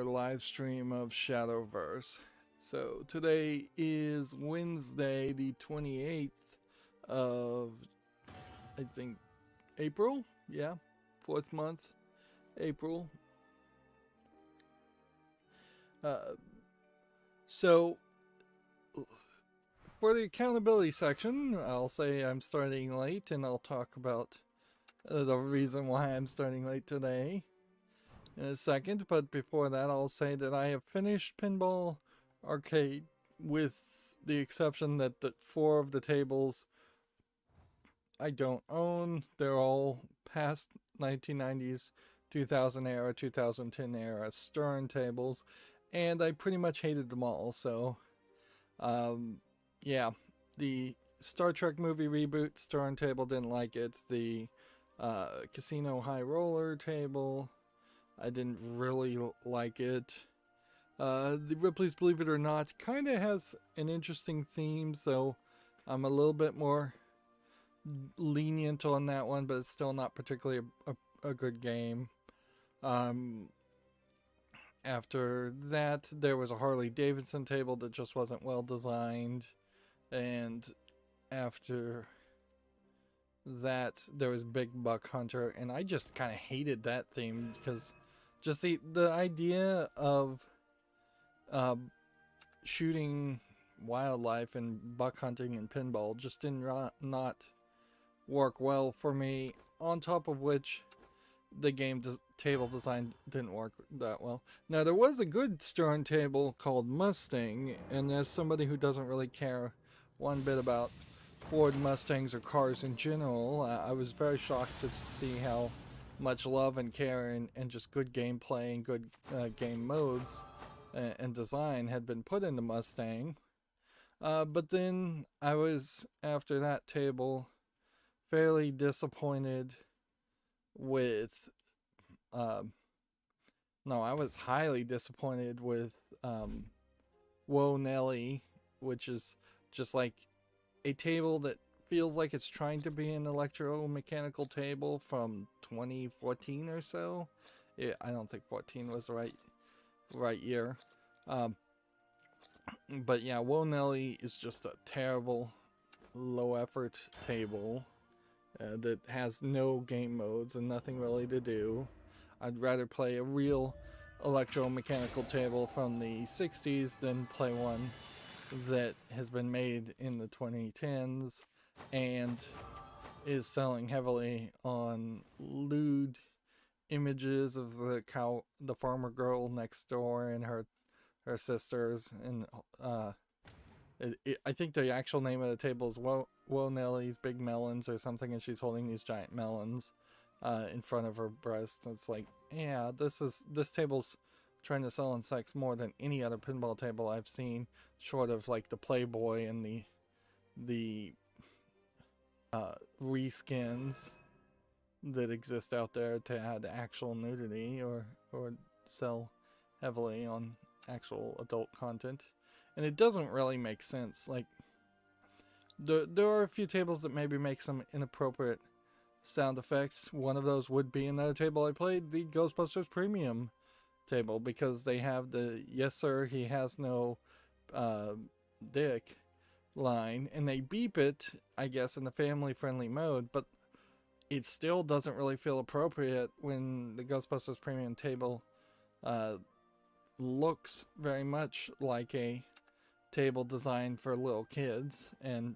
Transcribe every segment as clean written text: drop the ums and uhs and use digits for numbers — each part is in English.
live stream of Shadowverse. So today is Wednesday, the 28th of, I think, April? Yeah, fourth month, April. So for the accountability section, I'll say I'm starting late and I'll talk about the reason why I'm starting late today in a second, but before that I'll say that I have finished Pinball Arcade with the exception that the 4 of the tables I don't own. They're all past 1990s, 2000 era, 2010 era Stern tables, and I pretty much hated them all, so yeah, the Star Trek movie reboot Stern table, didn't like it. The Casino High Roller table, I didn't really like it. The Ripley's Believe It or Not kind of has an interesting theme, so I'm a little bit more lenient on that one, but it's still not particularly a good game. After that, there was a Harley Davidson table that just wasn't well designed, and after that, there was Big Buck Hunter, and I just kind of hated that theme because just the idea of shooting wildlife and buck hunting and pinball just did not work well for me, on top of which the game table design didn't work that well. Now, there was a good Stern table called Mustang, and as somebody who doesn't really care one bit about Ford Mustangs or cars in general, I was very shocked to see how much love and care and just good gameplay and good game modes and design had been put into Mustang. But then I was, after that table, fairly disappointed with no, I was highly disappointed with Whoa Nelly, which is just like a table that feels like it's trying to be an electromechanical table from 2014 or so. I don't think 14 was the right year. But yeah, Whoa Nelly is just a terrible low effort table that has no game modes and nothing really to do. I'd rather play a real electromechanical table from the 60s than play one that has been made in the 2010s and is selling heavily on lewd images of the farmer girl next door and her sisters, and I think the actual name of the table is Whoa Nellie's Big Melons or something, and she's holding these giant melons in front of her breast. It's like, yeah, this table's trying to sell on sex more than any other pinball table I've seen, short of like the Playboy and the reskins that exist out there to add actual nudity or sell heavily on actual adult content. And it doesn't really make sense. Like, there are a few tables that maybe make some inappropriate sound effects. One of those would be another table I played, the Ghostbusters Premium table, because they have the "yes sir, he has no dick" line, and they beep it, I guess, in the family friendly mode, but it still doesn't really feel appropriate when the Ghostbusters Premium table looks very much like a table designed for little kids, and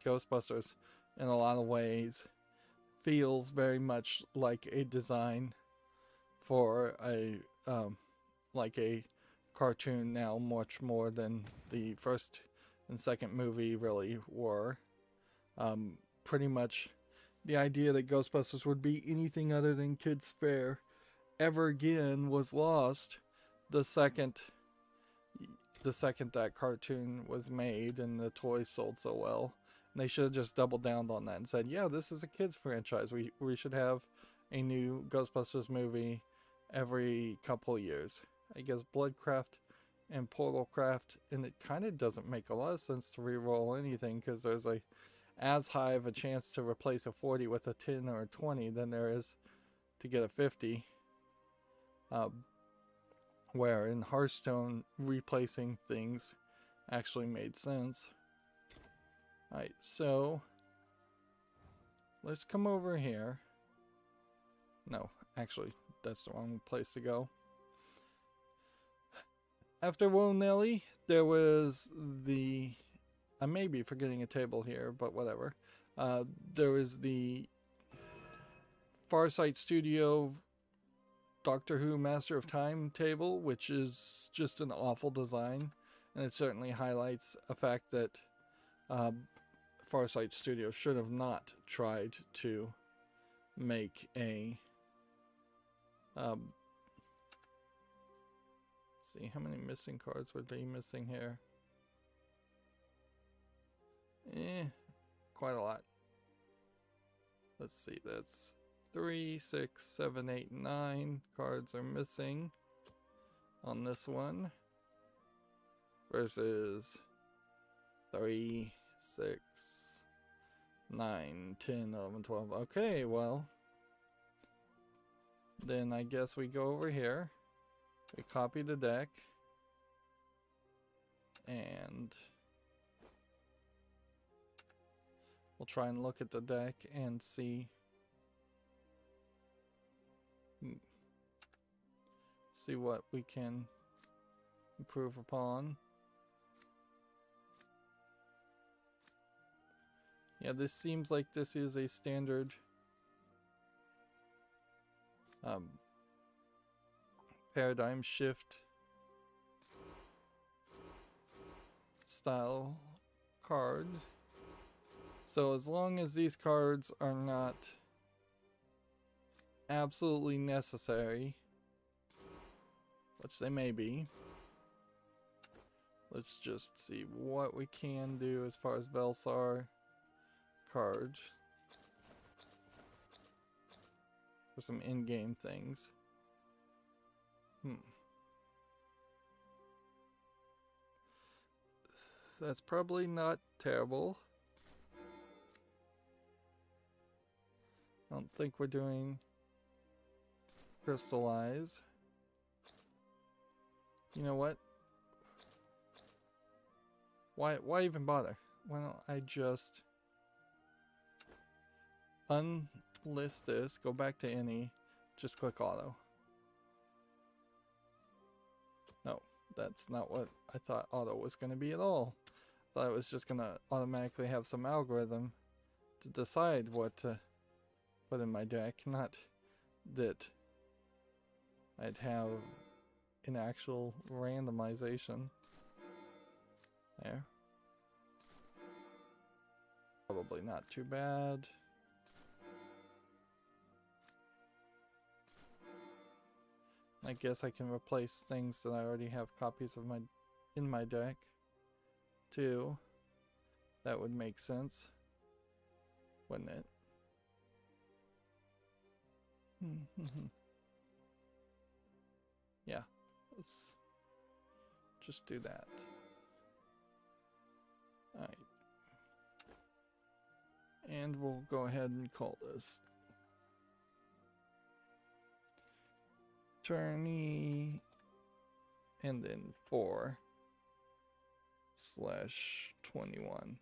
Ghostbusters in a lot of ways feels very much like a design for a like a cartoon now, much more than the first and second movie really were. Pretty much the idea that Ghostbusters would be anything other than kids' fare ever again was lost the second that cartoon was made and the toys sold so well. And they should have just doubled down on that and said, yeah, this is a kids franchise. We should have a new Ghostbusters movie every couple of years. I guess Bloodcraft and Portalcraft, and it kind of doesn't make a lot of sense to re-roll anything because there's as high of a chance to replace a 40 with a 10 or a 20 than there is to get a 50. Where in Hearthstone, replacing things actually made sense. Alright, so let's come over here. No, actually, that's the wrong place to go. After willy-nilly, there was the... I may be forgetting a table here, but whatever. There was the Farsight Studio Doctor Who Master of Time table, which is just an awful design. And it certainly highlights a fact that Farsight Studio should have not tried to make a... see, how many missing cards would be missing here? Quite a lot. Let's see, that's 3, 6, 7, 8, 9 cards are missing on this one. Versus 3, 6, 9, 10, 11, 12. Okay, well, then I guess we go over here. We copy the deck. And we'll try and look at the deck and see what we can improve upon. Yeah, this seems like this is a standard paradigm shift style card. So as long as these cards are not absolutely necessary, which they may be, let's just see what we can do as far as Velsar cards for some in-game things. That's probably not terrible. I don't think we're doing crystallize. You know what? Why even bother? Why don't I just unlist this, go back to any, just click auto. No, that's not what I thought auto was going to be at all. I thought it was just going to automatically have some algorithm to decide what to put in my deck, not that I'd have an actual randomization. There. Probably not too bad. I guess I can replace things that I already have copies of in my deck too. That would make sense, wouldn't it? Yeah, let's just do that. Alright. And we'll go ahead and call this Tourney, and then 4/21.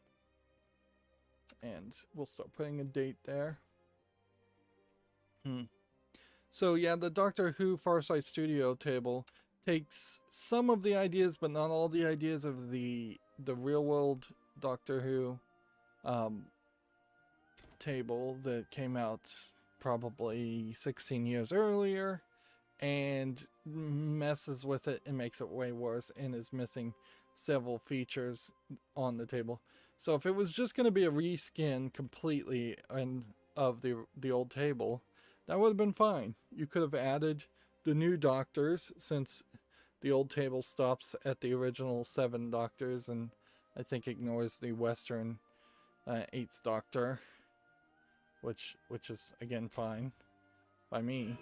And we'll start putting a date there. So yeah, the Doctor Who Farsight Studio table takes some of the ideas, but not all the ideas of the real world Doctor Who table that came out probably 16 years earlier, and messes with it and makes it way worse, and is missing several features on the table. So if it was just going to be a reskin completely of the old table, that would have been fine. You could have added the new doctors, since the old table stops at the original 7 doctors and I think ignores the Western 8th Doctor, which is again fine by me.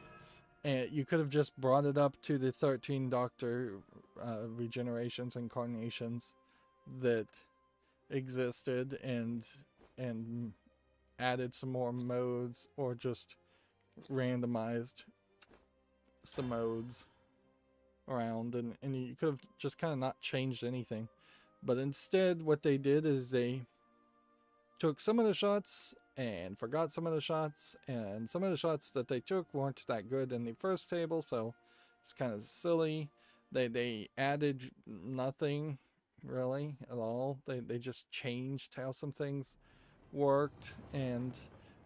And you could have just brought it up to the 13 Doctor regenerations, incarnations that existed, and added some more modes, or just randomized some modes around, and you could have just kind of not changed anything. But instead, what they did is they took some of the shots and forgot some of the shots, and some of the shots that they took weren't that good in the first table, so it's kind of silly. They added nothing really at all. They just changed how some things worked, and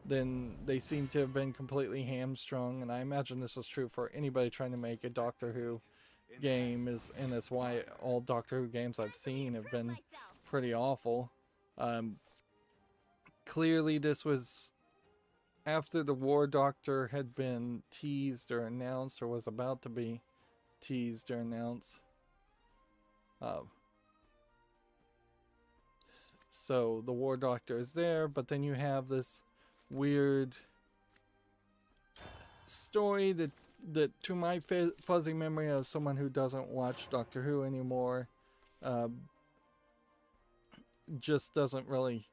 then they seem to have been completely hamstrung. And I imagine this is true for anybody trying to make a Doctor Who game, and that's why all Doctor Who games I've seen have been pretty awful. Clearly this was after the War Doctor had been teased or announced, or was about to be teased or announced. So the War Doctor is there, but then you have this weird story that to my fuzzy memory of someone who doesn't watch Doctor Who anymore, just doesn't really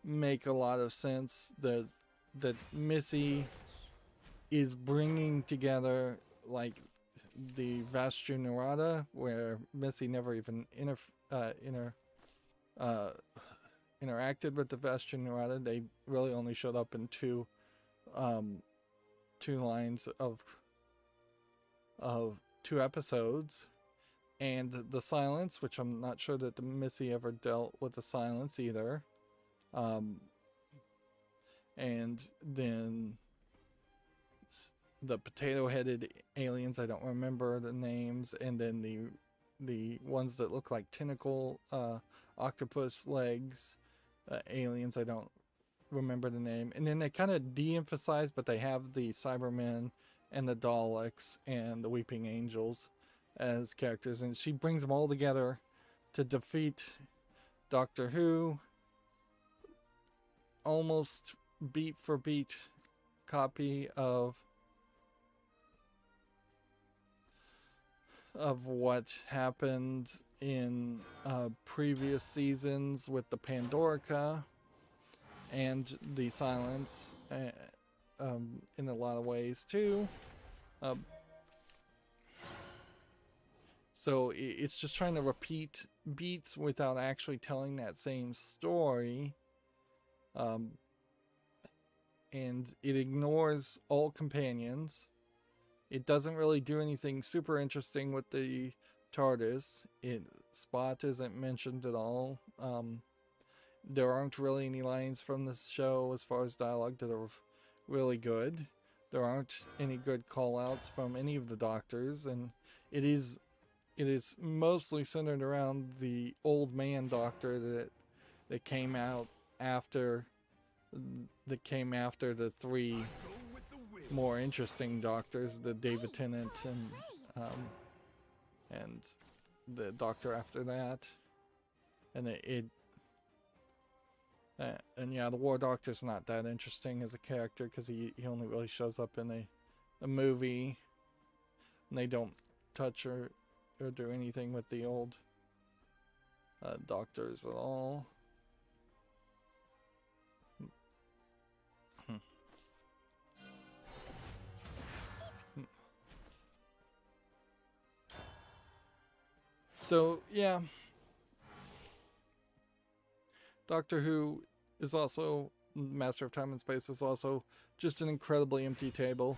make a lot of sense. That Missy is bringing together like the Vastra Narada, where Missy never even interacted with the Vastra Narada. They really only showed up in two lines of 2 episodes, and the Silence, which I'm not sure that the Missy ever dealt with the Silence either. And then the potato-headed aliens, I don't remember the names, and then the ones that look like tentacle octopus legs aliens, I don't remember the name. And then they kind of de-emphasize, but they have the Cybermen and the Daleks and the Weeping Angels as characters, and she brings them all together to defeat Doctor Who. Almost beat for beat copy of what happened in previous seasons with the Pandorica and the Silence, in a lot of ways too. So it's just trying to repeat beats without actually telling that same story. And it ignores all companions. It doesn't really do anything super interesting with the TARDIS. Spot isn't mentioned at all. There aren't really any lines from this show as far as dialogue that are really good. There aren't any good call-outs from any of the Doctors, and it is mostly centered around the old man Doctor that came out after the 3 more interesting Doctors, the David Tennant and the Doctor after that. And and yeah, the War Doctor's not that interesting as a character because he only really shows up in a movie, and they don't touch or do anything with the old Doctors at all. So yeah, Doctor Who is also Master of Time and Space is also just an incredibly empty table.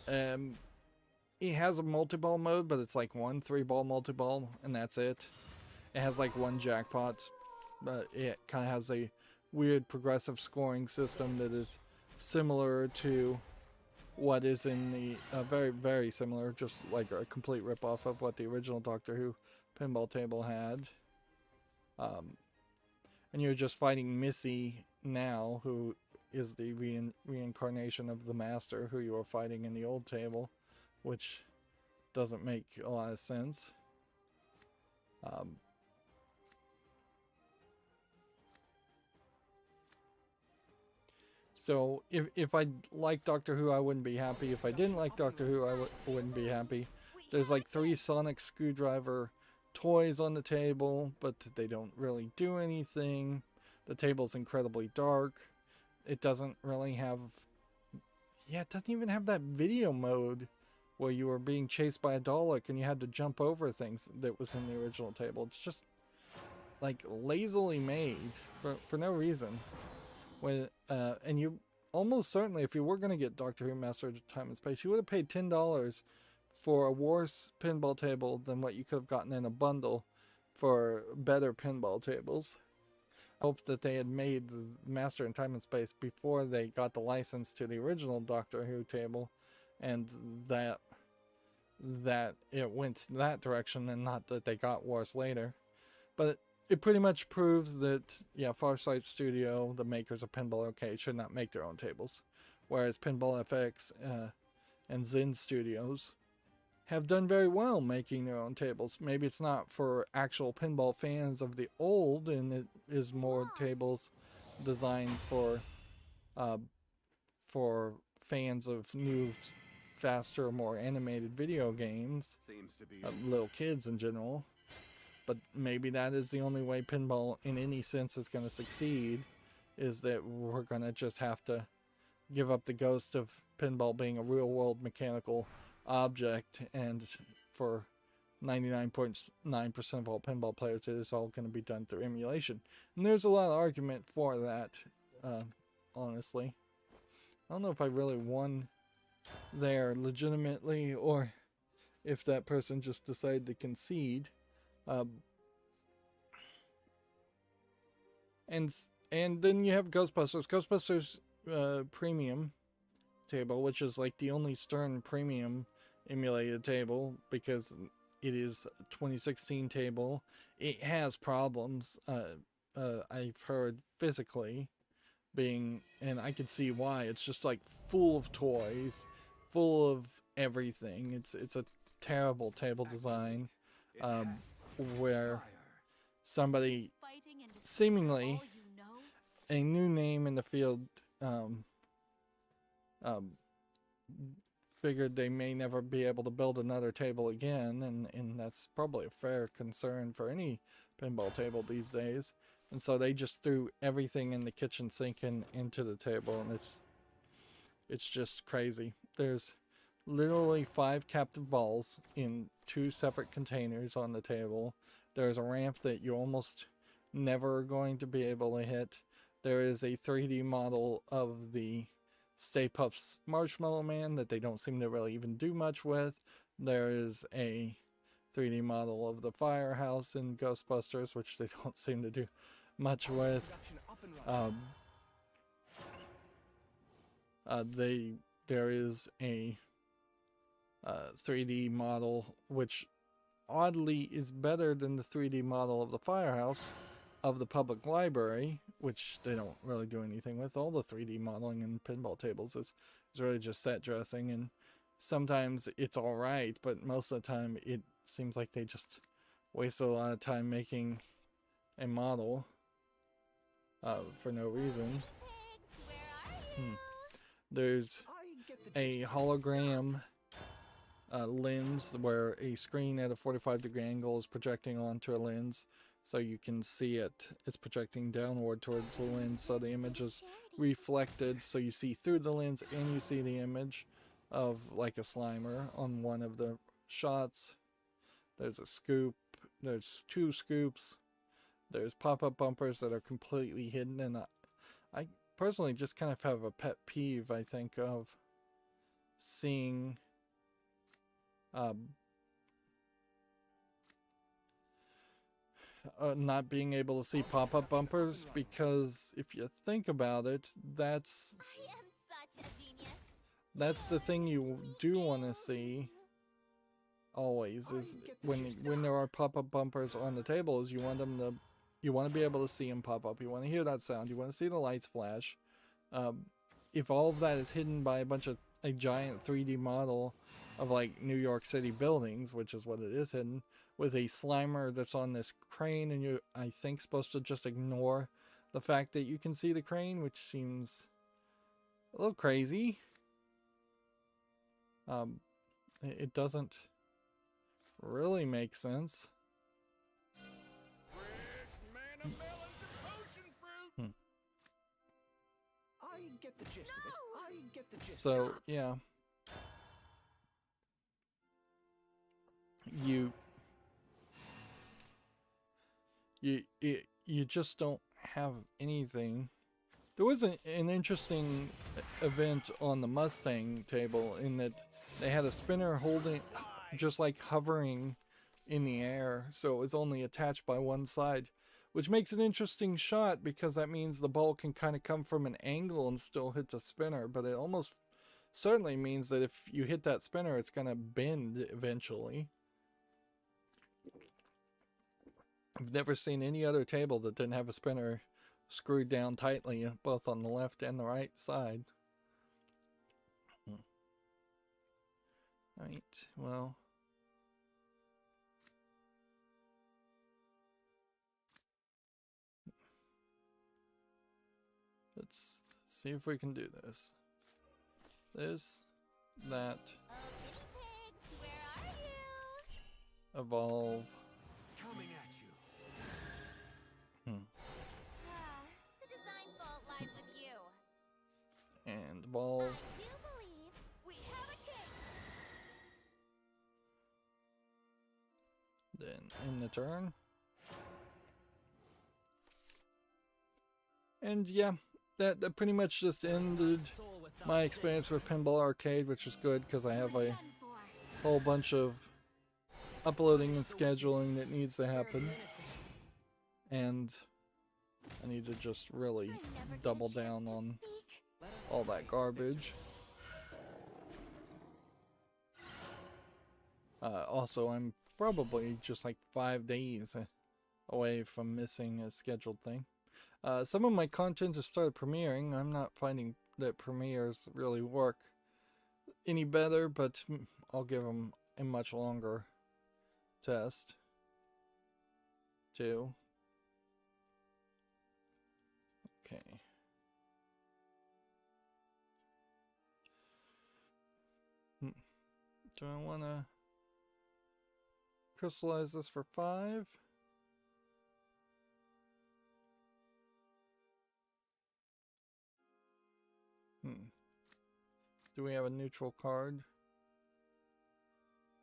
It has a multi-ball mode, but it's like 1 3-ball multi-ball, and that's it. It has like 1 jackpot, but it kind of has a weird progressive scoring system that is similar to what is in the very, very similar, just like a complete rip-off of what the original Doctor Who pinball table had. And you're just fighting Missy now, who is the reincarnation of the Master who you were fighting in the old table, which doesn't make a lot of sense. So if I liked Doctor Who, I wouldn't be happy. If I didn't like Doctor Who, I wouldn't be happy. There's like 3 sonic screwdriver toys on the table, but they don't really do anything. The table's incredibly dark. It doesn't really have... Yeah, it doesn't even have that video mode where you were being chased by a Dalek and you had to jump over things that was in the original table. It's just like lazily made for no reason. When and you almost certainly, if you were going to get Doctor Who Master of Time and Space, you would have paid $10 for a worse pinball table than what you could have gotten in a bundle for better pinball tables. I hope that they had made the Master in Time and Space before they got the license to the original Doctor Who table, and that it went that direction, and not that they got worse later. But it pretty much proves that, yeah, Farsight Studio, the makers of Pinball Arcade, should not make their own tables, whereas Pinball FX and Zen Studios have done very well making their own tables. Maybe it's not for actual pinball fans of the old, and it is more tables designed for fans of new, faster, more animated video games, little kids in general. But maybe that is the only way pinball in any sense is going to succeed, is that we're going to just have to give up the ghost of pinball being a real world mechanical object, and for 99.9% of all pinball players, it is all going to be done through emulation. And there's a lot of argument for that, honestly. I don't know if I really won there legitimately, or if that person just decided to concede. And then you have Ghostbusters Premium table, which is like the only Stern Premium emulated table, because it is a 2016 table. It has problems, I've heard, physically being, and I can see why. It's just like full of toys, full of everything. It's a terrible table design, where somebody, seemingly a new name in the field, figured they may never be able to build another table again, and that's probably a fair concern for any pinball table these days. And so they just threw everything in the kitchen sink and into the table, and it's just crazy. There's literally 5 captive balls in 2 separate containers on the table. There's a ramp that you almost never are going to be able to hit. There is a 3D model of the Stay Puft's Marshmallow Man that they don't seem to really even do much with. There is a 3D model of the Firehouse in Ghostbusters, which they don't seem to do much with. There is a 3D model, which oddly is better than the 3D model of the Firehouse of the public library, which they don't really do anything with. All the 3D modeling in pinball tables is really just set dressing, and sometimes it's alright, but most of the time it seems like they just wasted a lot of time making a model for no reason. There's a hologram lens where a screen at a 45-degree angle is projecting onto a lens, so you can see it. It's projecting downward towards the lens, so the image is reflected, so you see through the lens and you see the image of like a Slimer on one of the shots. There's a scoop. There's 2 scoops. There's pop-up bumpers that are completely hidden, and I personally just kind of have a pet peeve, I think, of seeing not being able to see pop-up bumpers, because if you think about it, that's the thing you do want to see always, is when there are pop-up bumpers on the tables, you want to be able to see them pop up. You want to hear that sound. You want to see the lights flash. If all of that is hidden by a giant 3D model of like New York City buildings, which is what it is hidden, with a Slimer that's on this crane, and you're, I think, supposed to just ignore the fact that you can see the crane, which seems a little crazy. It doesn't really make sense. So, yeah. you you just don't have anything. There was an interesting event on the Mustang table in that they had a spinner holding, just like hovering in the air, so it was only attached by one side, which makes an interesting shot because that means the ball can kind of come from an angle and still hit the spinner, but it almost certainly means that if you hit that spinner, it's going to bend eventually. I've never seen any other table that didn't have a spinner screwed down tightly, both on the left and the right side. Right, well. Let's see if we can do this. This, that. Oh, guinea pigs, where are you? Evolve. Coming at you. The design fault lies with you. And evolve. I do believe we have a case. Then in the turn. And yeah, that pretty much just ended my experience with Pinball Arcade, which is good because I have a whole bunch of uploading and scheduling that needs to happen. And I need to just really double down on all that garbage. Also, I'm probably just like 5 days away from missing a scheduled thing. Some of my content has started premiering. I'm not finding that premieres really work any better, but I'll give them a much longer test too. Okay. Do I want to crystallize this for 5? Do we have a neutral card?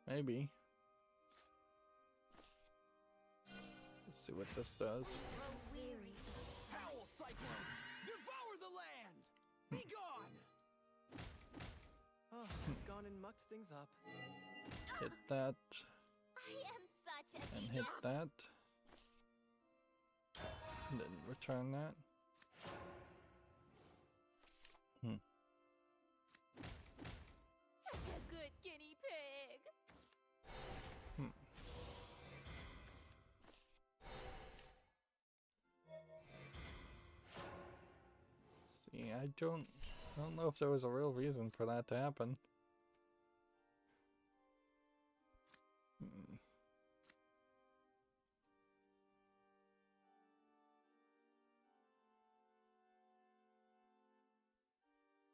Maybe. Let's see what this does. Howl cyclones! Devour the land! Be gone! Oh, gone and mucked things up. Hit that. I am such a And genius. hit that. And then return that. Such a good guinea pig. See, I don't know if there was a real reason for that to happen.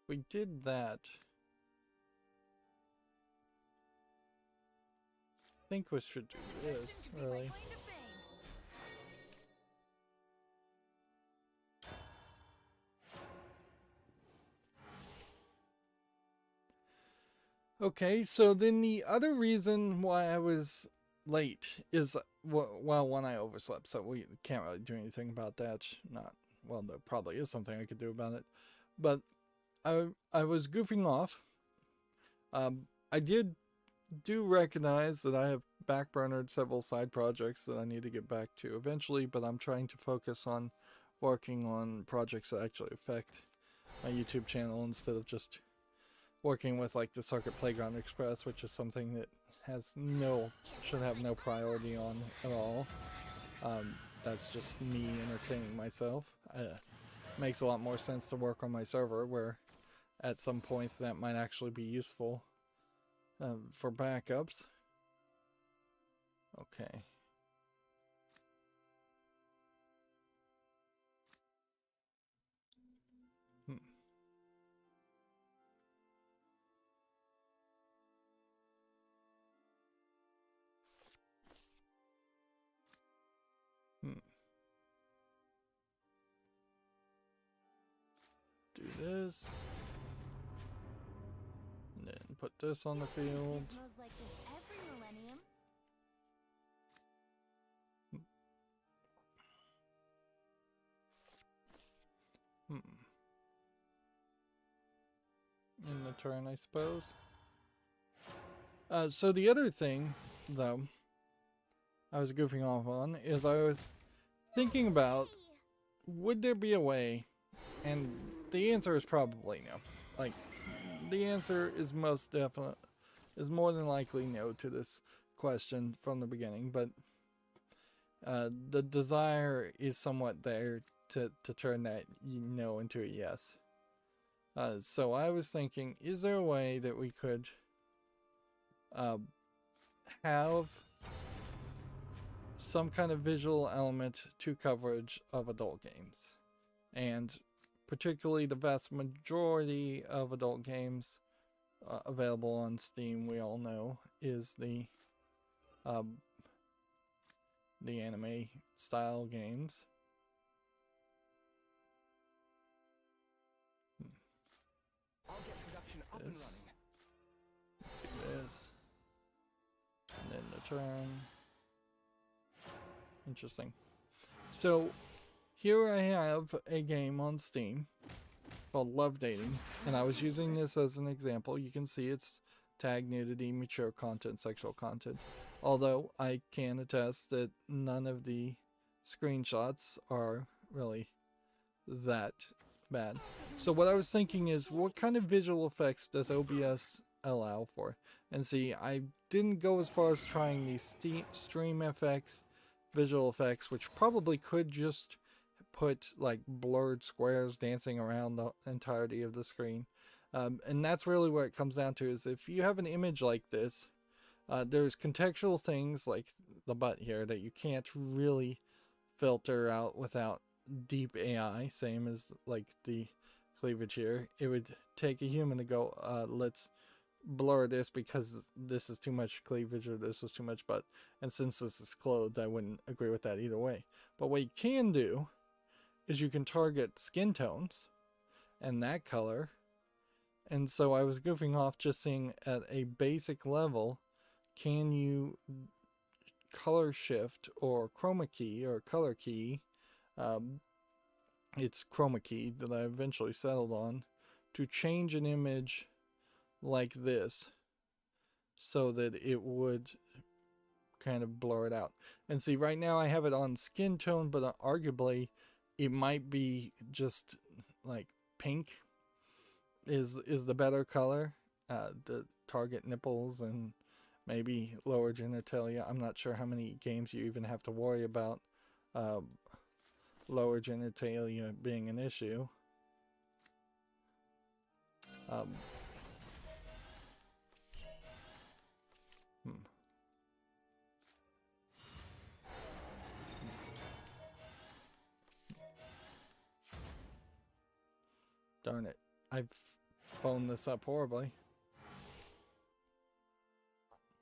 We did that. I think we should do this, really. Okay, so then the other reason why I was late is, well, one, I overslept, so we can't really do anything about that. Well, there probably is something I could do about it, but I was goofing off. I do recognize that I have backburnered several side projects that I need to get back to eventually, but I'm trying to focus on working on projects that actually affect my YouTube channel instead of just working with like the Circuit Playground Express, which is something that should have no priority on at all. That's just me entertaining myself. Makes a lot more sense to work on my server, where at some point that might actually be useful for backups. Okay. Do this. And then put this on the field. It smells like this every millennium. turn, I suppose. So the other thing, though, I was goofing off on is I was thinking about, would there be a way? And the answer is probably no. Like, the answer is most definite, is more than likely no to this question from the beginning, but the desire is somewhat there to turn that no into a yes. So I was thinking, is there a way that we could have some kind of visual element to coverage of adult games? And particularly the vast majority of adult games available on Steam, we all know, is the anime style games. I'll get production up and running. Do this. And then the turn. Interesting. So here I have a game on Steam called Love Dating, and I was using this as an example. You can see it's tag nudity, mature content, sexual content. Although I can attest that none of the screenshots are really that bad. So what I was thinking is, what kind of visual effects does OBS allow for? And see, I didn't go as far as trying these stream FX visual effects, which probably could just put like blurred squares dancing around the entirety of the screen. And that's really what it comes down to, is if you have an image like this, there's contextual things like the butt here that you can't really filter out without deep AI, same as like the cleavage here. It would take a human to go, let's blur this because this is too much cleavage or this is too much butt. And since this is clothed, I wouldn't agree with that either way. But what you can do is you can target skin tones and that color. And so I was goofing off, just seeing at a basic level, can you color shift or chroma key or color key, it's chroma key that I eventually settled on, to change an image like this so that it would kind of blur it out. And see, right now I have it on skin tone, but arguably it might be just like pink is the better color to target nipples and maybe lower genitalia. I'm not sure how many games you even have to worry about lower genitalia being an issue. Darn it. I've phoned this up horribly.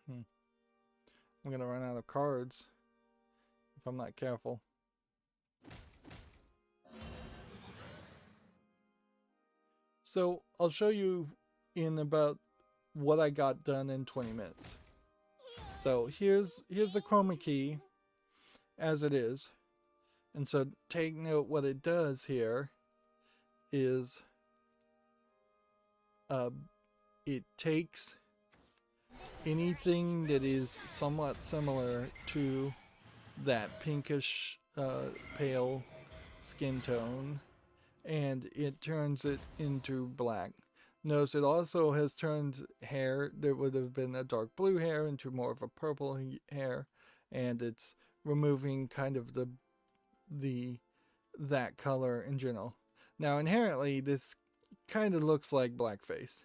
I'm gonna run out of cards if I'm not careful. So I'll show you in about what I got done in 20 minutes. So here's the chroma key as it is. And so take note, what it does here is it takes anything that is somewhat similar to that pinkish pale skin tone, and it turns it into black. Notice it also has turned hair that would have been a dark blue hair into more of a purple hair, and it's removing kind of that color in general. Now inherently this kind of looks like blackface,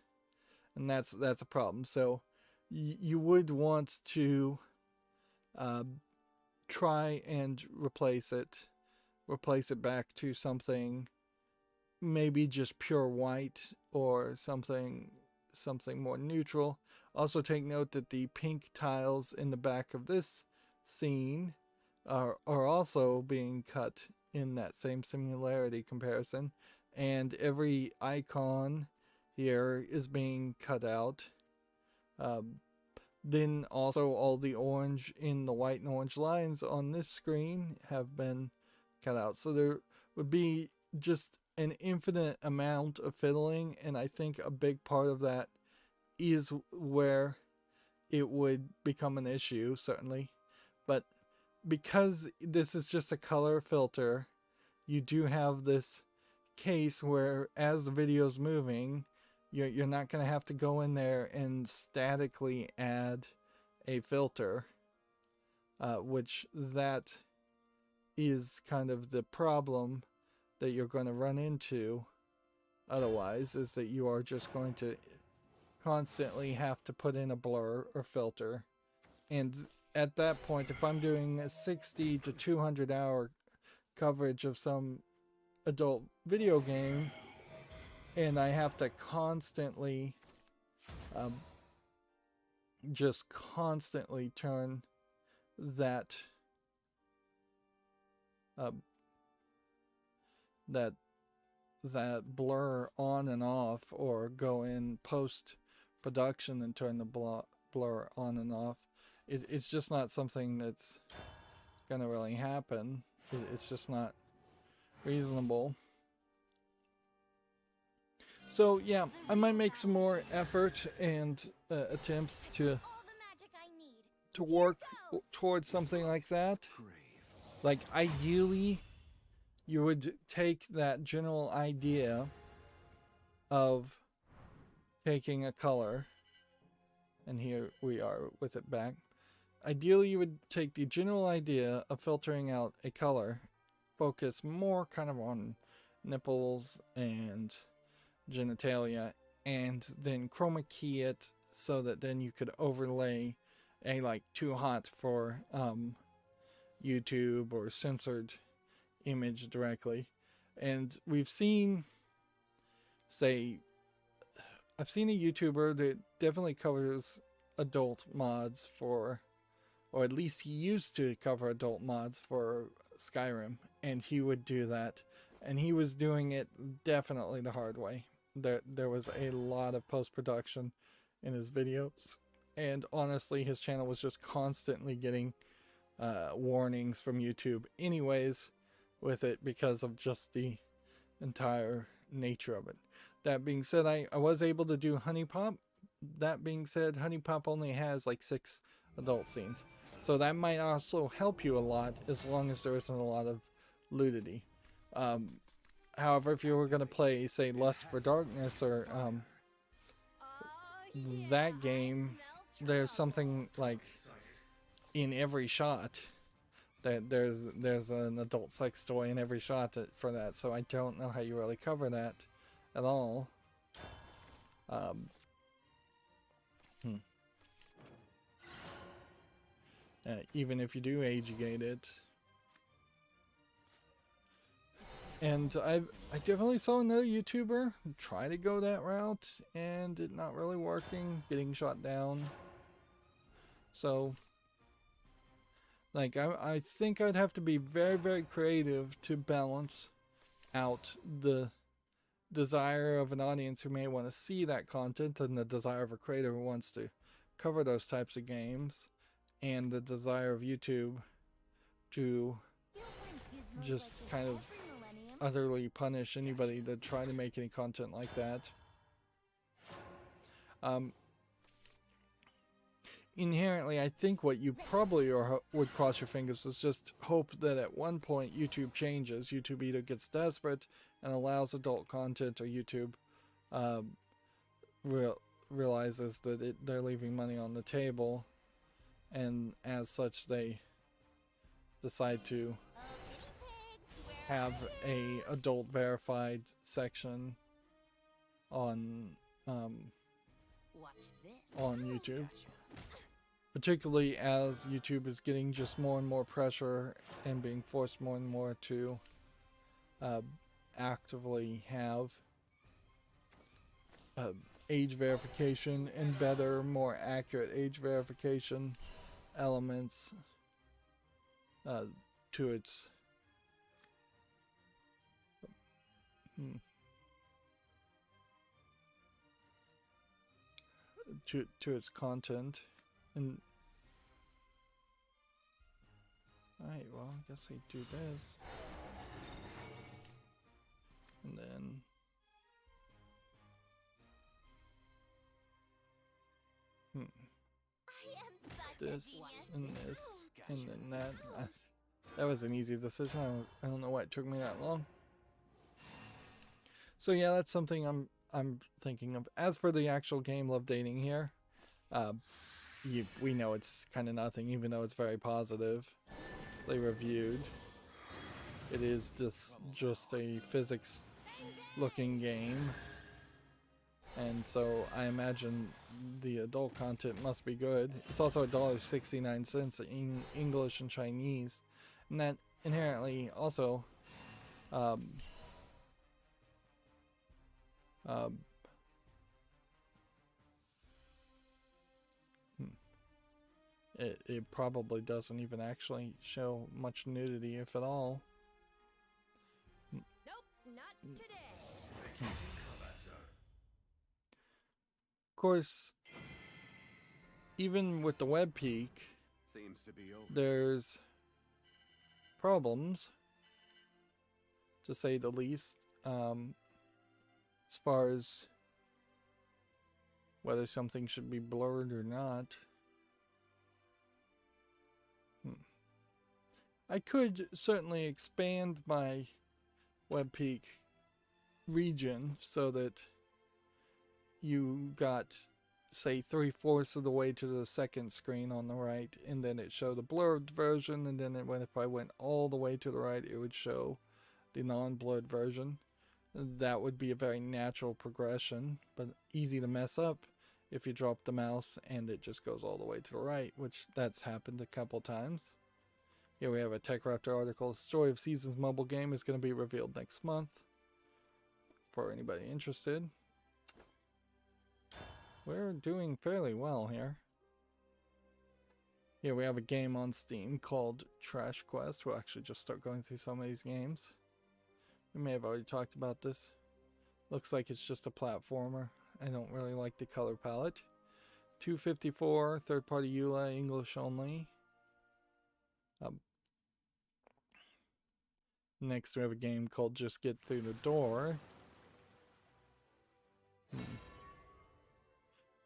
and that's a problem. So you would want to try and replace it back to something maybe just pure white or something more neutral. Also take note that the pink tiles in the back of this scene are also being cut in that same similarity comparison, and every icon here is being cut out. Then also all the orange in the white and orange lines on this screen have been cut out. So there would be just an infinite amount of fiddling, and I think a big part of that is where it would become an issue, certainly. But because this is just a color filter, you do have this case where as the video's moving, you're not going to have to go in there and statically add a filter, which that is kind of the problem that you're going to run into otherwise, is that you are just going to constantly have to put in a blur or filter. And at that point, if I'm doing a 60 to 200 hour coverage of some adult video game, and I have to constantly just constantly turn that that blur on and off, or go in post production and turn the blur on and off, it's just not something that's gonna really happen. It's just not reasonable. So yeah, I might make some more effort and attempts to All the magic I need. work towards something like that. Like, ideally, you would take that general idea of taking a color, and here we are with it back. Ideally, you would take the general idea of filtering out a color, focus more kind of on nipples and genitalia, and then chroma key it so that then you could overlay a like too hot for YouTube or censored image directly. And we've seen, say, I've seen a YouTuber that definitely covers adult mods for, or at least he used to cover adult mods for Skyrim, and he would do that, and he was doing it definitely the hard way. There was a lot of post-production in his videos, and honestly his channel was just constantly getting warnings from YouTube anyways with it, because of just the entire nature of it. That being said, I was able to do Honey Pop. That being said, Honey Pop only has like 6 adult scenes, so that might also help you a lot, as long as there isn't a lot of nudity. However, if you were going to play, say, Lust for Darkness or that game, there's something like in every shot that there's an adult sex toy in every shot for that, so I don't know how you really cover that at all. Even if you do age-gate it. And I definitely saw another YouTuber try to go that route, and it not really working, getting shot down. So, like, I think I'd have to be very, very creative to balance out the desire of an audience who may want to see that content, and the desire of a creator who wants to cover those types of games, and the desire of YouTube to just kind of utterly punish anybody that try to make any content like that. Inherently, I think what you probably would cross your fingers is just hope that at one point YouTube changes. YouTube either gets desperate and allows adult content, or YouTube realizes that they're leaving money on the table, and as such they decide to have a adult verified section on YouTube, particularly as YouTube is getting just more and more pressure and being forced more and more to actively have age verification and better, more accurate age verification elements to its to its content. And alright, well, I guess I do this, and then this and this and then that. That was an easy decision. I don't know why it took me that long. So yeah, that's something I'm thinking of. As for the actual game, Love Dating here, we know it's kind of nothing, even though it's very positive. They reviewed. It is just a physics looking game. And so I imagine the adult content must be good. It's also $1.69 in English and Chinese. And that inherently also it probably doesn't even actually show much nudity, if at all. Nope, not today. Of course, even with the web peak, Seems to be over. there's problems, to say the least, as far as whether something should be blurred or not. I could certainly expand my web peak region so that you got, say, 3/4 of the way to the second screen on the right, and then it showed a blurred version, and then if I went all the way to the right, it would show the non-blurred version. That would be a very natural progression, but easy to mess up if you drop the mouse and it just goes all the way to the right, which that's happened a couple times. Here we have a TechRaptor article. The story of Season's mobile game is going to be revealed next month. For anybody interested. We're doing fairly well here. Here we have a game on Steam called Trash Quest. We'll actually just start going through some of these games. We may have already talked about this. Looks like it's just a platformer. I don't really like the color palette. $2.54, third-party EULA, English only. Next we have a game called Just Get Through the Door.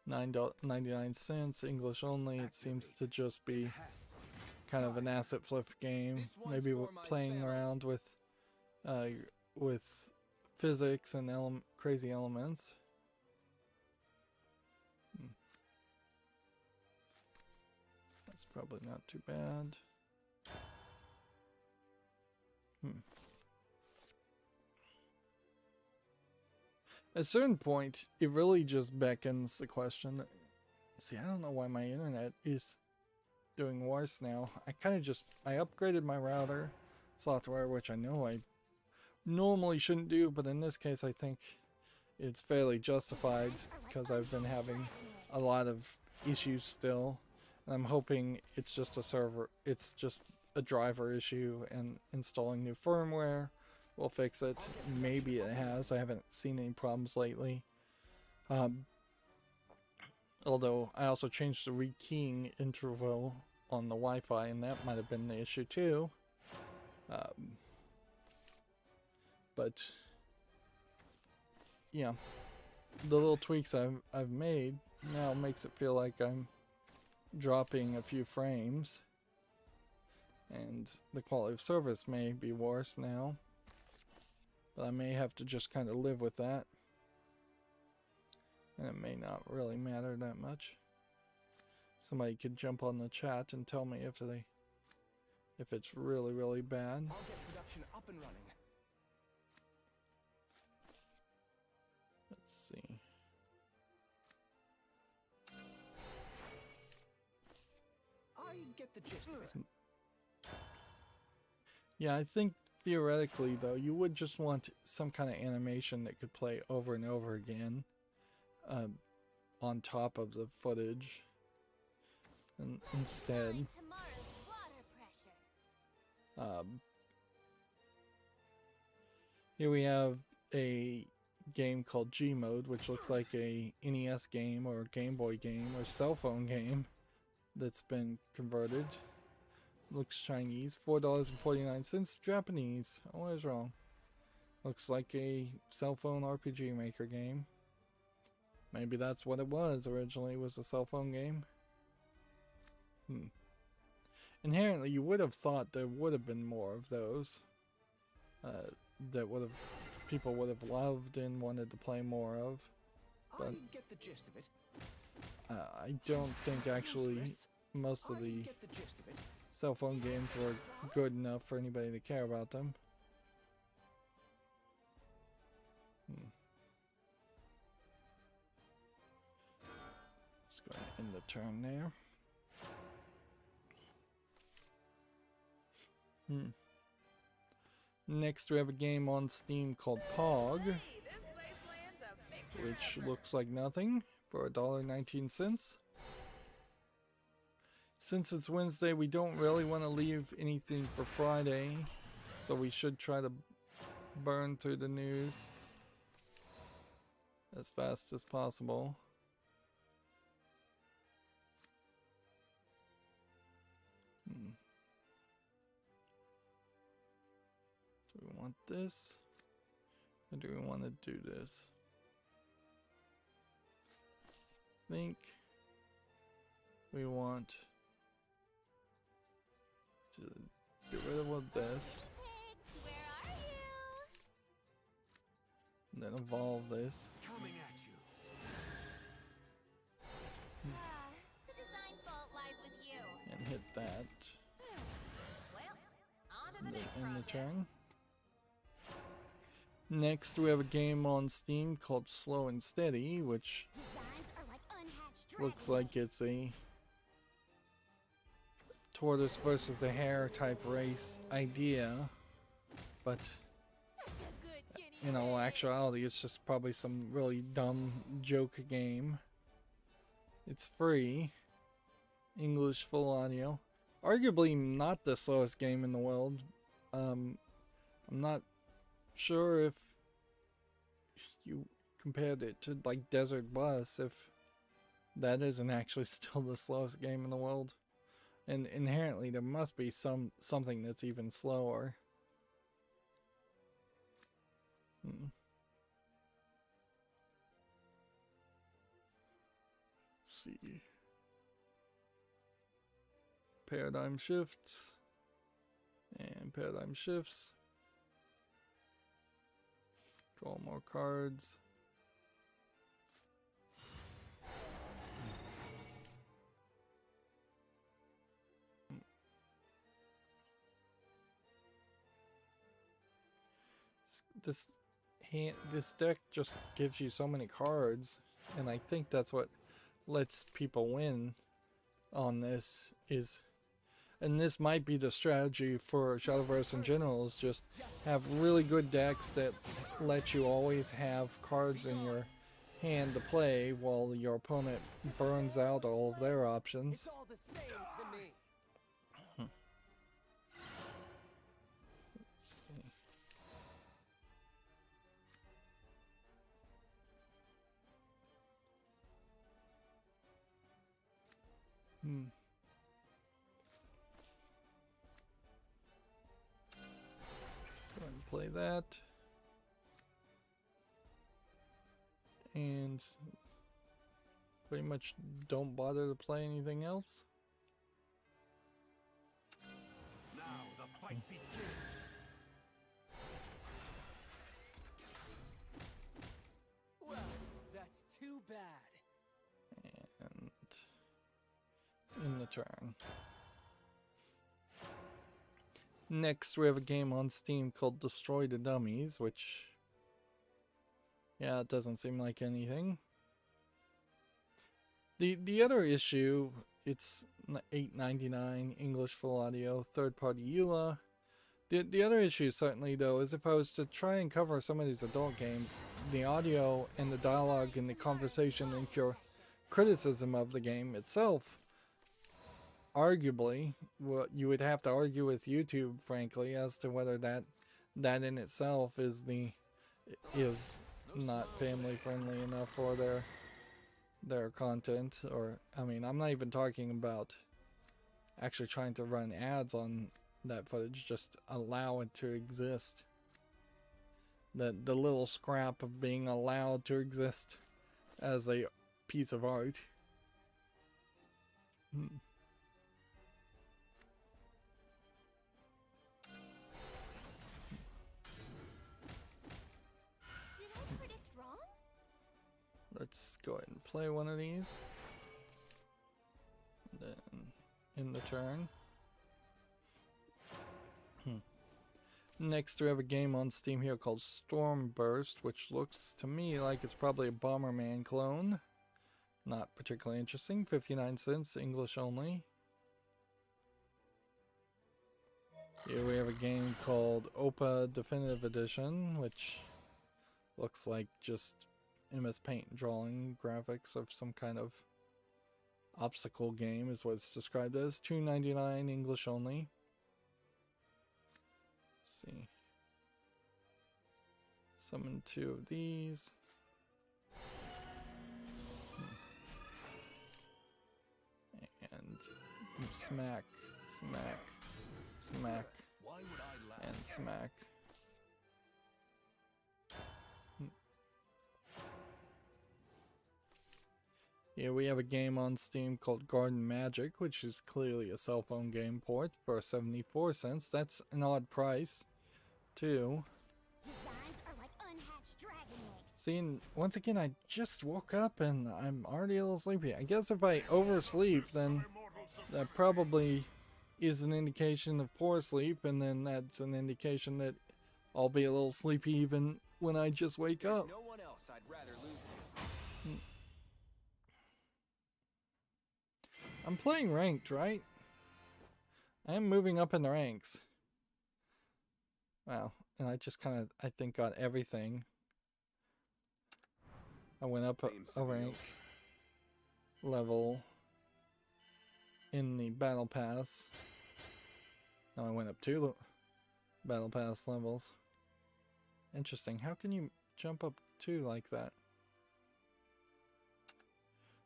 $9.99, English only. It seems to just be kind of an asset flip game. Maybe we're playing around with physics and crazy elements. That's probably not too bad. At a certain point, it really just beckons the question. See, I don't know why my internet is doing worse now. I upgraded my router software, which I know I normally shouldn't do, but in this case I think it's fairly justified because I've been having a lot of issues still. And I'm hoping it's just a driver issue, and installing new firmware will fix it. Maybe it has. I haven't seen any problems lately. Although I also changed the rekeying interval on the Wi-Fi, and that might have been the issue too. But yeah, the little tweaks I've made now makes it feel like I'm dropping a few frames. And the quality of service may be worse now, but I may have to just kind of live with that, and it may not really matter that much. Somebody could jump on the chat and tell me if it's really, really bad. I'll get production up and running. Let's see. I get the gist of it. Yeah, I think theoretically, though, you would just want some kind of animation that could play over and over again on top of the footage. And instead, Tomorrow's water pressure. here we have a game called G Mode, which looks like a NES game or Game Boy game or cell phone game that's been converted. Looks Chinese. $4.49. Japanese. Oh, I was wrong. Looks like a cell phone RPG Maker game. Maybe that's what it was originally, was a cell phone game. Inherently, you would have thought there would have been more of those. That would have people would have loved and wanted to play more of. But I get the gist of it. I don't think actually most of the Get the gist of it. cell phone games were good enough for anybody to care about them. Just go ahead and end the turn there. Next we have a game on Steam called Pog, which looks like nothing for $1.19. Since it's Wednesday, we don't really want to leave anything for Friday, so we should try to burn through the news as fast as possible. Do we want this? Or do we want to do this? I think we want to get rid of this. Pigs, where are you? And then evolve this. Coming at you. The design fault lies with you. And hit that. Well, on to the And next then end the project. turn. Next we have a game on Steam called Slow and Steady, which Designs are like unhatched looks like it's a tortoise versus the hare type race idea, but in all actuality it's just probably some really dumb joke game. It's free, English full audio, arguably not the slowest game in the world. I'm not sure if you compared it to like Desert Bus, if that isn't actually still the slowest game in the world. And inherently there must be something that's even slower. Let's see. Paradigm shifts. And paradigm shifts. Draw more cards. This deck just gives you so many cards, and I think that's what lets people win on this is, and this might be the strategy for Shadowverse in general, is just have really good decks that let you always have cards in your hand to play while your opponent burns out all of their options. It's all the same to me. Let's see. Go ahead and play that. And pretty much don't bother to play anything else. Now the fight begins. Well, that's too bad. And in the turn. Next we have a game on Steam called Destroy the Dummies, which, yeah, it doesn't seem like anything. The other issue, it's $8.99 English full audio, third party EULA. The other issue certainly though is if I was to try and cover some of these adult games, the audio and the dialogue and the conversation and your criticism of the game itself, arguably, what you would have to argue with YouTube, frankly, as to whether that in itself is not family friendly enough for their content. Or I mean, I'm not even talking about actually trying to run ads on that footage, just allow it to exist. The little scrap of being allowed to exist as a piece of art. Let's go ahead and play one of these. And then in the turn. Next we have a game on Steam here called Stormburst, which looks to me like it's probably a Bomberman clone. Not particularly interesting. 59 cents, English only. Here we have a game called Opa Definitive Edition, which looks like just MS Paint drawing graphics of some kind of obstacle game is what it's described as. $2.99, English only. Let's see. Summon 2 of these. And smack, smack, smack, and smack. Here we have a game on Steam called Garden Magic, which is clearly a cell phone game port for 74 cents. That's an odd price, too. Designs are like unhatched dragon eggs. See, and once again, I just woke up and I'm already a little sleepy. I guess if I oversleep, then that probably is an indication of poor sleep, and then that's an indication that I'll be a little sleepy even when I just wake up. No one else I'd rather lose to. I'm playing ranked, right? I am moving up in the ranks. Wow, and I just kind of, I think, got everything. I went up a rank level in the battle pass. Now I went up 2 battle pass levels. Interesting. How can you jump up 2 like that?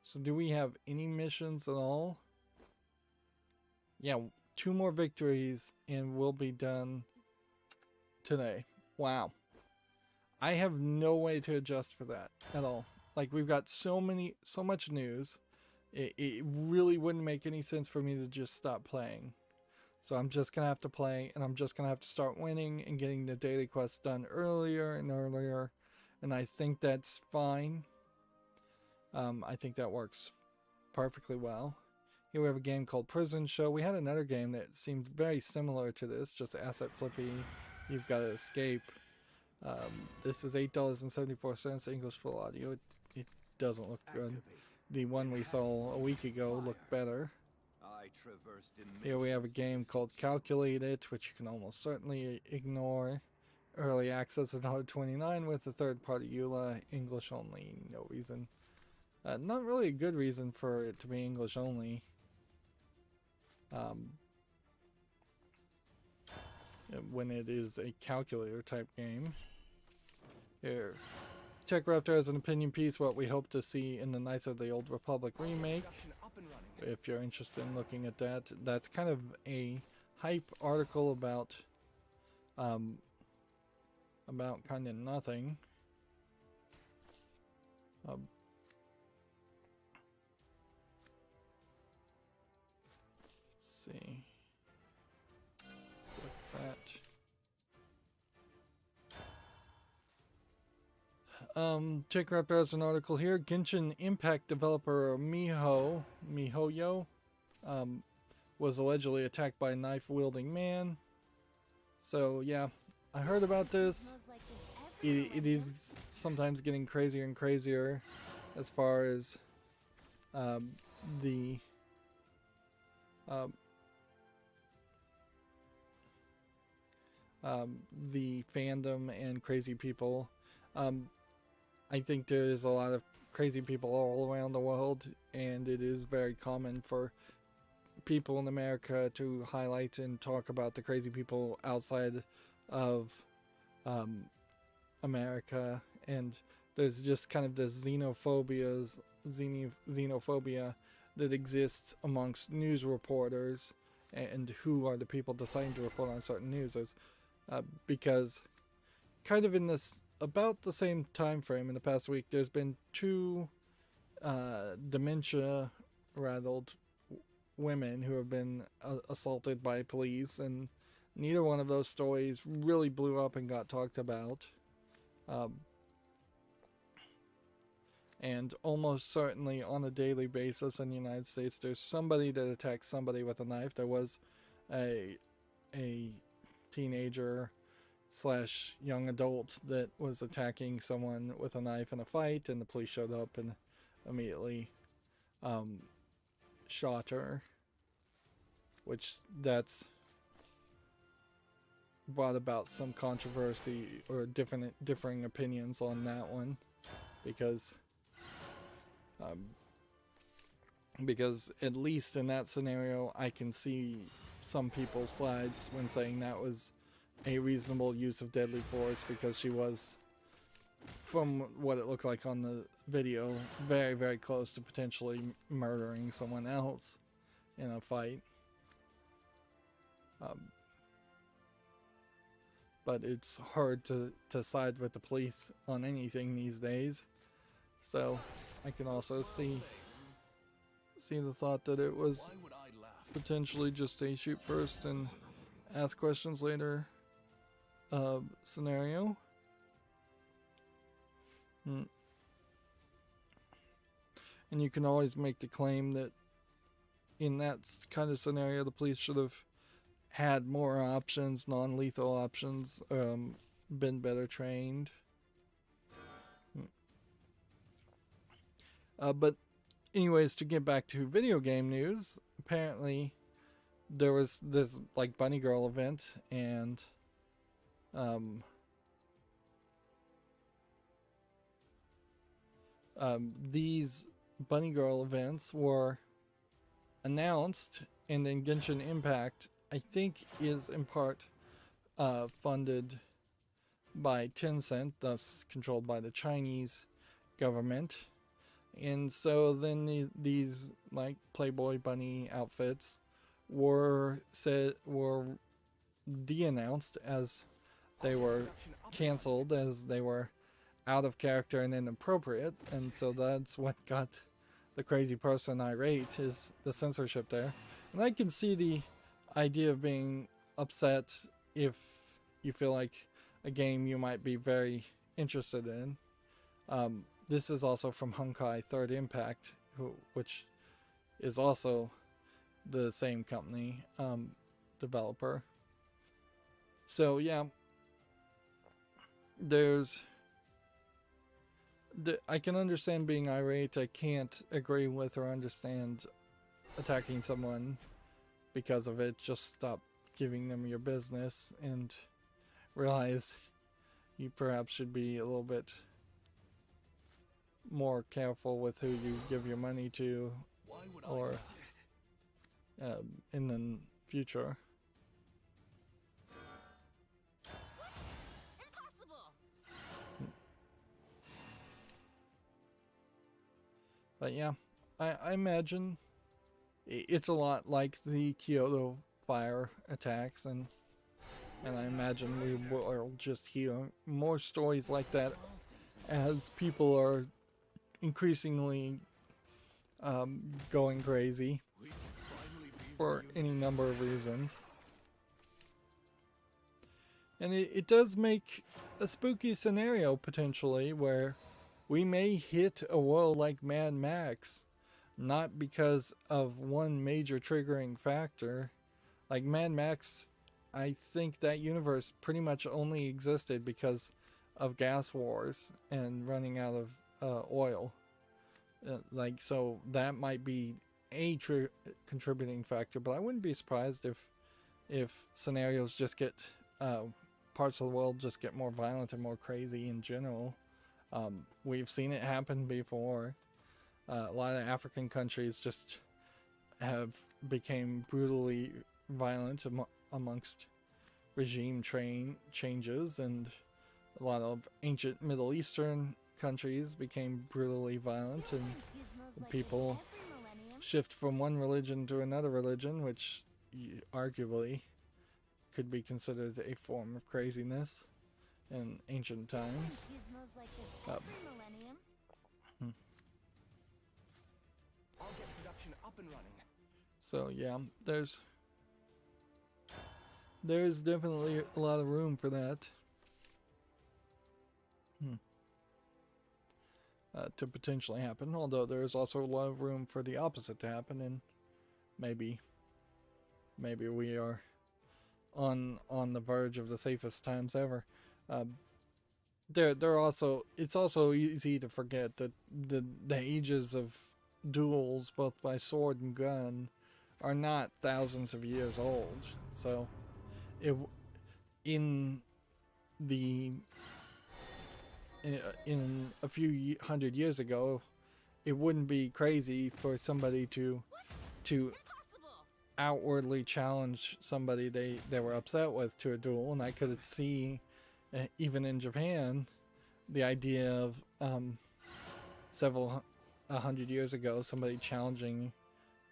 So do we have any missions at all? Yeah, 2 more victories and we'll be done today. Wow. I have no way to adjust for that at all. Like, we've got so much news. It really wouldn't make any sense for me to just stop playing. So I'm just going to have to play, and I'm just going to have to start winning and getting the daily quests done earlier and earlier. And I think that's fine. I think that works perfectly well. Here we have a game called Prison Show. We had another game that seemed very similar to this, just asset flippy. You've got to escape. This is $8.74, English full audio. It doesn't look good. The one we saw a week ago looked better. Here we have a game called Calculate It, which you can almost certainly ignore. Early access at $129 with a third-party EULA, English only, no reason. Not really a good reason for it to be English only. When it is a calculator type game. Here, Tech Raptor has an opinion piece what we hope to see in the Knights of the Old Republic remake. If you're interested in looking at that, that's kind of a hype article about kind of nothing. Let's see. Select that. Tech Raptor has an article here. Genshin Impact developer MiHoYo was allegedly attacked by a knife-wielding man. So yeah, I heard about this. Smells like this It is sometimes getting crazier and crazier as far as the fandom and crazy people. I think there's a lot of crazy people all around the world, and it is very common for people in America to highlight and talk about the crazy people outside of America, and there's just kind of this xenophobia that exists amongst news reporters and who are the people deciding to report on certain news, because kind of in this about the same time frame in the past week, there's been 2 dementia rattled women who have been assaulted by police, and neither one of those stories really blew up and got talked about. And almost certainly on a daily basis in the United States, there's somebody that attacks somebody with a knife. There was a teenager slash young adult that was attacking someone with a knife in a fight, and the police showed up and immediately shot her, which that's brought about some controversy or differing opinions on that one, because at least in that scenario I can see some people's sides when saying that was a reasonable use of deadly force, because she was, from what it looked like on the video, very, very close to potentially murdering someone else in a fight. But it's hard to side with the police on anything these days. So I can also see the thought that it was potentially just a shoot first and ask questions later scenario. And you can always make the claim that in that kind of scenario the police should have had more options, non-lethal options, been better trained. But anyways, to get back to video game news, apparently there was this like Bunny Girl event, and these Bunny Girl events were announced, and then Genshin Impact, I think, is in part funded by Tencent, thus controlled by the Chinese government. And so then these like Playboy Bunny outfits were de-announced, as they were canceled, as they were out of character and inappropriate. And so that's what got the crazy person irate, is the censorship there. And I can see the idea of being upset if you feel like a game you might be very interested in. This is also from Honkai Third Impact, which is also the same company, developer. So yeah, I can understand being irate. I can't agree with or understand attacking someone because of it. Just stop giving them your business and realize you perhaps should be a little bit more careful with who you give your money to, or in the future. Impossible. But yeah, I imagine it's a lot like the Kyoto fire attacks, and I imagine we will just hear more stories like that as people are increasingly going crazy for any number of reasons. And it does make a spooky scenario potentially, where we may hit a world like Mad Max, not because of one major triggering factor. Like Mad Max, I think that universe pretty much only existed because of gas wars and running out of oil. So that might be a contributing factor, but I wouldn't be surprised if scenarios just get parts of the world just get more violent and more crazy in general. We've seen it happen before. A lot of African countries just have became brutally violent amongst regime changes, and a lot of ancient Middle Eastern countries became brutally violent, and people shift from one religion to another religion, which arguably could be considered a form of craziness in ancient times. I'll get production up and running. So yeah, there's definitely a lot of room for that. to potentially happen. Although there is also a lot of room for the opposite to happen, and maybe we are on the verge of the safest times ever. They're also, it's also easy to forget that the ages of duels, both by sword and gun, are not thousands of years old. So it in the in a few hundred years ago, it wouldn't be crazy for somebody to Impossible. outwardly challenge somebody they were upset with to a duel. And I could see, even in Japan, the idea of several 100 years ago, somebody challenging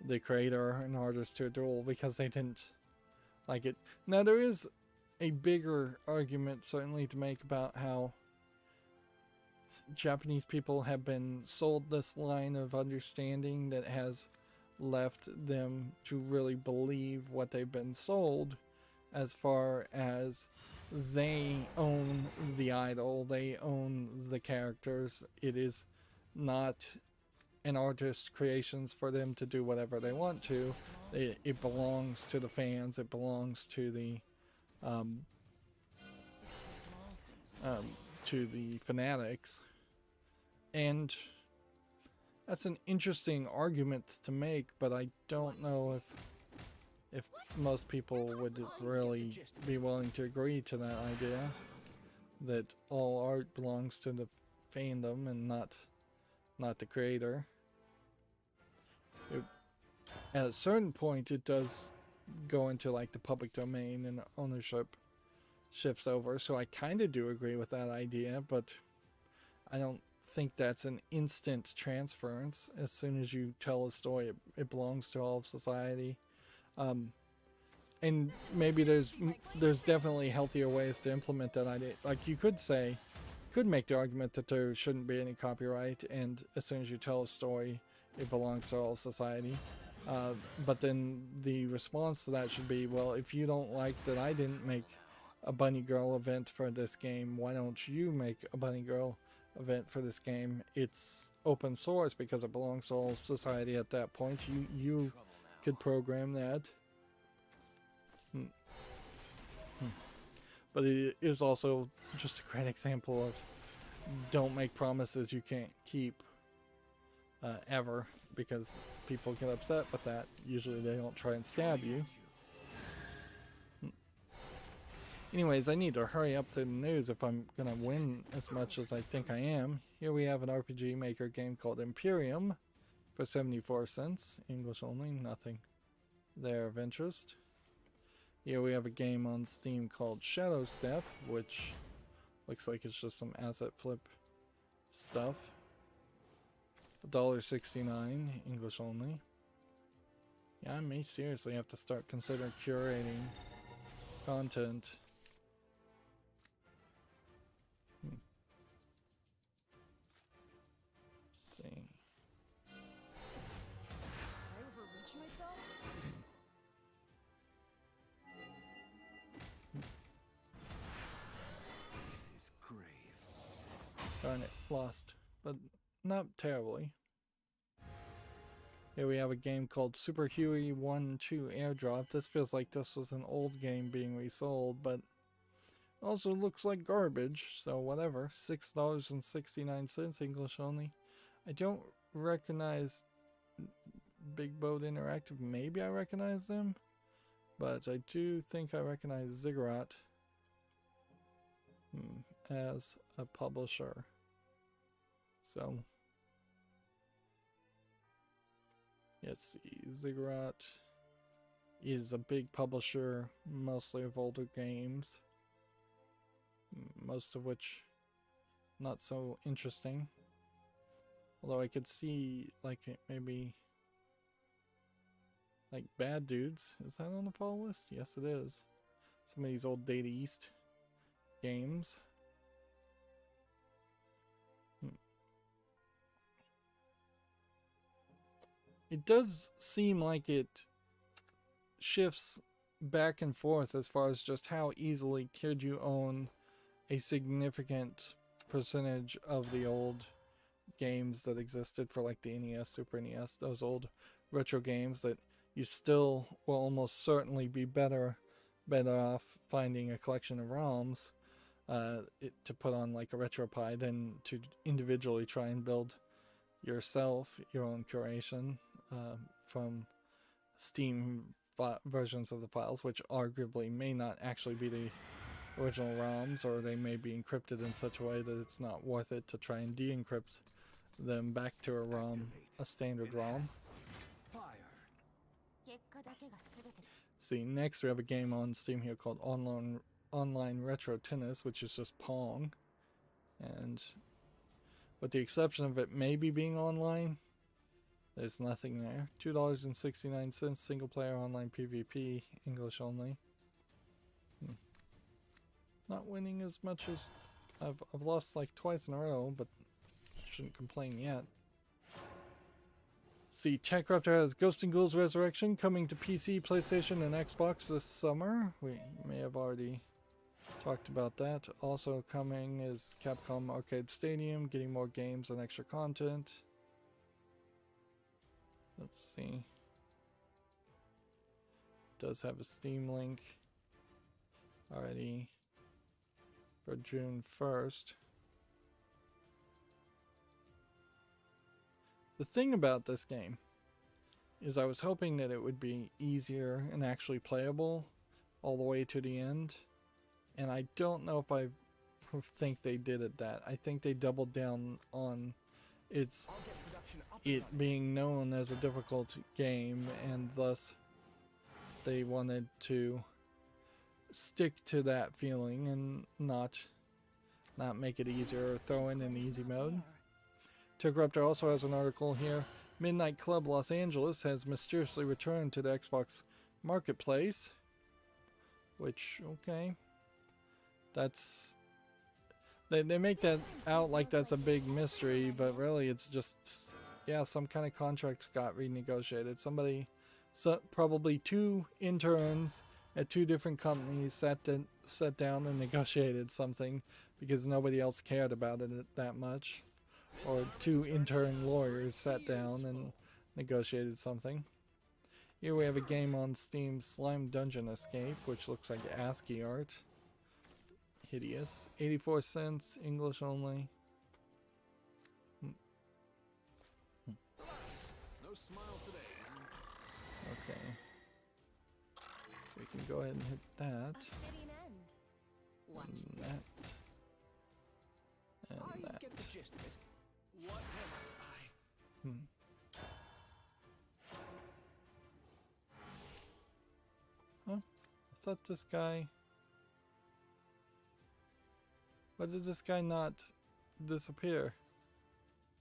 the creator and artist to a duel because they didn't like it. Now there is a bigger argument certainly to make about how Japanese people have been sold this line of understanding that has left them to really believe what they've been sold, as far as they own the idol, they own the characters. It is not an artist's creations for them to do whatever they want to. It belongs to the fans. It belongs to the fanatics. And that's an interesting argument to make, but I don't know if most people would really be willing to agree to that idea, that all art belongs to the fandom and not the creator. At a certain point, it does go into like the public domain and ownership shifts over, so I kind of do agree with that idea, but I don't think that's an instant transference. As soon as you tell a story, it belongs to all of society. And maybe there's definitely healthier ways to implement that idea. Like you could make the argument that there shouldn't be any copyright, and as soon as you tell a story, it belongs to all society. But then the response to that should be, well, if you don't like that I didn't make a Bunny Girl event for this game, why don't you make a Bunny Girl event for this game? It's open source because it belongs to all society at that point. You could program that. But it is also just a great example of don't make promises you can't keep ever, because people get upset with that. Usually they don't try and stab you. Anyways, I need to hurry up through the news if I'm gonna win as much as I think I am. Here we have an RPG Maker game called Imperium for 74 cents. English only, nothing there of interest. Here we have a game on Steam called Shadow Step, which looks like it's just some asset flip stuff. $1.69, English only. Yeah, I may seriously have to start considering curating content. Let's see. Did I overreach myself? This is grave. Darn it, lost. But not terribly. Here we have a game called Super Huey 1-2 Airdrop. This feels like this was an old game being resold, but also looks like garbage, so whatever. $6.69, English only. I don't recognize Big Boat Interactive. Maybe I recognize them, but I do think I recognize Ziggurat as a publisher. So let's see, Ziggurat is a big publisher, mostly of older games, most of which not so interesting. Although I could see like maybe like Bad Dudes. Is that on the fall list? Yes, it is. Some of these old Data East games. It does seem like it shifts back and forth as far as just how easily could you own a significant percentage of the old games that existed for like the NES, Super NES, those old retro games that you still will almost certainly be better off finding a collection of ROMs to put on like a RetroPie than to individually try and build yourself your own curation from Steam versions of the files, which arguably may not actually be the original ROMs, or they may be encrypted in such a way that it's not worth it to try and de-encrypt them back to a ROM, a standard ROM. Fire. See, next we have a game on Steam here called Online Retro Tennis, which is just Pong, and with the exception of it maybe being online, there's nothing there. $2.69, single player online PvP, English only. Not winning as much as I've lost like twice in a row, but shouldn't complain yet. See, TechRaptor has Ghost and Ghouls Resurrection coming to PC, PlayStation, and Xbox this summer. We may have already talked about that. Also coming is Capcom Arcade Stadium, getting more games and extra content. Let's see. It does have a Steam link already for June 1st. The thing about this game is I was hoping that it would be easier and actually playable all the way to the end, and I don't know if I think they did it that. I think they doubled down on it being known as a difficult game, and thus they wanted to stick to that feeling and not make it easier or throw in an easy mode. TechRaptor also has an article here. Midnight Club Los Angeles has mysteriously returned to the Xbox Marketplace. Which, okay. That's... They make that out like that's a big mystery, but really it's just... Yeah, some kind of contract got renegotiated. Somebody... probably two interns at two different companies sat down and negotiated something because nobody else cared about it that much. Or two intern lawyers sat down and negotiated something. Here we have a game on Steam, Slime Dungeon Escape, which looks like ASCII art. Hideous. 84 cents, English only. No smile today. Okay. So we can go ahead and hit that. And that. And that. Get the gist of it. What else? Huh? I thought this guy... Why did this guy not disappear?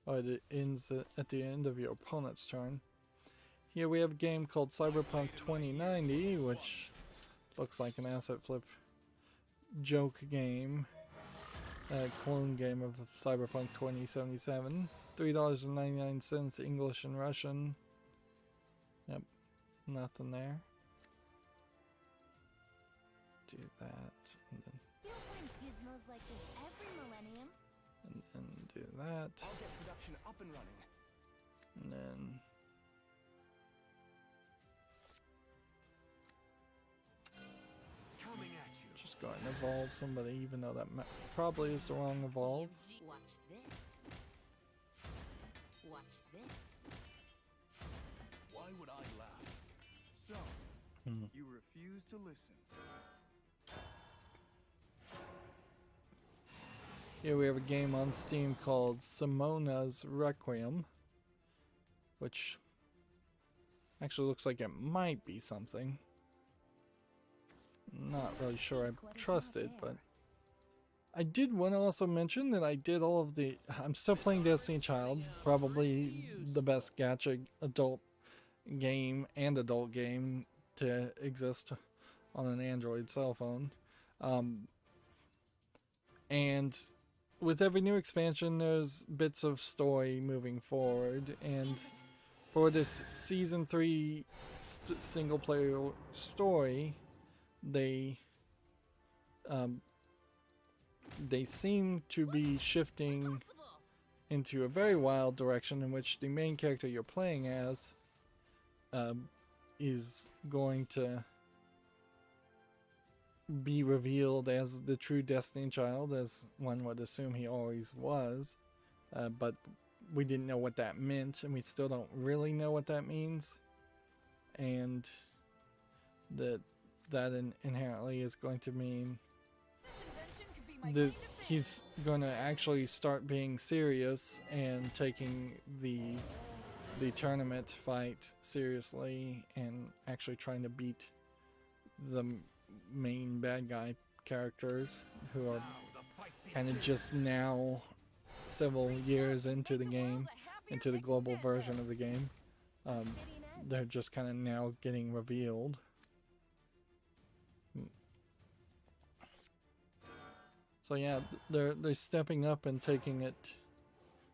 Oh, it ends at the end of your opponent's turn. Here we have a game called Cyberpunk 2090, which looks like an asset flip joke game. A clone game of Cyberpunk 2077. $3.99 English and Russian. Yep, nothing there. Do that, and then... You'll find gizmos like this every millennium. And then do that, I'll get production up and running. and then... Coming at you. Just go ahead and evolve somebody, even though that probably is the wrong evolve. Watch this. Watch this. Why would I laugh? So, you refuse to listen. Here we have a game on Steam called Simona's Requiem, which actually looks like it might be something. Not really sure I trust it, but I did want to also mention that I did all of the... I'm still playing Destiny Child, probably the best gacha adult game and adult game to exist on an Android cell phone. And with every new expansion, there's bits of story moving forward, and for this Season 3 single-player story, they seem to be shifting into a very wild direction in which the main character you're playing as is going to be revealed as the true Destiny Child, as one would assume he always was, but we didn't know what that meant, and we still don't really know what that means, and that inherently is going to mean that he's going to actually start being serious and taking the tournament fight seriously and actually trying to beat the main bad guy characters who are kind of just now, several years into the game, into the global version of the game. They're just kind of now getting revealed. So yeah, they're stepping up and taking it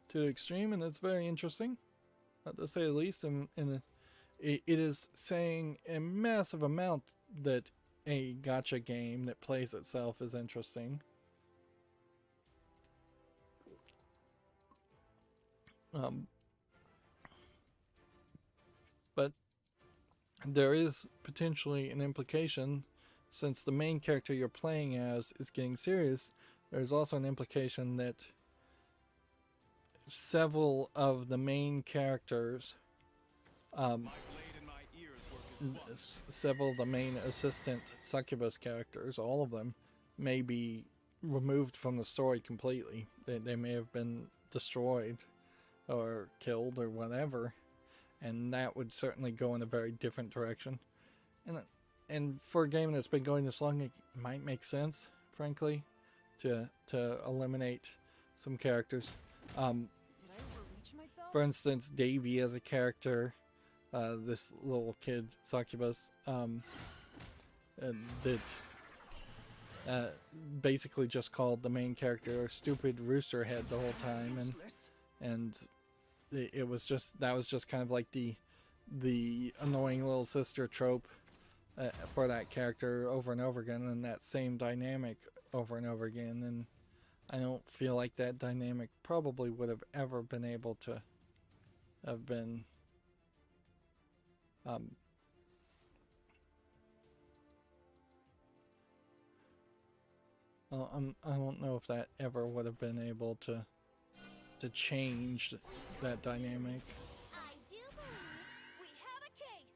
to the extreme, and it's very interesting, to say the least. And it is saying a massive amount that a gacha game that plays itself is interesting. But there is potentially an implication, since the main character you're playing as is getting serious. There's also an implication that several of the main characters, several of the main assistant succubus characters, all of them, may be removed from the story completely. They may have been destroyed or killed or whatever, and that would certainly go in a very different direction. And for a game that's been going this long, it might make sense, frankly, to eliminate some characters. For instance, Davy as a character, this little kid succubus, that basically just called the main character a stupid rooster head the whole time, and it was just, that was just kind of like the annoying little sister trope for that character over and over again, and that same dynamic over and over again. And I don't feel like that dynamic probably would have ever been able to have been I don't know if that ever would have been able to change that dynamic. I do believe we have a case.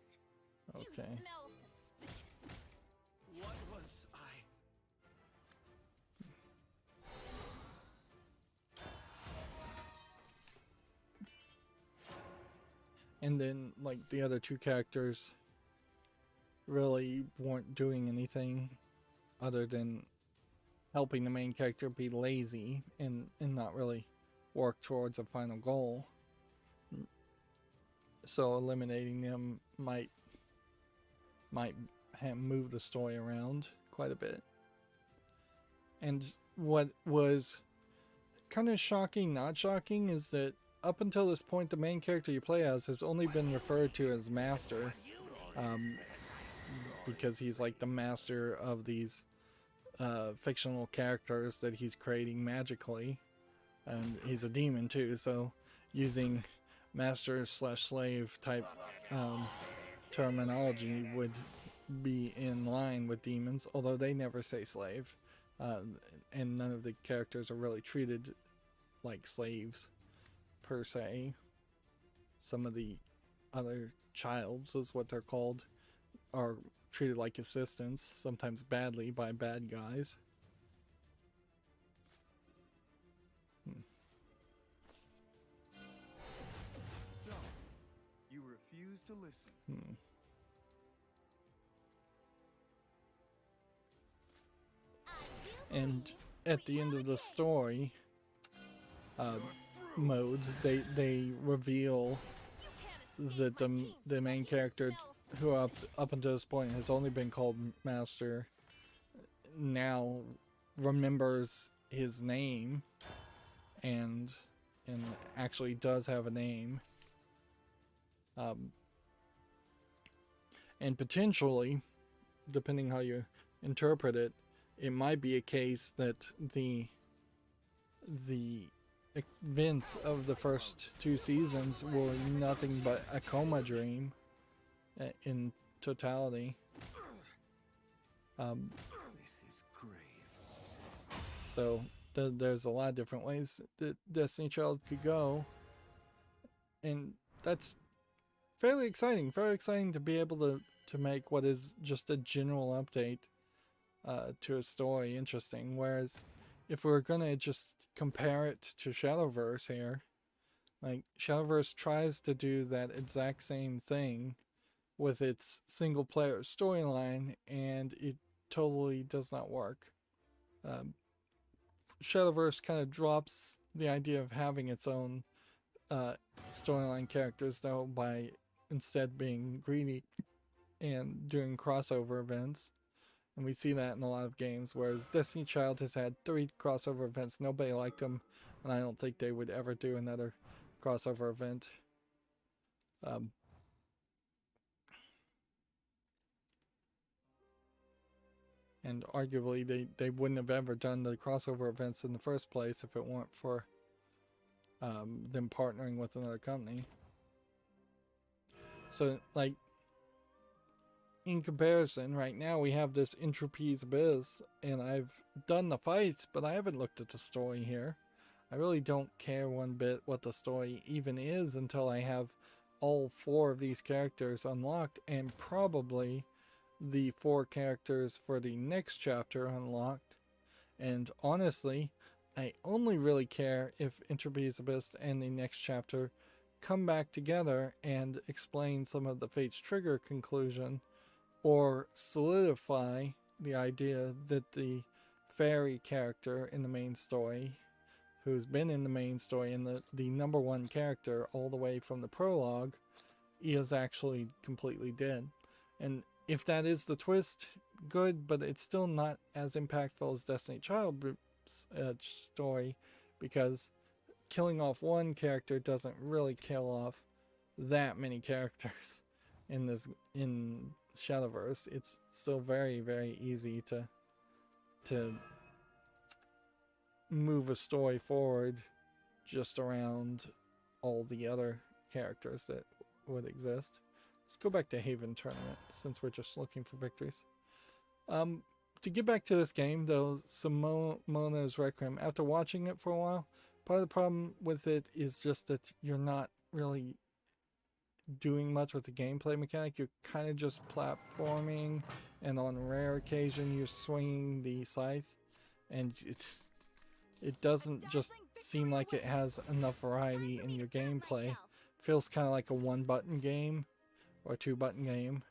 Okay. You smell suspicious. What was I? And then, like, the other two characters really weren't doing anything other than helping the main character be lazy and not really work towards a final goal. So eliminating them might have moved the story around quite a bit. And what was kind of shocking, not shocking, is that up until this point, the main character you play as has only been referred to as Master, because he's like the master of these fictional characters that he's creating magically, and he's a demon too, so using master/slave type terminology would be in line with demons, although they never say slave, and none of the characters are really treated like slaves per se. Some of the other childs, is what they're called, are treated like assistants, sometimes badly by bad guys. So, you refuse to listen. And at the end of the story mode, they reveal that the main character, who up until this point has only been called Master, now remembers his name and actually does have a name, and potentially, depending how you interpret it, it might be a case that the events of the first 2 seasons were nothing but a coma dream in totality. This is grave. So there's a lot of different ways that Destiny Child could go, and that's fairly exciting. Very exciting to be able to make what is just a general update to a story interesting. Whereas if we're gonna just compare it to Shadowverse here, like Shadowverse tries to do that exact same thing with its single player storyline, and it totally does not work. Shadowverse kind of drops the idea of having its own storyline characters, though, by instead being greedy and doing crossover events. And we see that in a lot of games, whereas Destiny Child has had 3 crossover events. Nobody liked them, and I don't think they would ever do another crossover event. And arguably, they wouldn't have ever done the crossover events in the first place if it weren't for them partnering with another company. So, like, in comparison, right now we have this Entropy's Abyss, and I've done the fights, but I haven't looked at the story here. I really don't care one bit what the story even is until I have all 4 of these characters unlocked, and probably the 4 characters for the next chapter unlocked. And honestly, I only really care if Entropy's Abyss and the next chapter come back together and explain some of the Fate's Trigger conclusion, or solidify the idea that the fairy character in the main story, who's been in the main story and the number 1 character all the way from the prologue, is actually completely dead. And if that is the twist, good, but it's still not as impactful as Destiny Child's story, because killing off 1 character doesn't really kill off that many characters in Shadowverse. It's still very, very easy to move a story forward just around all the other characters that would exist. Let's go back to Haven Tournament, since we're just looking for victories. To get back to this game, though, Simona's Requiem, after watching it for a while, part of the problem with it is just that you're not really doing much with the gameplay mechanic. You're kind of just platforming, and on rare occasion you're swinging the scythe, and it doesn't just seem like it has enough variety in your gameplay. Feels kind of like a 1-button game or a 2-button game.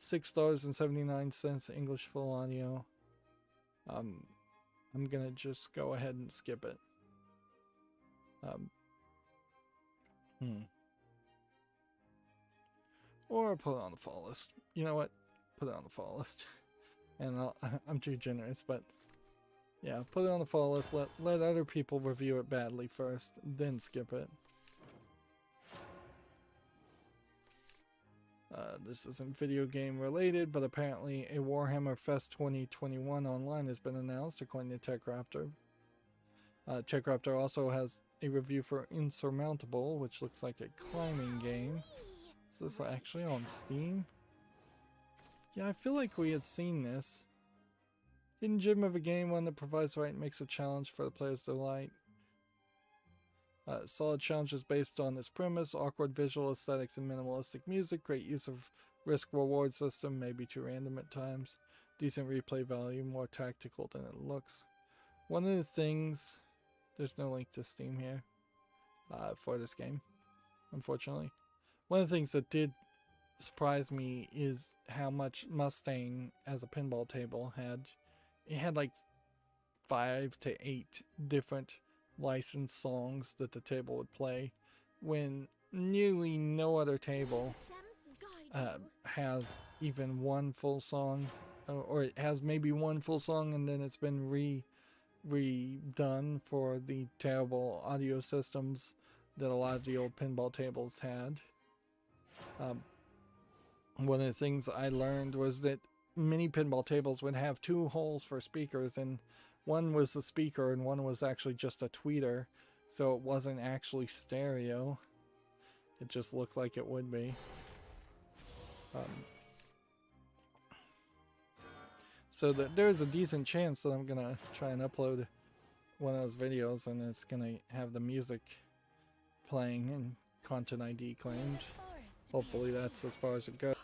$6.79 English full audio. I'm gonna just go ahead and skip it. Or put it on the fall list. You know what? Put it on the fall list. And I'm too generous, but yeah, put it on the fall list. Let other people review it badly first, then skip it. This isn't video game related, but apparently a Warhammer Fest 2021 online has been announced, according to TechRaptor. TechRaptor also has a review for Insurmountable, which looks like a climbing game. Is this actually on Steam? Yeah, I feel like we had seen this. Hidden gem of a game, one that provides the right mix of challenge for the player's delight. Solid challenges based on its premise, awkward visual aesthetics and minimalistic music, great use of risk-reward system, maybe too random at times, decent replay value, more tactical than it looks. One of the things, there's no link to Steam here for this game, unfortunately. One of the things that did surprise me is how much Mustang as a pinball table had. It had like 5 to 8 different licensed songs that the table would play, when nearly no other table has even one full song, or it has maybe one full song and then it's been redone for the terrible audio systems that a lot of the old pinball tables had. One of the things I learned was that many pinball tables would have 2 holes for speakers, and one was the speaker and one was actually just a tweeter. so it wasn't actually stereo. It just looked like it would be. So there's a decent chance that I'm gonna try and upload one of those videos and it's gonna have the music playing and content ID claimed. Hopefully that's as far as it goes.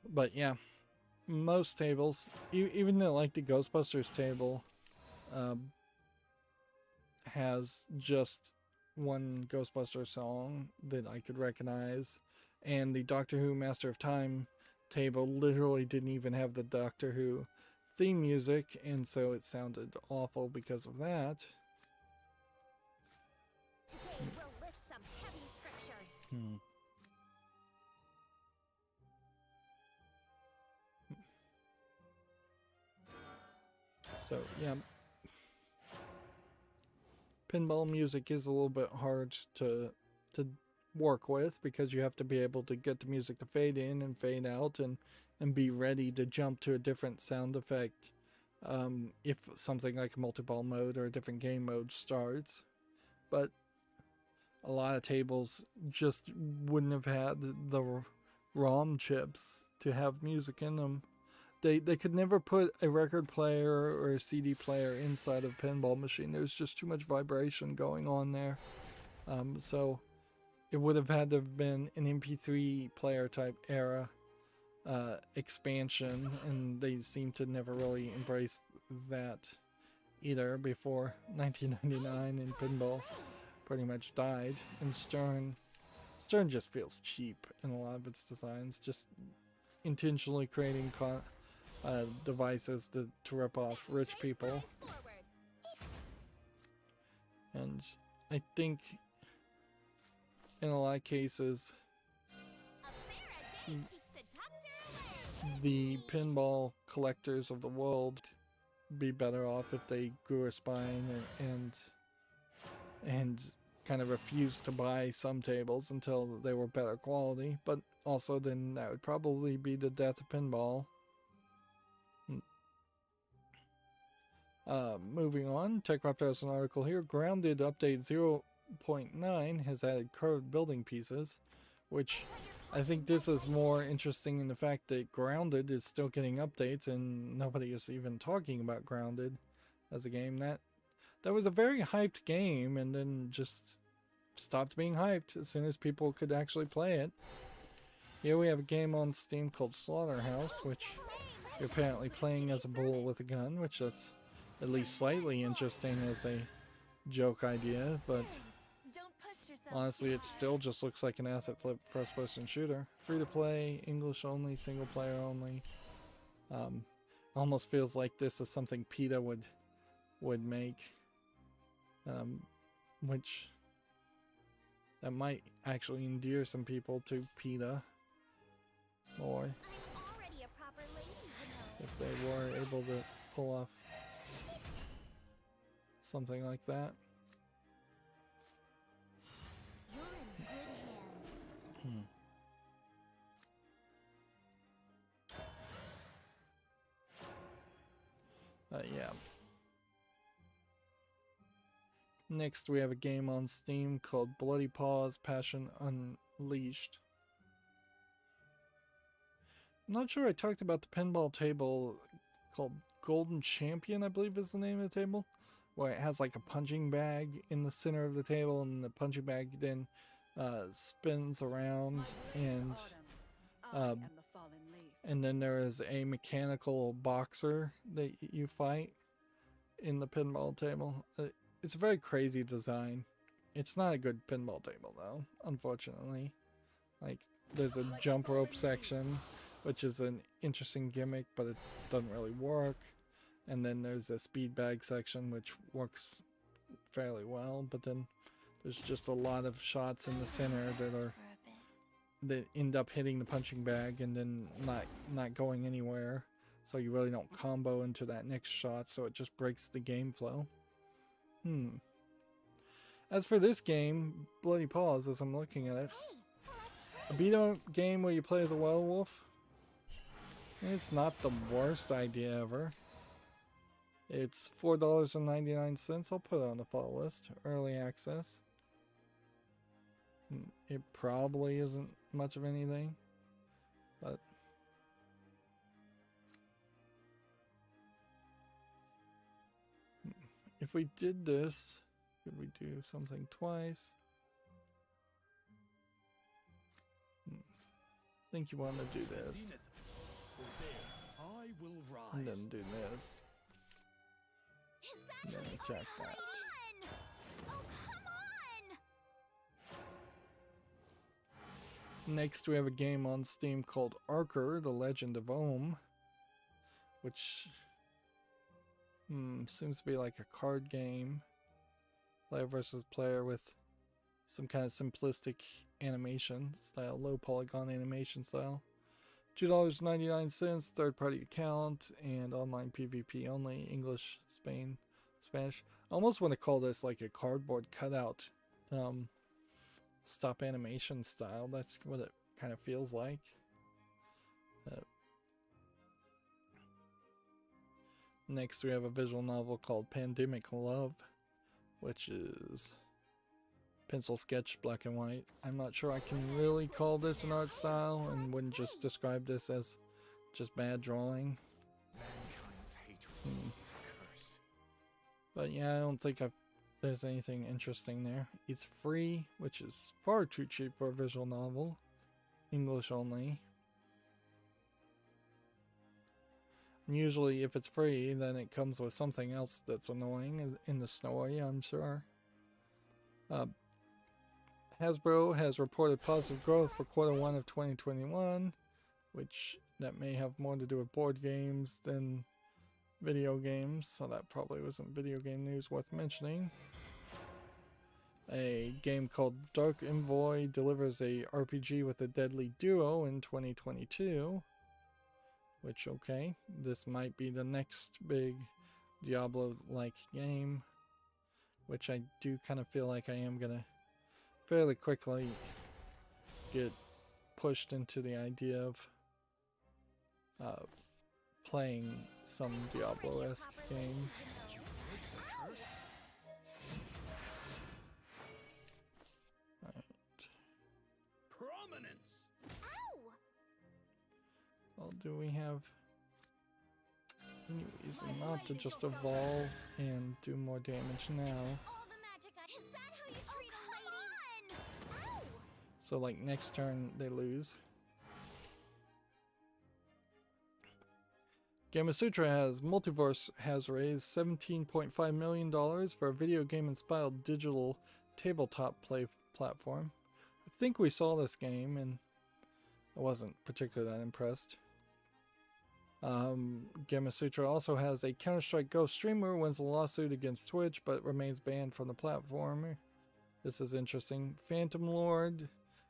But yeah, most tables, even the like the Ghostbusters table, has just one Ghostbuster song that I could recognize, and the Doctor Who Master of Time table literally didn't even have the Doctor Who theme music, and so it sounded awful because of that. Today we'll lift some heavy scriptures. So yeah, pinball music is a little bit hard to work with because you have to be able to get the music to fade in and fade out and be ready to jump to a different sound effect if something like a multi-ball mode or a different game mode starts. But a lot of tables just wouldn't have had the ROM chips to have music in them. They could never put a record player or a CD player inside of a pinball machine. There's just too much vibration going on there. So it would have had to have been an MP3 player type era expansion, and they seem to never really embrace that either before 1999, and pinball pretty much died. And Stern just feels cheap in a lot of its designs, just intentionally creating devices to rip off rich people. And I think in a lot of cases the pinball collectors of the world be better off if they grew a spine and kind of refused to buy some tables until they were better quality. But also then that would probably be the death of pinball. Moving on, TechRaptor has an article here. Grounded update 0.9 has added curved building pieces, which I think this is more interesting in the fact that Grounded is still getting updates and nobody is even talking about Grounded as a game. That was a very hyped game and then just stopped being hyped as soon as people could actually play it. Here we have a game on Steam called Slaughterhouse, which you're apparently playing as a bull with a gun, which that's at least slightly interesting as a joke idea, but honestly it still just looks like an asset flip first person shooter. Free to play, English only, single player only. Almost feels like this is something PETA would make, which that might actually endear some people to PETA more if they were able to pull off something like that. You're in good hands. Yeah. Next we have a game on Steam called Bloody Paws Passion Unleashed. I'm not sure I talked about the pinball table called Golden Champion, I believe is the name of the table, where it has like a punching bag in the center of the table, and the punching bag then spins around, and then there is a mechanical boxer that you fight in the pinball table. It's a very crazy design. It's not a good pinball table though, unfortunately. Like, there's a jump rope section, which is an interesting gimmick, but it doesn't really work. And then there's a speed bag section, which works fairly well, but then there's just a lot of shots in the center that end up hitting the punching bag and then not going anywhere. So you really don't combo into that next shot, so it just breaks the game flow. As for this game, Bloody Paws, as I'm looking at it, a beat-em-up game where you play as a werewolf. It's not the worst idea ever. It's $4.99. I'll put it on the follow list. Early access. It probably isn't much of anything, but if we did this, could we do something twice? I think you want to do this. I will And rise. then do this. Is that And how then you check come that. on? Oh, come on! Next, we have a game on Steam called Archer, The Legend of Ohm, which seems to be like a card game. Player versus player with some kind of simplistic animation style, low polygon animation style. $2.99, third party account, and online PvP only, English, Spanish. I almost want to call this like a cardboard cutout stop animation style. That's what it kind of feels like. Next, we have a visual novel called Pandemic Love, which is pencil sketch, black and white. I'm not sure I can really call this an art style and wouldn't just describe this as just bad drawing. Mankind's hatred is a curse. But yeah, I don't think there's anything interesting there. It's free, which is far too cheap for a visual novel. English only. And usually if it's free, then it comes with something else that's annoying in the story, I'm sure. Hasbro has reported positive growth for Q1 of 2021, which that may have more to do with board games than video games, so that probably wasn't video game news worth mentioning. A game called Dark Envoy delivers a RPG with a deadly duo in 2022, which, okay, this might be the next big Diablo-like game, which I do kind of feel like I am gonna fairly quickly get pushed into the idea of playing some Diablo-esque game. Right. Prominence. Ow! Well, do we have any reason not to just evolve and do more damage now? All the magic is that how you treat a lady? Ow! So like next turn they lose. Gamasutra Multiverse has raised $17.5 million for a video game inspired digital tabletop play platform. I think we saw this game and I wasn't particularly that impressed. Gamasutra also has a Counter-Strike Go streamer wins a lawsuit against Twitch but remains banned from the platform. This is interesting.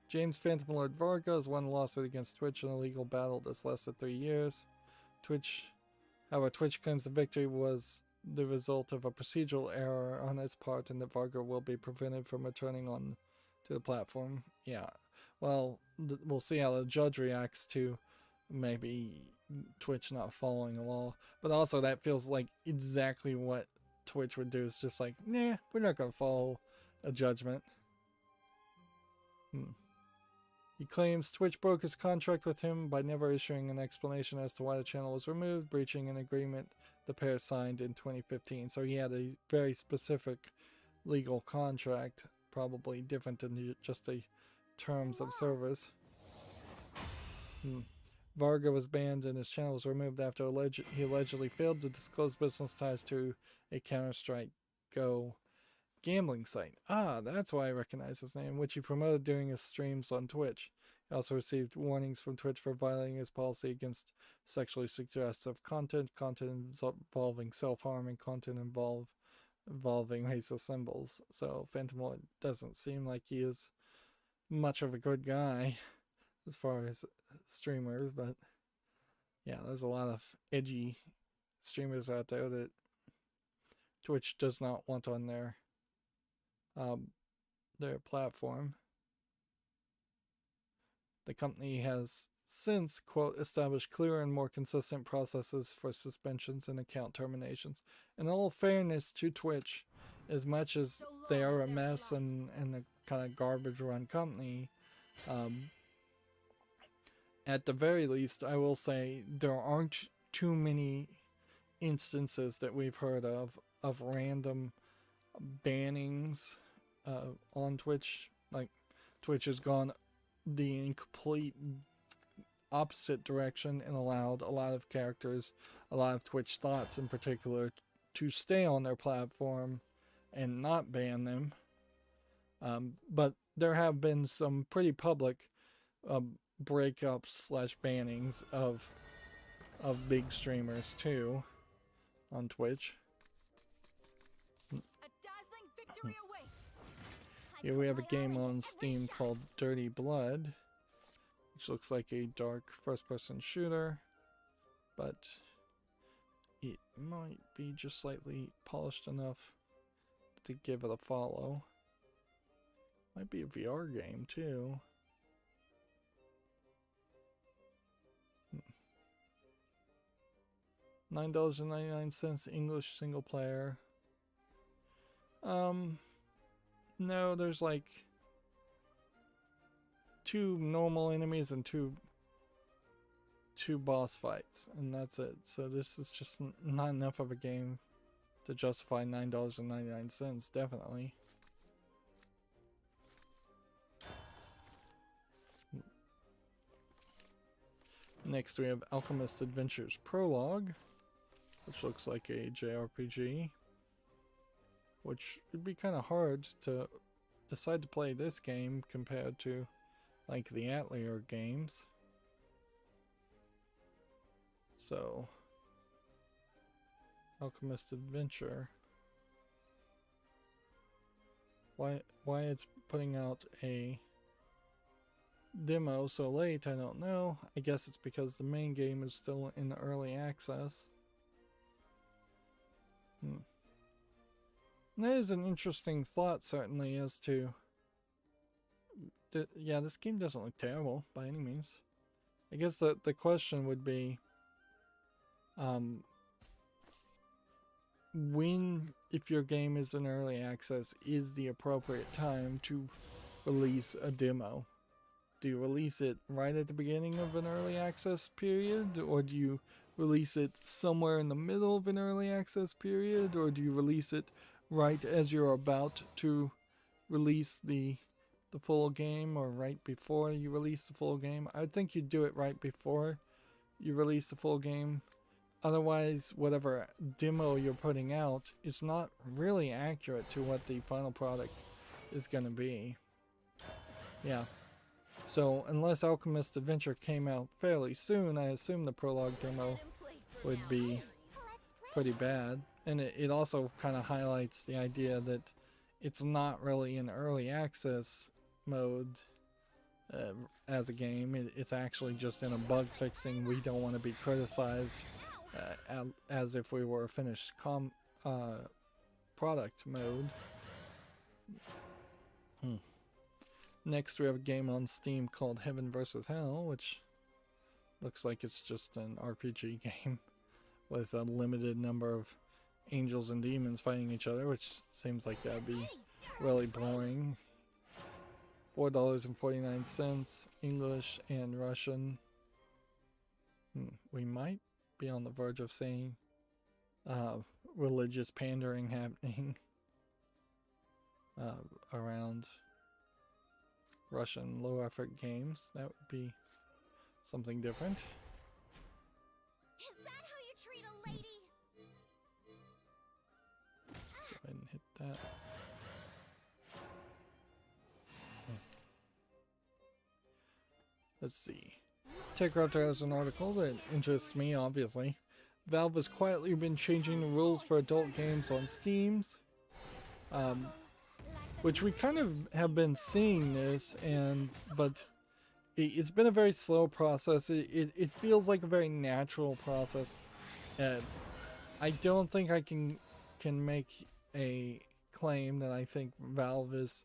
James Phantom Lord Varga has won a lawsuit against Twitch in a legal battle that's lasted 3 years. However, Twitch claims the victory was the result of a procedural error on its part and that Varga will be prevented from returning on to the platform. Yeah, well, we'll see how the judge reacts to maybe Twitch not following the law. But also that feels like exactly what Twitch would do. It's just like, nah, we're not going to follow a judgment. He claims Twitch broke his contract with him by never issuing an explanation as to why the channel was removed, breaching an agreement the pair signed in 2015. So he had a very specific legal contract, probably different than just a terms of service. Varga was banned and his channel was removed after he allegedly failed to disclose business ties to a Counter-Strike Go gambling site. Ah, that's why I recognize his name, which he promoted during his streams on Twitch. He also received warnings from Twitch for violating his policy against sexually suggestive content involving self-harm, and content involving racist symbols. So Phantom Lord doesn't seem like he is much of a good guy as far as streamers, but yeah, there's a lot of edgy streamers out there that Twitch does not want on their platform. The company has since, quote, established clearer and more consistent processes for suspensions and account terminations. In all fairness to Twitch, as much as they are a mess and a kind of garbage run company, at the very least, I will say there aren't too many instances that we've heard of random bannings on Twitch. Like, Twitch has gone the complete opposite direction and allowed a lot of characters, a lot of Twitch thoughts in particular, to stay on their platform and not ban them. But there have been some pretty public breakups / bannings of big streamers too on Twitch. A dazzling victory awaits. Here we have a game on Steam called Dirty Blood, which looks like a dark first-person shooter, but it might be just slightly polished enough to give it a follow. Might be a VR game too. $9.99 English single player. No, there's like 2 normal enemies and two boss fights, and that's it. So this is just not enough of a game to justify $9.99, definitely. Next we have Alchemist Adventures Prologue, which looks like a JRPG, which would be kind of hard to decide to play this game compared to like the Atelier games. So, Alchemist Adventure. Why it's putting out a demo so late, I don't know. I guess it's because the main game is still in early access. That is an interesting thought, certainly, as to... yeah, this game doesn't look terrible, by any means. I guess the question would be... when, if your game is in early access, is the appropriate time to release a demo? Do you release it right at the beginning of an early access period, or do you release it somewhere in the middle of an early access period, or do you release it right as you're about to release the full game, or right before you release the full game? I would think you'd do it right before you release the full game. Otherwise, whatever demo you're putting out is not really accurate to what the final product is going to be. Yeah. So, unless Alchemist Adventure came out fairly soon, I assume the prologue demo would be pretty bad. And it also kind of highlights the idea that it's not really in early access mode as a game. It's actually just in a bug fixing. We don't want to be criticized as if we were a finished product mode. Next we have a game on Steam called Heaven vs. Hell, which looks like it's just an RPG game with a limited number of angels and demons fighting each other, which seems like that would be really boring. $4.49 English and Russian. We might be on the verge of seeing religious pandering happening around Russian low effort games. That would be something different. Is that how you treat a lady? Let's go ahead and hit that. Let's see. TechRaptor has an article that interests me, obviously. Valve has quietly been changing the rules for adult games on Steam. Which we kind of have been seeing this, but it's been a very slow process. It feels like a very natural process. I don't think I can make a claim that I think Valve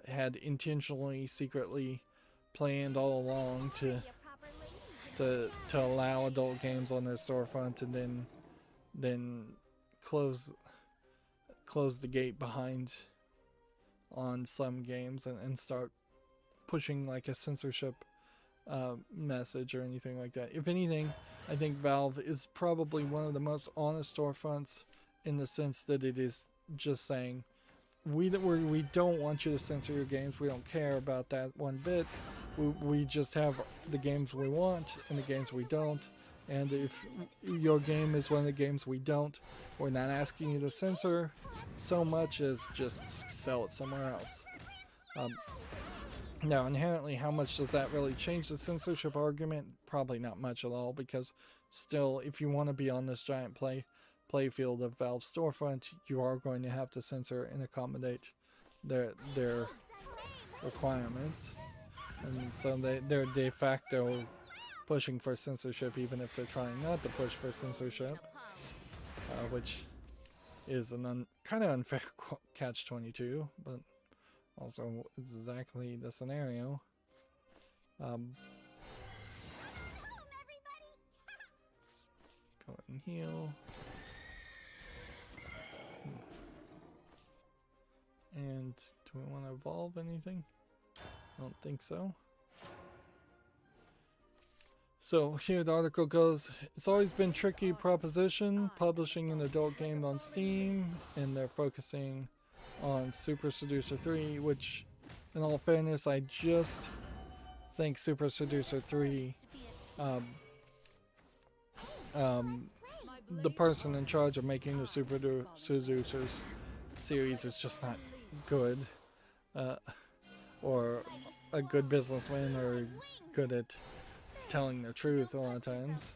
had intentionally, secretly planned all along to to allow adult games on their storefront, and then close the gate behind on some games, and start pushing like a censorship message or anything like that. If anything, I think Valve is probably one of the most honest storefronts, in the sense that it is just saying, we don't want you to censor your games. We don't care about that one bit. We just have the games we want and the games we don't. And if your game is one of the games we don't, we're not asking you to censor so much as just sell it somewhere else. Now, inherently, how much does that really change the censorship argument? Probably not much at all, because still, if you want to be on this giant playfield of Valve storefront, you are going to have to censor and accommodate their requirements. And so they're de facto pushing for censorship, even if they're trying not to push for censorship, which is an kind of unfair catch-22, but also exactly the scenario. Go and heal. And do we want to evolve anything? I don't think so. So here the article goes, it's always been a tricky proposition publishing an adult game on Steam, and they're focusing on Super Seducer 3, which, in all fairness, I just think Super Seducer 3, the person in charge of making the Super Seducers series is just not good, or a good businessman, or good at telling the truth a lot of times.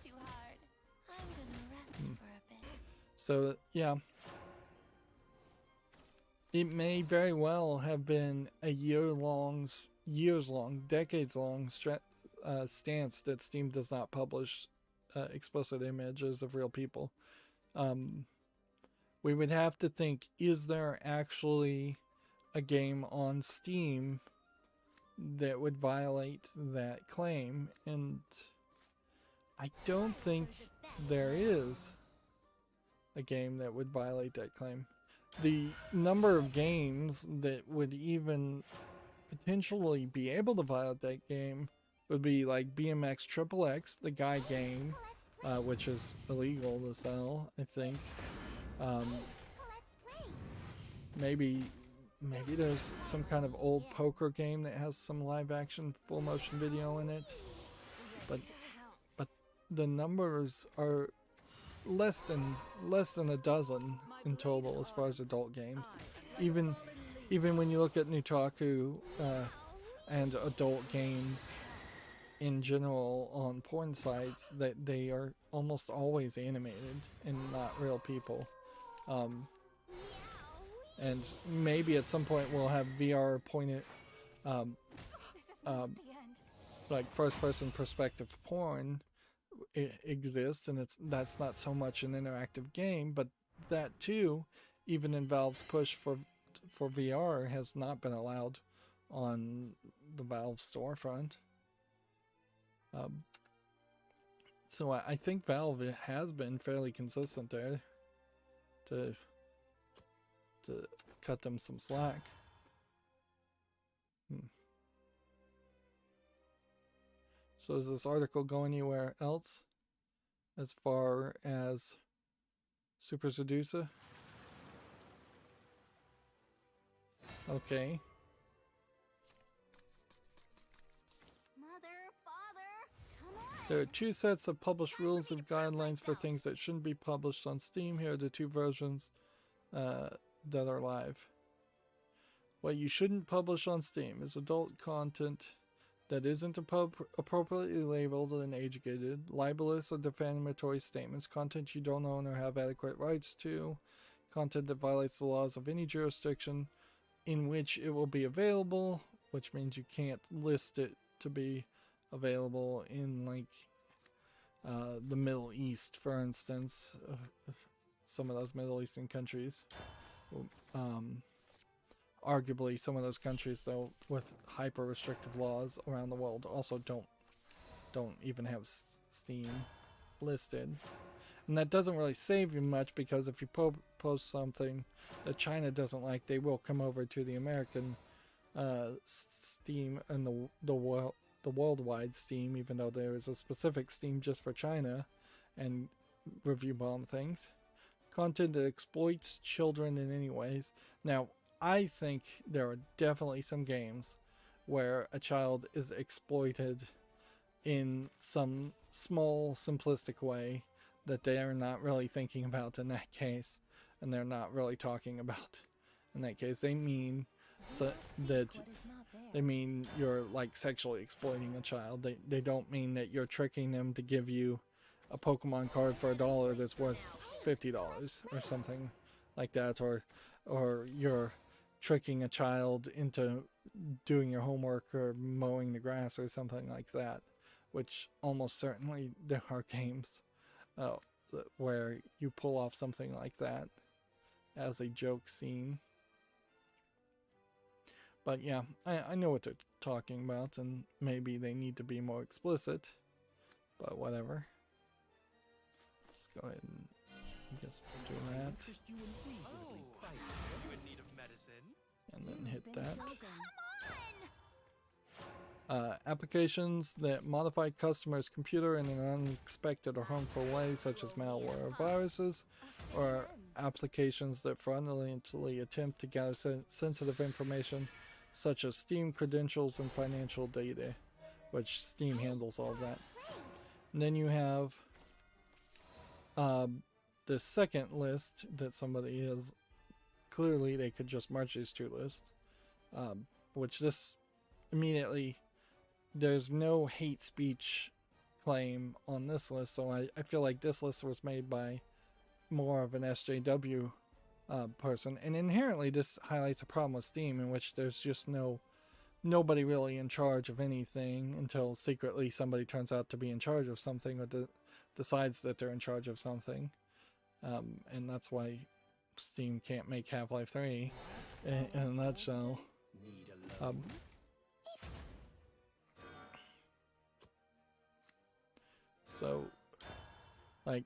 So yeah, it may very well have been a years long, decades long stance that Steam does not publish explicit images of real people. We would have to think, is there actually a game on Steam that would violate that claim? And I don't think there is a game that would violate that claim. The number of games that would even potentially be able to violate that game would be like BMX XXX, the guy game, which is illegal to sell, I think. Maybe there's some kind of old poker game that has some live action full motion video in it, but the numbers are less than a dozen in total as far as adult games. Even when you look at Nutaku and adult games in general on porn sites, that they are almost always animated and not real people. And maybe at some point we'll have VR pointed, like first-person perspective porn exist, and that's not so much an interactive game, but that too, even in Valve's push for VR, has not been allowed on the Valve storefront. So I think Valve has been fairly consistent there to cut them some slack. So does this article go anywhere else as far as Super Seducer? Okay. There are two sets of published rules and guidelines for things that shouldn't be published on Steam. Here are the two versions that are live. What you shouldn't publish on Steam is adult content that isn't appropriately labeled and age-gated, libelous or defamatory statements, content you don't own or have adequate rights to, content that violates the laws of any jurisdiction in which it will be available, which means you can't list it to be available in, like, the Middle East, for instance. Some of those Middle Eastern countries. Arguably, some of those countries, though, with hyper-restrictive laws around the world, also don't don't even have Steam listed. And that doesn't really save you much, because if you post something that China doesn't like, they will come over to the American Steam and the worldwide Steam, even though there is a specific Steam just for China, and review bomb things. Content that exploits children in any ways. Now, I think there are definitely some games where a child is exploited in some small, simplistic way that they are not really thinking about in that case, and they're not really talking about in that case. They mean they mean you're like sexually exploiting a child. They don't mean that you're tricking them to give you a Pokemon card for $1 that's worth $50 or something like that, or you're tricking a child into doing your homework or mowing the grass or something like that, which almost certainly there are games where you pull off something like that as a joke scene. But yeah, I know what they're talking about, and maybe they need to be more explicit, but whatever. Let's go ahead and I guess we'll do that. And then hit that. Applications that modify customers' computer in an unexpected or harmful way, such as malware or viruses, or applications that fraudulently attempt to gather sensitive information, such as Steam credentials and financial data, which Steam handles all of that. And then you have the second list that somebody is clearly they could just merge these two lists, which this immediately, there's no hate speech claim on this list, so I feel like this list was made by more of an SJW person, and inherently this highlights a problem with Steam, in which there's just nobody really in charge of anything until secretly somebody turns out to be in charge of something, or decides that they're in charge of something, and that's why Steam can't make Half-Life 3 in a nutshell. So, like,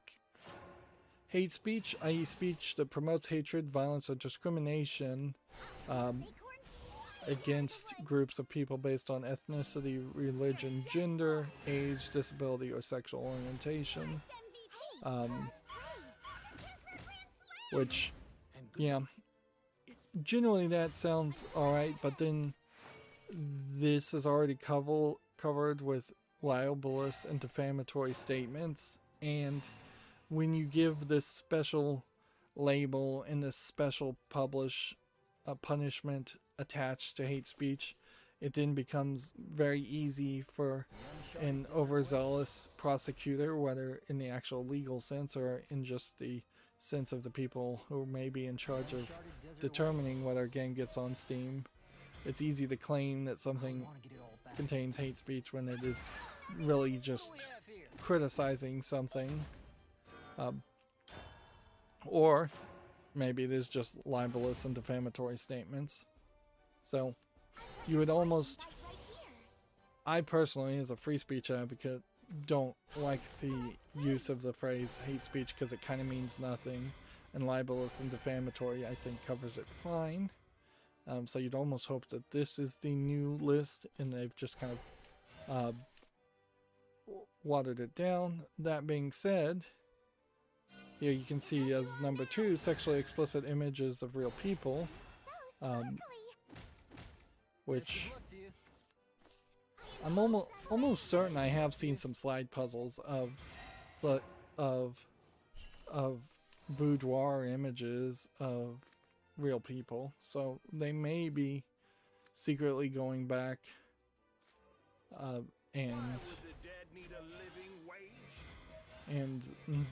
hate speech, i.e. speech that promotes hatred, violence, or discrimination against groups of people based on ethnicity, religion, gender, age, disability, or sexual orientation. Which, yeah, generally that sounds alright, but then this is already covered with libelous and defamatory statements, and when you give this special label and this special punishment attached to hate speech, it then becomes very easy for an overzealous prosecutor, whether in the actual legal sense or in just the sense of the people who may be in charge of determining whether a game gets on Steam. It's easy to claim that something contains hate speech when it is really just criticizing something, or maybe there's just libelous and defamatory statements. So you would almost, I personally as a free speech advocate don't like the use of the phrase hate speech, because it kind of means nothing, and libelous and defamatory I think covers it fine. So you'd almost hope that this is the new list and they've just kind of watered it down. That being said, here you can see as number 2, sexually explicit images of real people, which I'm almost certain I have seen some slide puzzles of boudoir images of real people, so they may be secretly going back and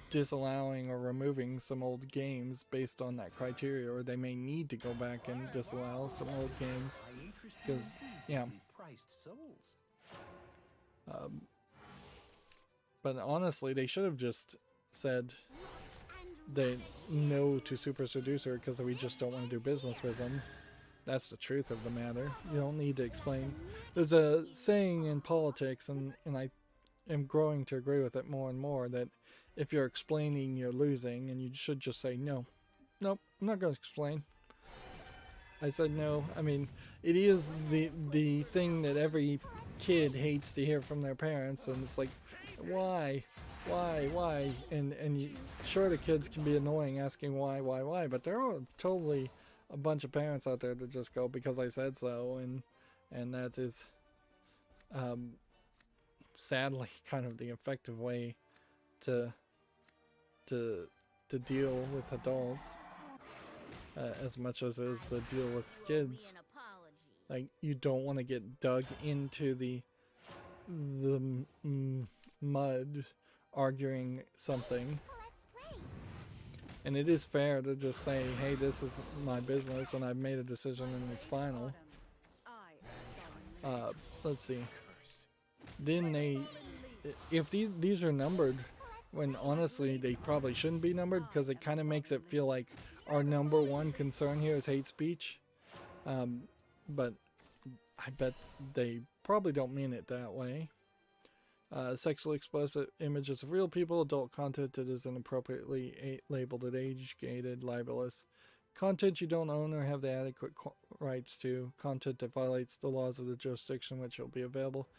disallowing or removing some old games based on that criteria, or they may need to go back and disallow some old games, because yeah. But honestly, they should have just said they no to Super Seducer because we just don't want to do business with them. That's the truth of the matter. You don't need to explain. There's a saying in politics, and am growing to agree with it more and more, that if you're explaining, you're losing, and you should just say no. Nope, I'm not going to explain. I said no. I mean, it is the thing that every kid hates to hear from their parents, and it's like, why, and you, sure, the kids can be annoying asking why, but there are totally a bunch of parents out there that just go because I said so, and that is sadly kind of the effective way to deal with adults, as much as it is to deal with kids. Like, you don't want to get dug into the mud arguing something. And it is fair to just say, hey, this is my business and I've made a decision and it's final. Let's see. Then if these are numbered, when honestly they probably shouldn't be numbered, because it kind of makes it feel like our number one concern here is hate speech. But I bet they probably don't mean it that way. Sexually explicit images of real people, adult content that is inappropriately labeled as age-gated, libelous, content you don't own or have the adequate rights to, content that violates the laws of the jurisdiction which will be available,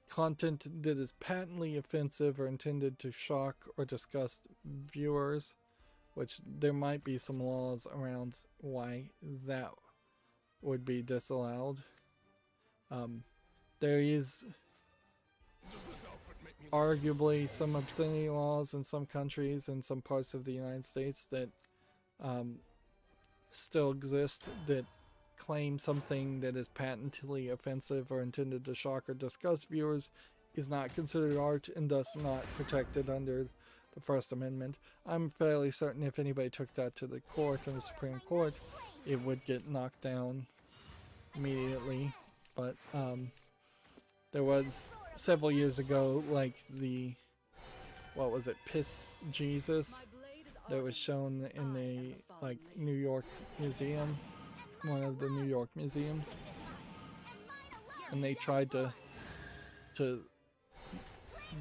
content that is patently offensive or intended to shock or disgust viewers, which there might be some laws around why that would be disallowed. There is arguably some obscenity laws in some countries and some parts of the United States that still exist that claim something that is patently offensive or intended to shock or disgust viewers is not considered art and thus not protected under the First Amendment. I'm fairly certain if anybody took that to the court, in the Supreme Court, it would get knocked down immediately. But there was several years ago, like the, what was it, Piss Jesus, that was shown in the like New York museum, one of the New York museums, and they tried to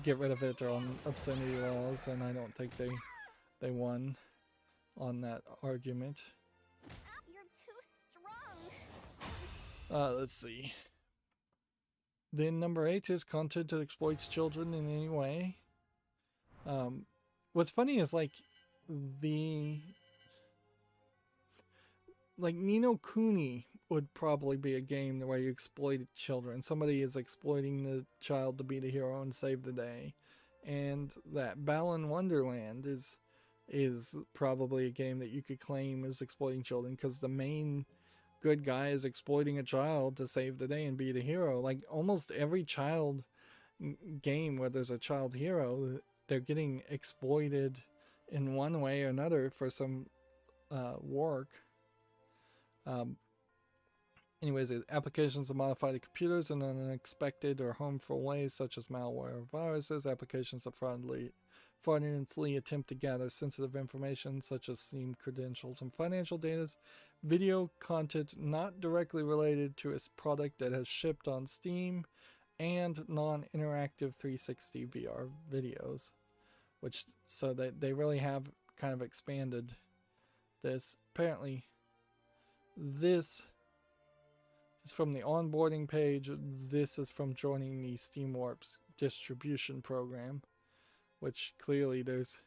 get rid of it on obscenity laws, and I don't think they won on that argument. You're too strong. Let's see. Then number 8 is content that exploits children in any way. What's funny is like Ni no Kuni would probably be a game where you exploited children. Somebody is exploiting the child to be the hero and save the day. And that Balan Wonderland is probably a game that you could claim is exploiting children, because the main good guy is exploiting a child to save the day and be the hero. Like almost every child game where there's a child hero, they're getting exploited in one way or another for some work. Anyways, applications that modify the computers in unexpected or harmful ways, such as malware or viruses, applications that fraudulently attempt to gather sensitive information, such as Steam credentials and financial data, video content not directly related to a product that has shipped on Steam, and non-interactive 360 VR videos, which, so that they really have kind of expanded this. Apparently, this is from the onboarding page. This is from joining the Steamworks distribution program, which clearly there's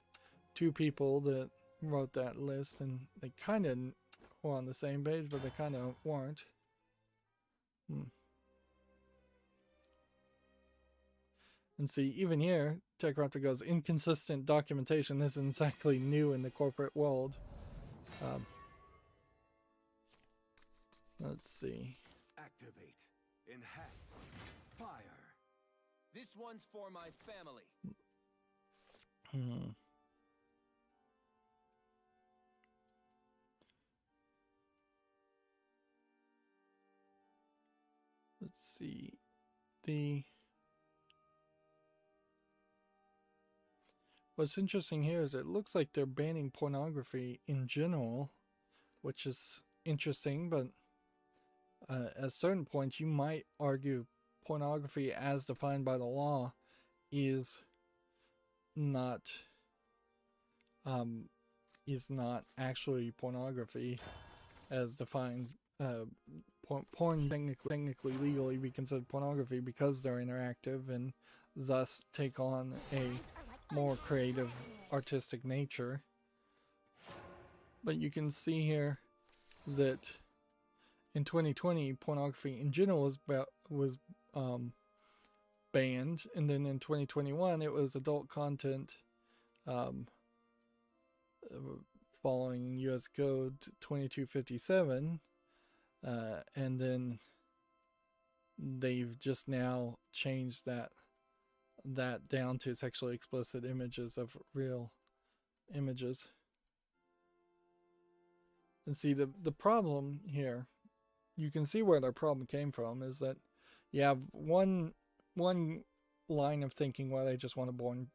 two people that wrote that list, and they kind of were on the same page, but they kind of weren't. And see, even here, TechRaptor goes, inconsistent documentation isn't exactly new in the corporate world. Let's see. Activate. Enhance. Fire. This one's for my family. Let's see. What's interesting here is it looks like they're banning pornography in general, which is interesting, but at a certain point you might argue pornography as defined by the law is not actually pornography as defined. Porn technically legally be considered pornography because they're interactive and thus take on a more creative artistic nature. But you can see here that in 2020 pornography in general was banned, and then in 2021 it was adult content following US Code 2257, and then they've just now changed that down to sexually explicit images of real images. And see, the problem here, you can see where their problem came from, is that you have one line of thinking where they just want to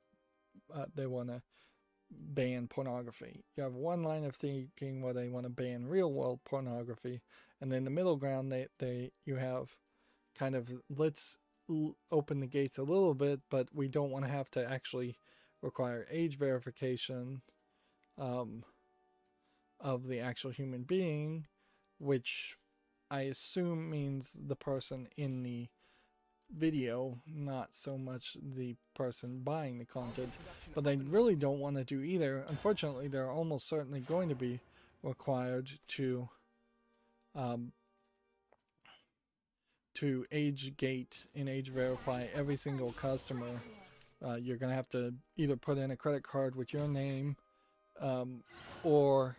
ban pornography. You have one line of thinking where they want to ban real world pornography, and then the middle ground you have kind of, let's open the gates a little bit, but we don't want to have to actually require age verification of the actual human being, which I assume means the person in the video, not so much the person buying the content. But they really don't want to do either. Unfortunately, they're almost certainly going to be required to age gate and age verify every single customer. You're going to have to either put in a credit card with your name, or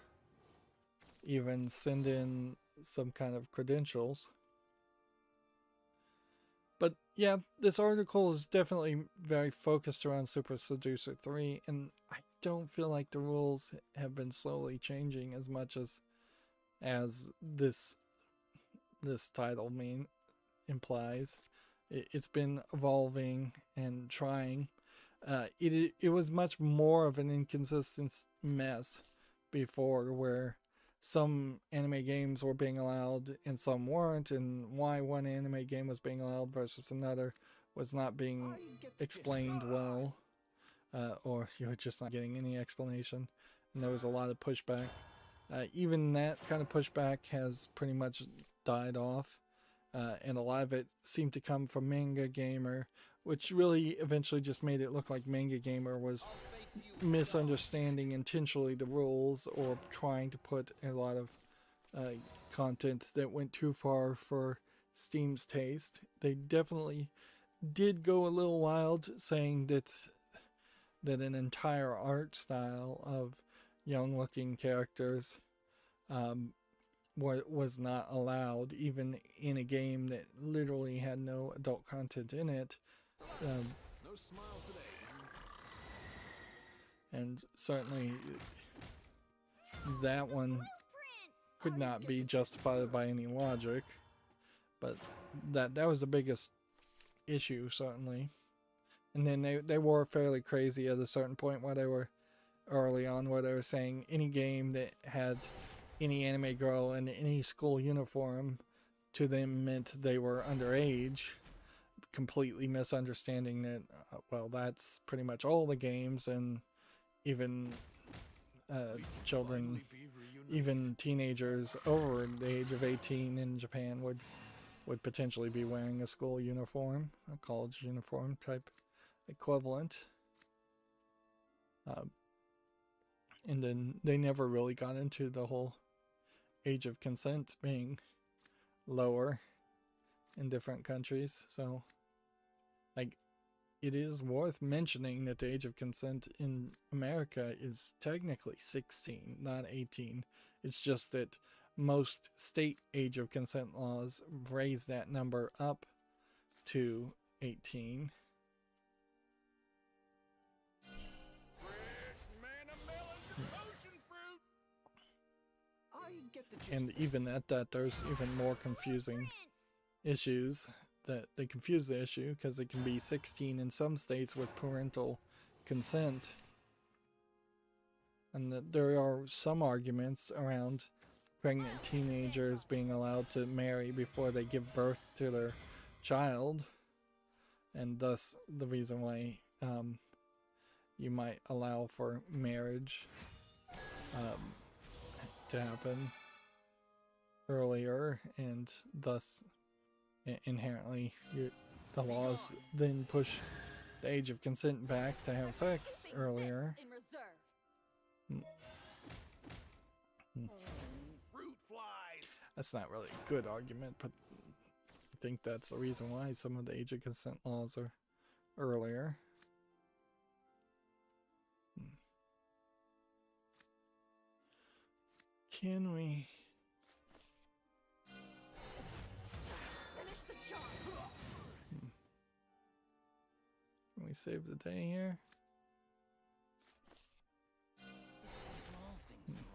even send in some kind of credentials. But yeah, this article is definitely very focused around Super Seducer 3, and I don't feel like the rules have been slowly changing as much as this title implies. It's been evolving and trying. It was much more of an inconsistent mess before, where some anime games were being allowed and some weren't, and why one anime game was being allowed versus another was not being explained well, or you were just not getting any explanation, and there was a lot of pushback. Even that kind of pushback has pretty much died off, and a lot of it seemed to come from Manga Gamer, which really eventually just made it look like Manga Gamer was misunderstanding intentionally the rules, or trying to put a lot of content that went too far for Steam's taste. They definitely did go a little wild, saying that an entire art style of young looking characters was not allowed, even in a game that literally had no adult content in it. No smile today. And certainly that one could not be justified by any logic, but that was the biggest issue, certainly. And then they were fairly crazy at a certain point, where they were early on, where they were saying any game that had any anime girl in any school uniform to them meant they were underage, completely misunderstanding that, well, that's pretty much all the games, and even children, even teenagers over the age of 18 in Japan would potentially be wearing a school uniform, a college uniform type equivalent. And then they never really got into the whole age of consent being lower in different countries. So, like, it is worth mentioning that the age of consent in America is technically 16, not 18. It's just that most state age of consent laws raise that number up to 18. And even at that, there's even more confusing issues. That they confuse the issue, because it can be 16 in some states with parental consent, and that there are some arguments around pregnant teenagers being allowed to marry before they give birth to their child, and thus the reason why you might allow for marriage to happen earlier, and thus inherently the laws then push the age of consent back to have sex earlier. In reserve. Fruit flies. That's not really a good argument, but I think that's the reason why some of the age of consent laws are earlier. Can we... Finish the job. Can we save the day here? It's the small things in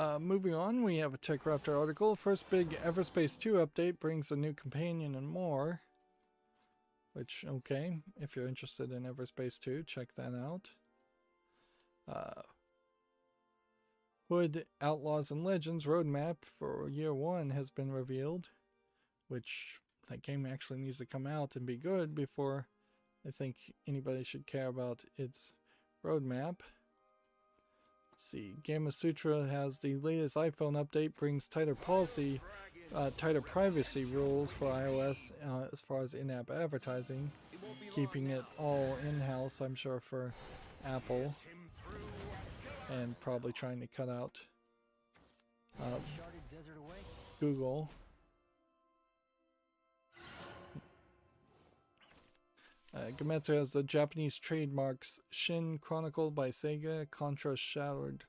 life. Moving on, we have a TechRaptor article. First big Everspace 2 update brings a new companion and more. Which, okay, if you're interested in Everspace 2, check that out. Hood Outlaws and Legends roadmap for Year 1 has been revealed. Which, that game actually needs to come out and be good before I think anybody should care about its roadmap. See, Gamma Sutra has the latest iPhone update, brings tighter privacy rules for iOS as far as in-app advertising, keeping it all in-house, I'm sure, for Apple, and probably trying to cut out Google. Gametsu has the Japanese trademarks Shin Chronicled by Sega, Contra Shattered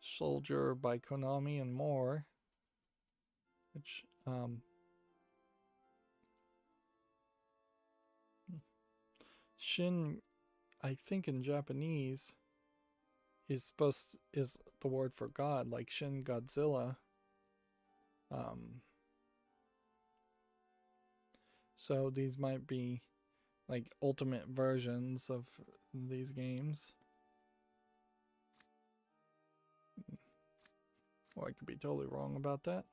Soldier by Konami, and more. Which, Shin, I think in Japanese, is the word for God, like Shin Godzilla. So these might be like ultimate versions of these games. Or I could be totally wrong about that.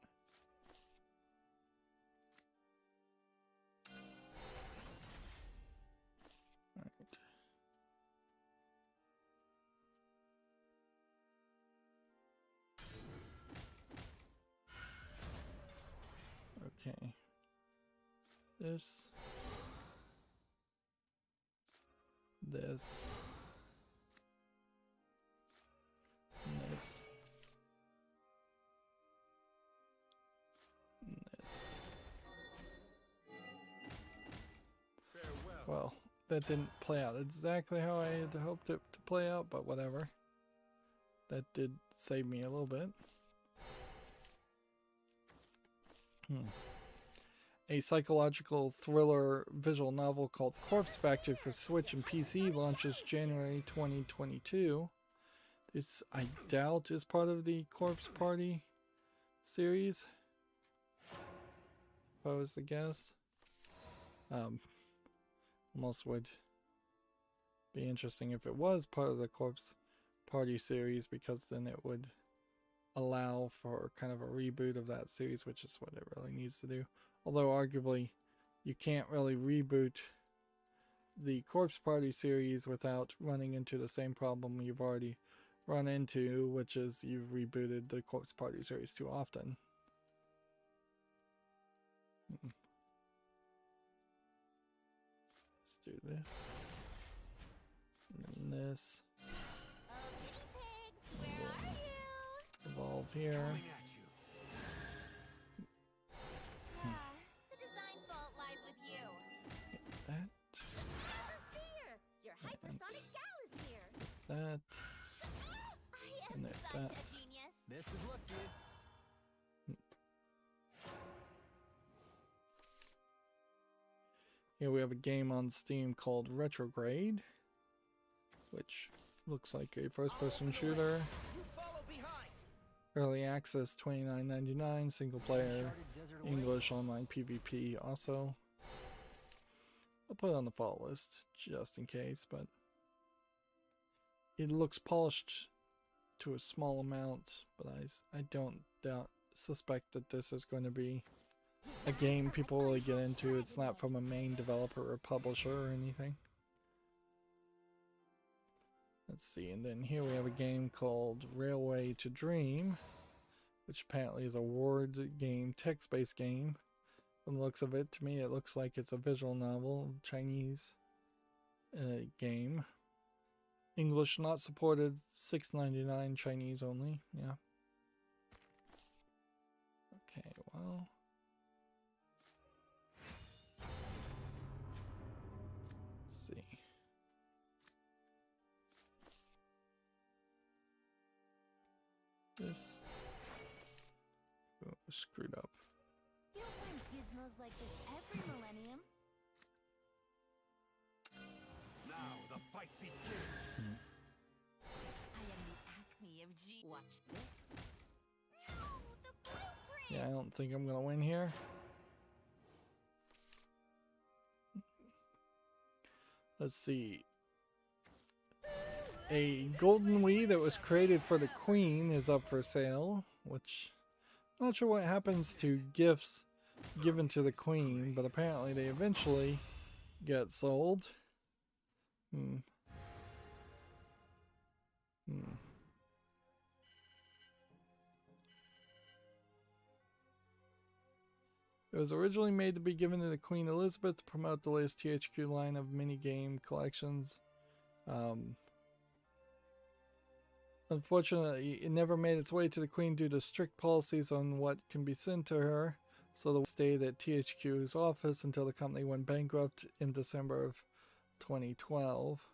Alright. Okay. This. This. And this. And this. Farewell. Well, that didn't play out exactly how I had hoped it to play out, but whatever. That did save me a little bit. A psychological thriller visual novel called Corpse Factory for Switch and PC launches January 2022. This, I doubt, is part of the Corpse Party series, if I was to guess. Almost would be interesting if it was part of the Corpse Party series, because then it would allow for kind of a reboot of that series, which is what it really needs to do. Although arguably you can't really reboot the Corpse Party series without running into the same problem you've already run into, which is you've rebooted the Corpse Party series too often. Let's do this. And then this. Oh, guinea pigs, where are you? Evolve here. Coming at you. The design fault lies with you. That. Never fear. Your hypersonic gal is here. That. I And am there's such that. a genius. Best of luck to you. Here we have a game on Steam called Retrograde, which looks like a first-person shooter. You follow behind. Early access $29.99, single player, Uncharted desert awaits. English online PvP also. I'll put it on the fall list just in case, but it looks polished to a small amount, but I don't suspect that this is going to be a game people really get into. It's not from a main developer or publisher or anything. Let's see, and then here we have a game called Railway to Dream, which apparently is a word game, text-based game. From the looks of it, to me it looks like it's a visual novel, Chinese game. English not supported, $6.99, Chinese only, yeah. Okay, well. Let's see. This. Oh, screwed up. You'll find gizmos like this every millennium. Now the fight begins. I am the acme of G. Watch this. No, the blueprint. Yeah, I don't think I'm gonna win here. Let's see. A golden Wii that was created for the Queen is up for sale, which I'm not sure what happens to gifts given to the Queen, but apparently they eventually get sold. It was originally made to be given to the Queen Elizabeth to promote the latest THQ line of mini-game collections. Unfortunately, it never made its way to the Queen due to strict policies on what can be sent to her, so the stayed at THQ's office until the company went bankrupt in December of 2012.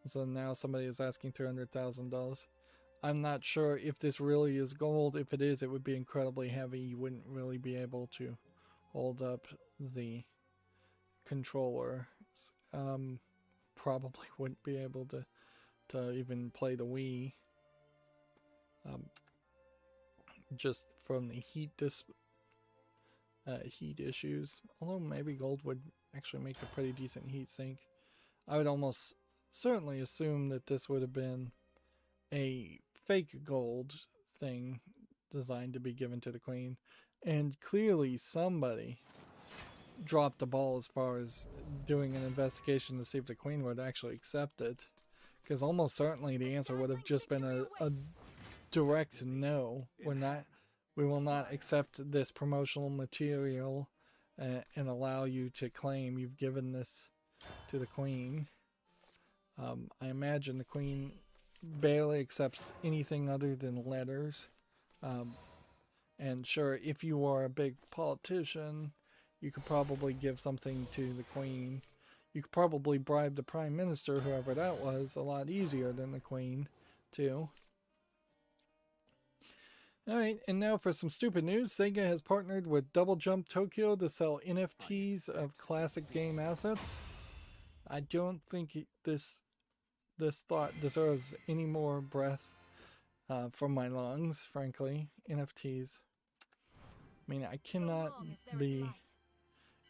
So now somebody is asking $300,000. I'm not sure if this really is gold. If it is, it would be incredibly heavy. You wouldn't really be able to hold up the controller. Probably wouldn't be able to even play the Wii. Just from the heat issues. Although maybe gold would actually make a pretty decent heat sink. I would almost certainly assume that this would have been a fake gold thing designed to be given to the Queen, and clearly somebody dropped the ball as far as doing an investigation to see if the Queen would actually accept it, because almost certainly the answer would have just been a direct no. We will not accept this promotional material and allow you to claim you've given this to the Queen. I imagine the Queen barely accepts anything other than letters. And sure, if you are a big politician, you could probably give something to the Queen. You could probably bribe the Prime Minister, whoever that was, a lot easier than the Queen, too. Alright, and now for some stupid news. Sega has partnered with Double Jump Tokyo to sell NFTs of classic game assets. I don't think this thought deserves any more breath from my lungs, frankly. NFTs. I mean, I cannot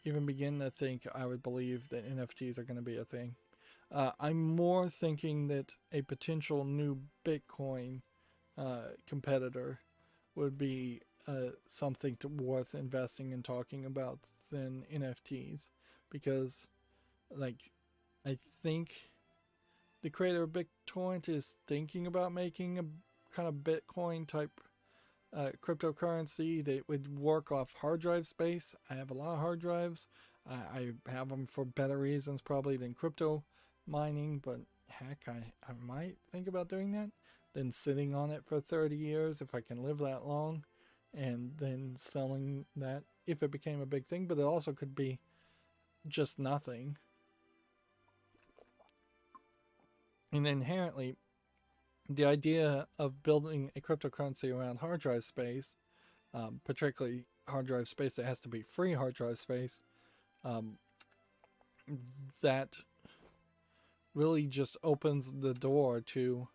even begin to think I would believe that NFTs are going to be a thing. I'm more thinking that a potential new Bitcoin competitor would be something worth investing and talking about than NFTs, because, like, I think the creator of BitTorrent is thinking about making a kind of Bitcoin type cryptocurrency that would work off hard drive space. I have a lot of hard drives. I have them for better reasons probably than crypto mining, but heck, I might think about doing that. Then sitting on it for 30 years if I can live that long, and then selling that if it became a big thing. But it also could be just nothing. And inherently, the idea of building a cryptocurrency around hard drive space, particularly hard drive space that has to be free hard drive space, that really just opens the door to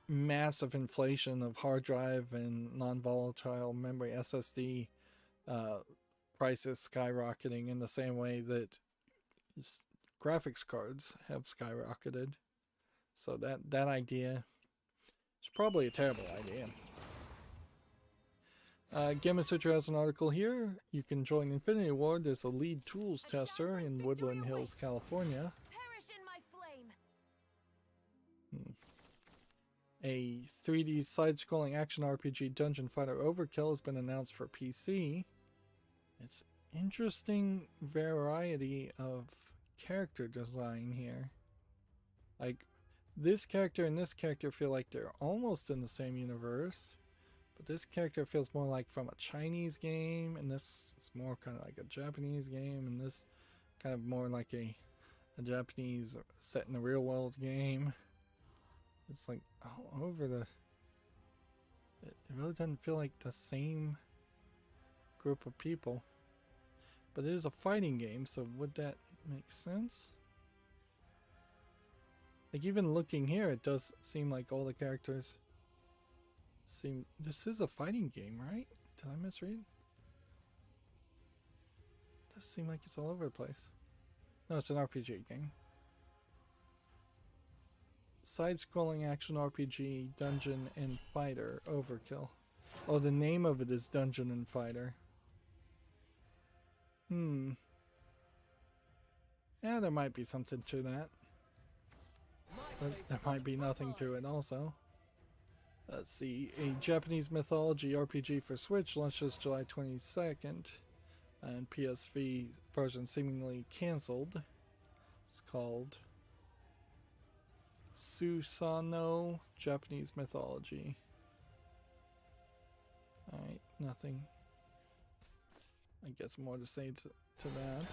massive inflation of hard drive and non-volatile memory SSD prices skyrocketing in the same way that graphics cards have skyrocketed. So that idea is probably a terrible idea. Gamma Sutra has an article here. You can join Infinity Ward as a lead tools tester in Woodland Hills, California. Perish in my flame. A 3D side-scrolling action RPG Dungeon Fighter Overkill has been announced for PC. It's interesting variety of character design here. Like, this character and this character feel like they're almost in the same universe. But this character feels more like from a Chinese game, and this is more kind of like a Japanese game, and this kind of more like a Japanese set in the real world game. It's like all over the... It really doesn't feel like the same group of people. But it is a fighting game, so would that make sense? Like, even looking here, it does seem like all the characters seem... This is a fighting game, right? Did I misread? It does seem like it's all over the place. No, it's an RPG game. Side-scrolling action RPG, Dungeon and Fighter, Overkill. Oh, the name of it is Dungeon and Fighter. Yeah, there might be something to that. But there might be nothing to it also. Let's see. A Japanese mythology RPG for Switch launches July 22nd. And PSV version seemingly cancelled. It's called Susano Japanese Mythology. Alright, nothing. I guess more to say to that.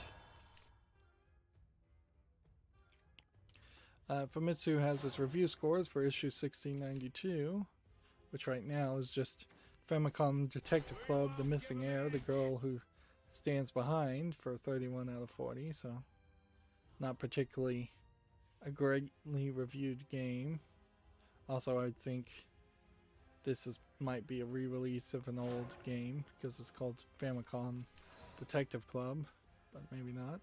Famitsu has its review scores for issue 1692, which right now is just Famicom Detective Club, The Missing Heir, The Girl Who Stands Behind for 31 out of 40, so not particularly a greatly reviewed game. Also, I think this might be a re-release of an old game because it's called Famicom Detective Club, but maybe not.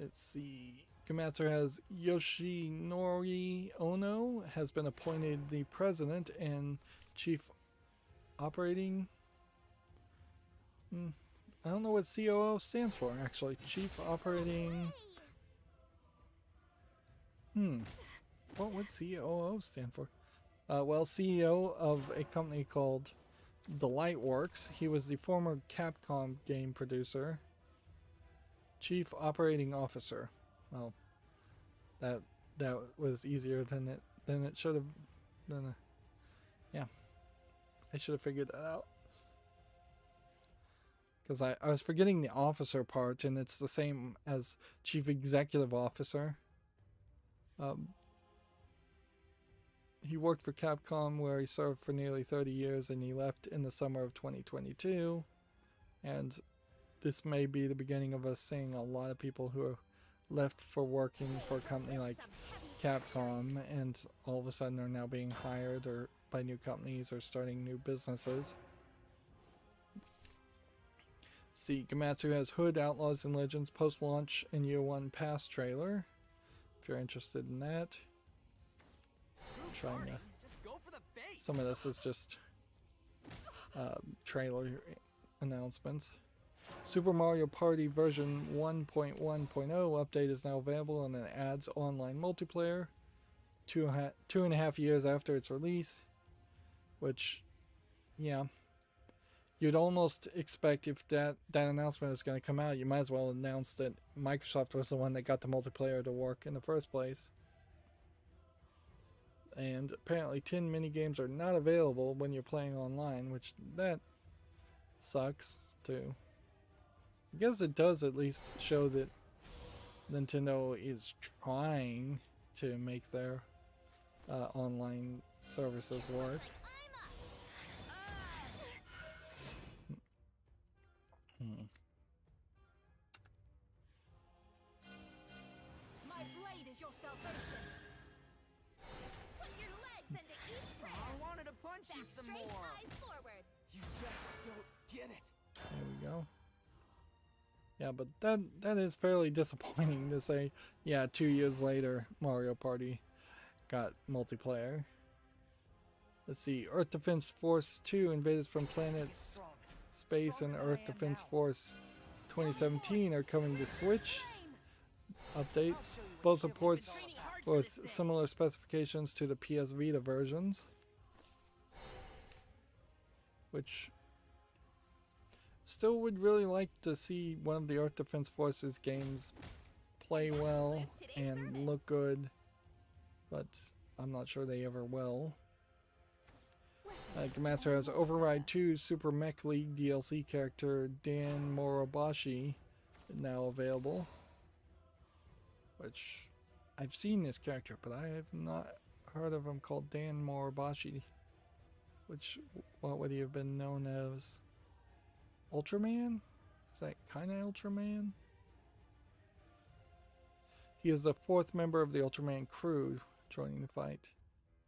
Let's see. Gamatsu has Yoshinori Ono has been appointed the president and chief operating. I don't know what COO stands for actually. Chief operating. What would COO stand for? Well, CEO of a company called The Lightworks. He was the former Capcom game producer. Chief Operating Officer. Well, that was easier than it should have. Yeah, I should have figured that out. Because I was forgetting the officer part, and it's the same as Chief Executive Officer. He worked for Capcom, where he served for nearly 30 years, and he left in the summer of 2022. And this may be the beginning of us seeing a lot of people who are left for working for a company like Capcom, and all of a sudden are now being hired or by new companies or starting new businesses. See, Gamatsu has Hood, Outlaws and Legends post-launch and Year 1 pass trailer. If you're interested in that. Trying to... Some of this is just trailer announcements. Super Mario Party version 1.1.0 update is now available and it adds online multiplayer 2.5 years after its release, which, yeah, you'd almost expect if that announcement was going to come out, you might as well announce that Microsoft was the one that got the multiplayer to work in the first place. And apparently 10 minigames are not available when you're playing online, which that sucks too. I guess it does at least show that Nintendo is trying to make their online services work. My blade is your salvation. you some Straight more. eyes forward. You just don't get it. There we go. Yeah, but that is fairly disappointing to say, yeah, 2 years later, Mario Party got multiplayer. Let's see, Earth Defense Force 2, Invaders from Planets, Space, and Earth Defense Force 2017 are coming to Switch. Update. Both are ports with similar specifications to the PS Vita versions. Which still would really like to see one of the Earth Defense Forces games play well and look good, but I'm not sure they ever will. Gamatsu has Override 2 Super Mech League DLC character Dan Morobashi now available, which I've seen this character, but I have not heard of him called Dan Morobashi. Which, what would he have been known as? Ultraman? Is that kind of Ultraman? He is the 4th member of the Ultraman crew joining the fight.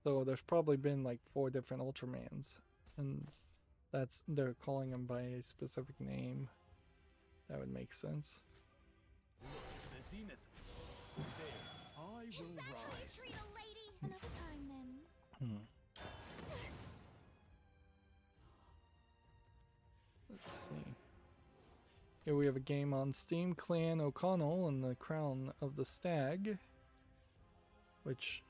So there's probably been like 4 different Ultramans. And they're calling him by a specific name. That would make sense. Look to the zenith. There, I Is will that how you rise. treat a lady? Enough time then. Let's see. Here we have a game on Steam, Clan O'Connell and the Crown of the Stag, which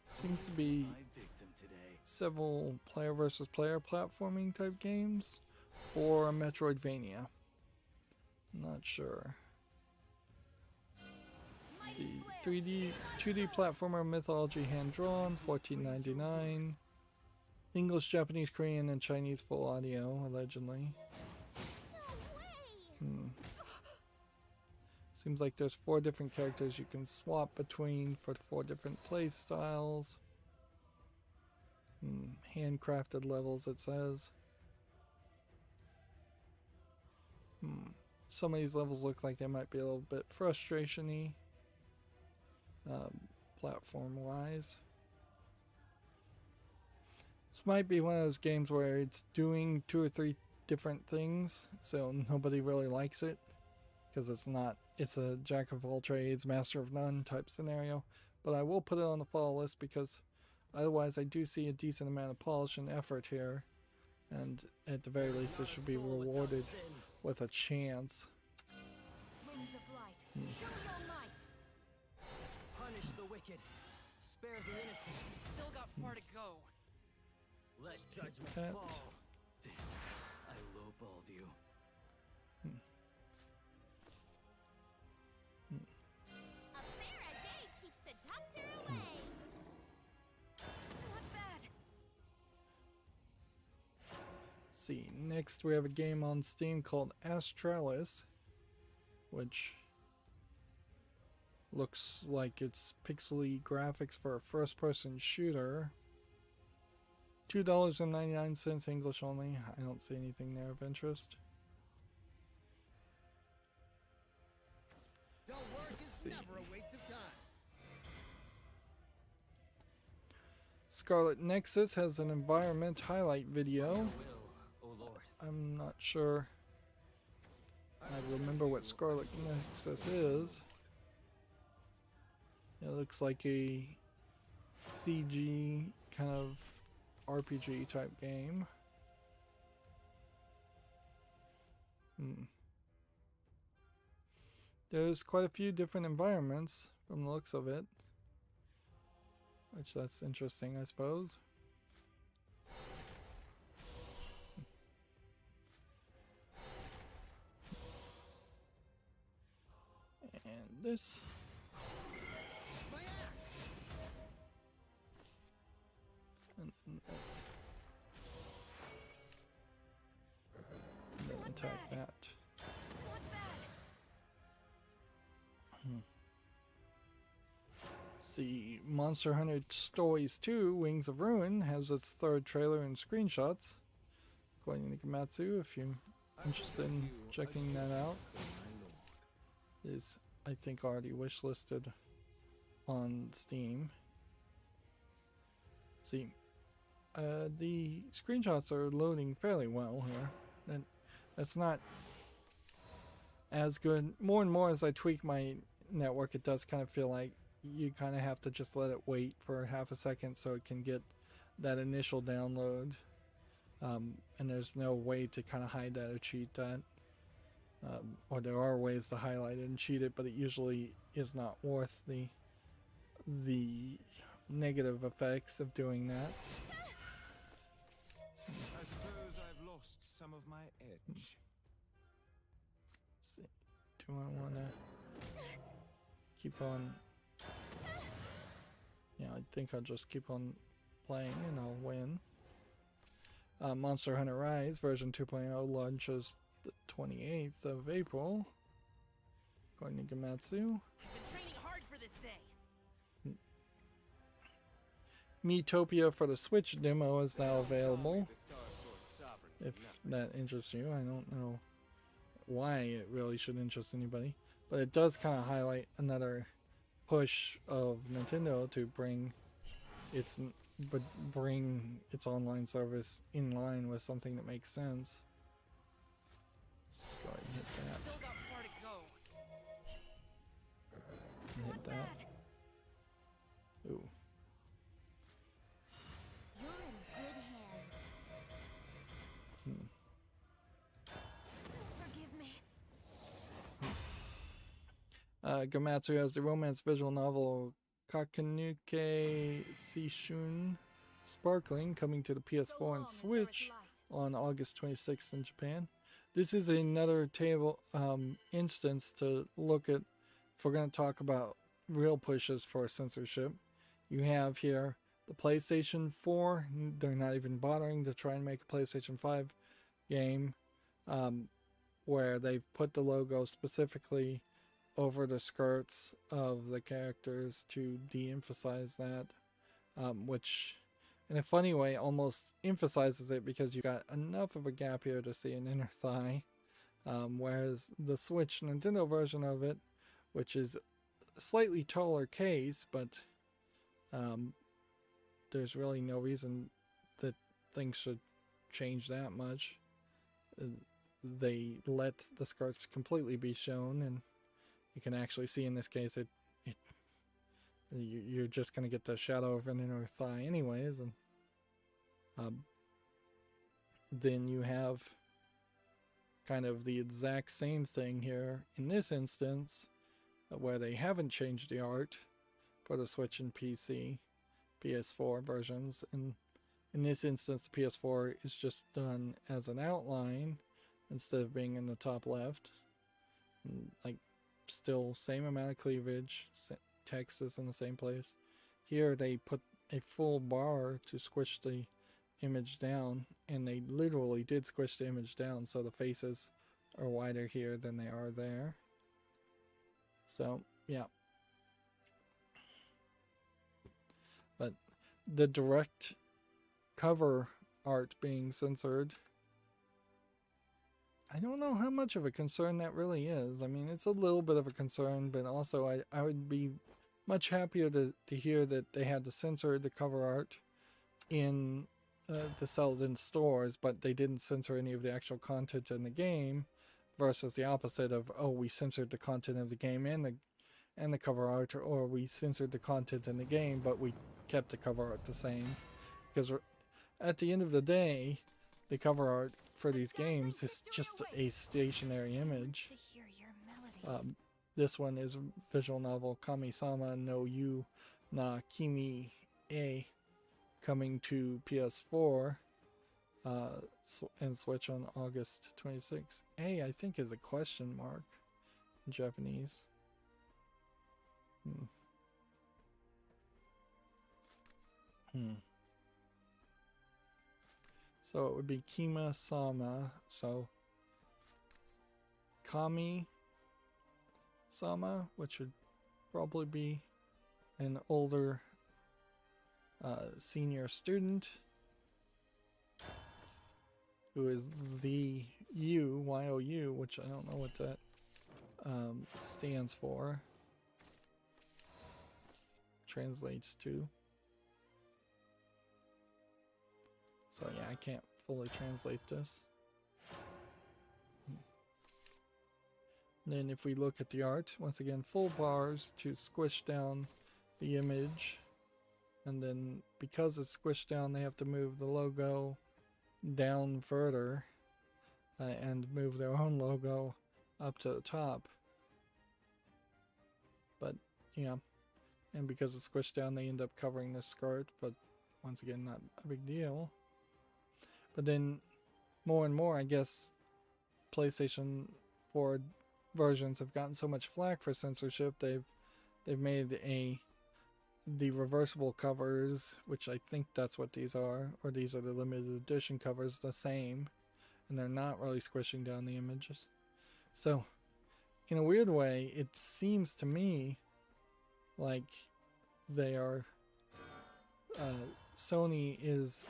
seems to be My victim today. several player versus player platforming type games, or a Metroidvania. Not sure. Let's see, 3D, 2D platformer Mythology hand drawn, $14.99. English, Japanese, Korean, and Chinese full audio, allegedly. No way. Seems like there's 4 different characters you can swap between for 4 different play styles. Handcrafted levels, it says. Some of these levels look like they might be a little bit frustration-y, platform-wise. This might be one of those games where it's doing 2 or 3 different things, so nobody really likes it. Because it's a jack of all trades, master of none type scenario. But I will put it on the follow list because otherwise I do see a decent amount of polish and effort here. And at the very least it should be rewarded with a chance. Wings of light. Show your might. Punish the wicked. Spare the innocent. Still got far to go. Let judgment that. fall. Damn, I lowballed you. A fair a day keeps the doctor away. Not bad. See, next we have a game on Steam called Astralis, which looks like it's pixely graphics for a first-person shooter. $2.99 English only. I don't see anything there of interest. Don't work is never a waste of time. Scarlet Nexus has an environment highlight video. Will, oh Lord. I'm not sure I remember what Scarlet Nexus is. It looks like a CG kind of RPG type game. There's quite a few different environments from the looks of it, which that's interesting, I suppose. And this. And this. And then attack that. Not bad. See, Monster Hunter Stories 2 Wings of Ruin has its 3rd trailer and screenshots, according to Gamatsu, if you're interested in checking that out. It is, I think, already wishlisted on Steam. See, the screenshots are loading fairly well here. And that's not as good. More and more as I tweak my network, it does kind of feel like you kind of have to just let it wait for half a second so it can get that initial download. And there's no way to kind of hide that or cheat that. Or there are ways to highlight it and cheat it, but it usually is not worth the negative effects of doing that. I suppose I've lost some of my edge. See, do I want to keep on? Yeah, I think I'll just keep on playing and I'll win. Monster Hunter Rise version 2.0 launches the 28th of April, according to Gamatsu. I've been training hard for this day. Miitopia for the Switch demo is now available. If that interests you, I don't know why it really should interest anybody, but it does kind of highlight another push of Nintendo to bring its online service in line with something that makes sense. Let's just go ahead and hit that. Still got far to go. And hit that. Ooh. You're in good hands. Forgive me. Gamatsu has the romance visual novel Kakanuke Seishun Sparkling coming to the PS4 and Switch on August 26th in Japan. This is another table instance to look at if we're going to talk about real pushes for censorship. You have here the PlayStation 4. They're not even bothering to try and make a PlayStation 5 game where they've put the logo specifically over the skirts of the characters to de-emphasize that, which in a funny way almost emphasizes it because you got enough of a gap here to see an inner thigh, whereas the Switch Nintendo version of it, which is a slightly taller case, but there's really no reason that things should change that much. They let the skirts completely be shown, and you can actually see in this case you're just going to get the shadow of an inner thigh anyways, and then you have kind of the exact same thing here in this instance, where they haven't changed the art for the Switch and PS4 versions, and in this instance the PS4 is just done as an outline instead of being in the top left, and like still same amount of cleavage, text is in the same place. Here they put a full bar to squish the image down, and they literally did squish the image down, so the faces are wider here than they are there. So yeah, but the direct cover art being censored, I don't know how much of a concern that really is. I mean, it's a little bit of a concern, but also I would be much happier to hear that they had to censor the cover art in to sell it in stores, but they didn't censor any of the actual content in the game, versus the opposite of, oh, we censored the content of the game and the cover art, or we censored the content in the game but we kept the cover art the same. Because at the end of the day, the cover art for these games is just a stationary image. This one is visual novel Kami-sama no Yu na Kimi e, coming to PS4 and Switch on August 26th. A, I think, is a question mark in Japanese. So it would be Kima-sama. So Kami-sama, which would probably be an older senior student who is the YOU, which I don't know what that stands for, translates to. So yeah, I can't fully translate this. Then if we look at the art, once again, full bars to squish down the image. And then because it's squished down, they have to move the logo down further and move their own logo up to the top. But yeah, and because it's squished down, they end up covering the skirt, but once again, not a big deal. But then more and more, I guess, PlayStation 4 versions have gotten so much flack for censorship, they've made the reversible covers, which I think that's what these are, or these are the limited edition covers, the same, and they're not really squishing down the images. So in a weird way, it seems to me like they are Sony is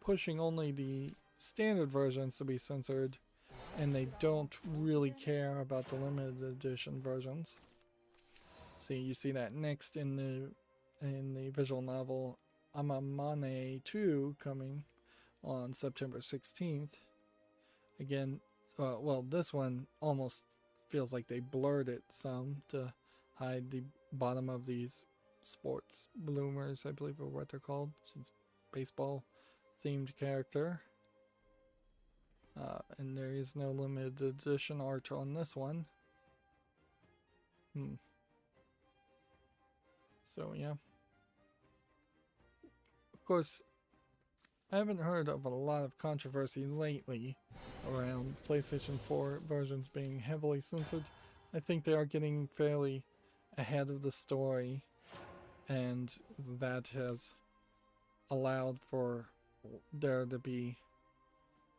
pushing only the standard versions to be censored, and they don't really care about the limited edition versions. See, you see that next in the visual novel Amamane 2 coming on September 16th. Again, well, this one almost feels like they blurred it some to hide the bottom of these sports bloomers, I believe are what they're called. It's baseball themed character. And there is no limited edition art on this one. So yeah. Of course, I haven't heard of a lot of controversy lately around PlayStation 4 versions being heavily censored. I think they are getting fairly ahead of the story, and that has allowed for there to be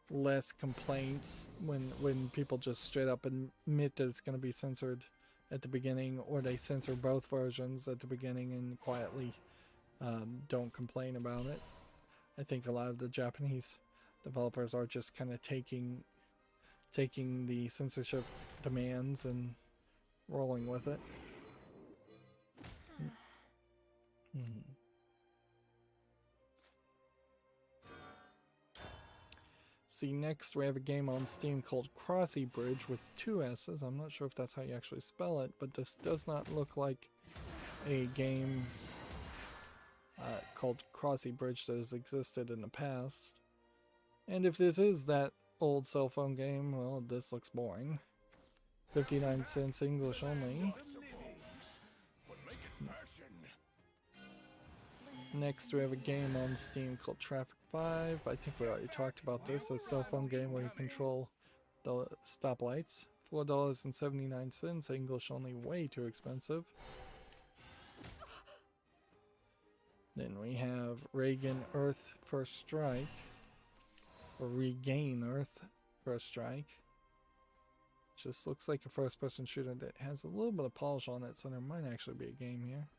less complaints when people just straight up admit that it's going to be censored at the beginning, or they censor both versions at the beginning and quietly don't complain about it. I think a lot of the Japanese developers are just kind of taking the censorship demands and rolling with it. See, next we have a game on Steam called Crossy Bridge with 2 S's. I'm not sure if that's how you actually spell it, but this does not look like a game called Crossy Bridge that has existed in the past. And if this is that old cell phone game, well, this looks boring. 59 cents English only. Next we have a game on Steam called Traffic 5. I think we already talked about this. A cell phone game where you control the stoplights. $4.79 English only, way too expensive. Then we have Regain Earth First Strike. Or Regain Earth First Strike. Just looks like a first-person shooter that has a little bit of polish on it, so there might actually be a game here.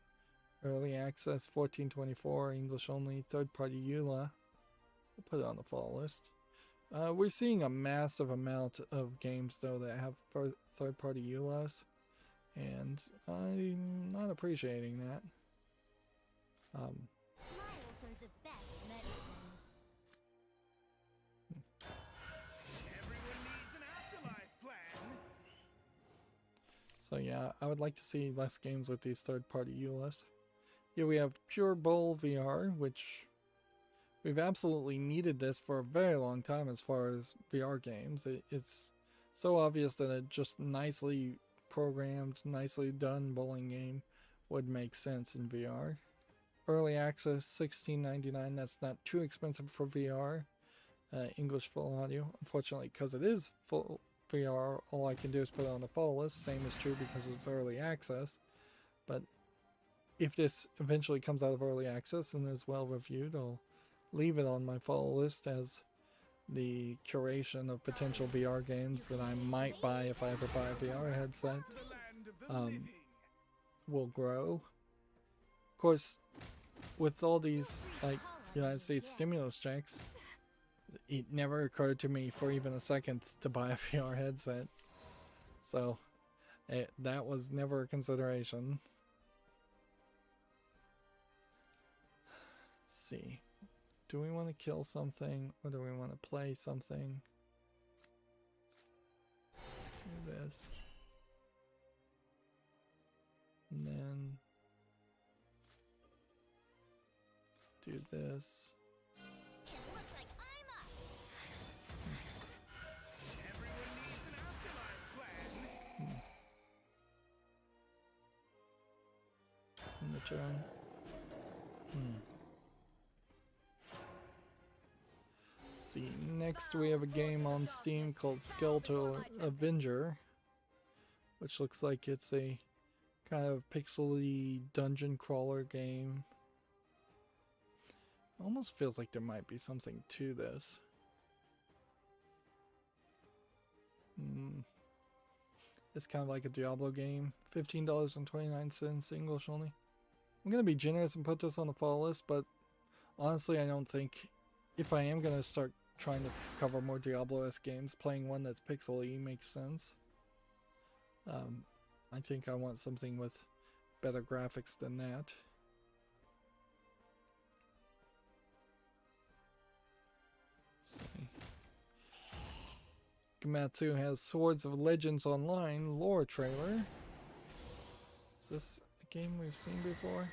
Early access, $14.24, English only, third-party EULA. We'll put it on the fall list. We're seeing a massive amount of games, though, that have third-party EULAs, and I'm not appreciating that. Smiles are the best medicine. Everyone needs an afterlife plan. So yeah, I would like to see less games with these third-party EULAs. Here we have Pure Bowl VR, which we've absolutely needed this for a very long time as far as VR games. It's so obvious that a just nicely programmed, nicely done bowling game would make sense in VR. Early access, $16.99. That's not too expensive for VR. English full audio. Unfortunately, because it is full VR, all I can do is put it on the fall list. Same is true because it's early access. But if this eventually comes out of early access and is well reviewed, I'll leave it on my fall list as the curation of potential VR games that I might buy if I ever buy a VR headset will grow. Of course, with all these like United States stimulus checks, it never occurred to me for even a second to buy a VR headset. So that was never a consideration. Let's see. do we want to kill something or do we want to play something? Do this. And then do this. It looks like I'm up. Everyone needs an afterlife plan. In the turn. See, next we have a game on Steam called Skeletal Avenger, which looks like it's a kind of pixely dungeon crawler game. Almost feels like there might be something to this. It's kind of like a Diablo game. $15.29 English only. I'm going to be generous and put this on the fall list, but honestly I don't think, if I am going to start trying to cover more Diablo-esque games, playing one that's pixely makes sense. I think I want something with better graphics than that. Let's see. Gamatsu has Swords of Legends Online lore trailer. Is this a game we've seen before?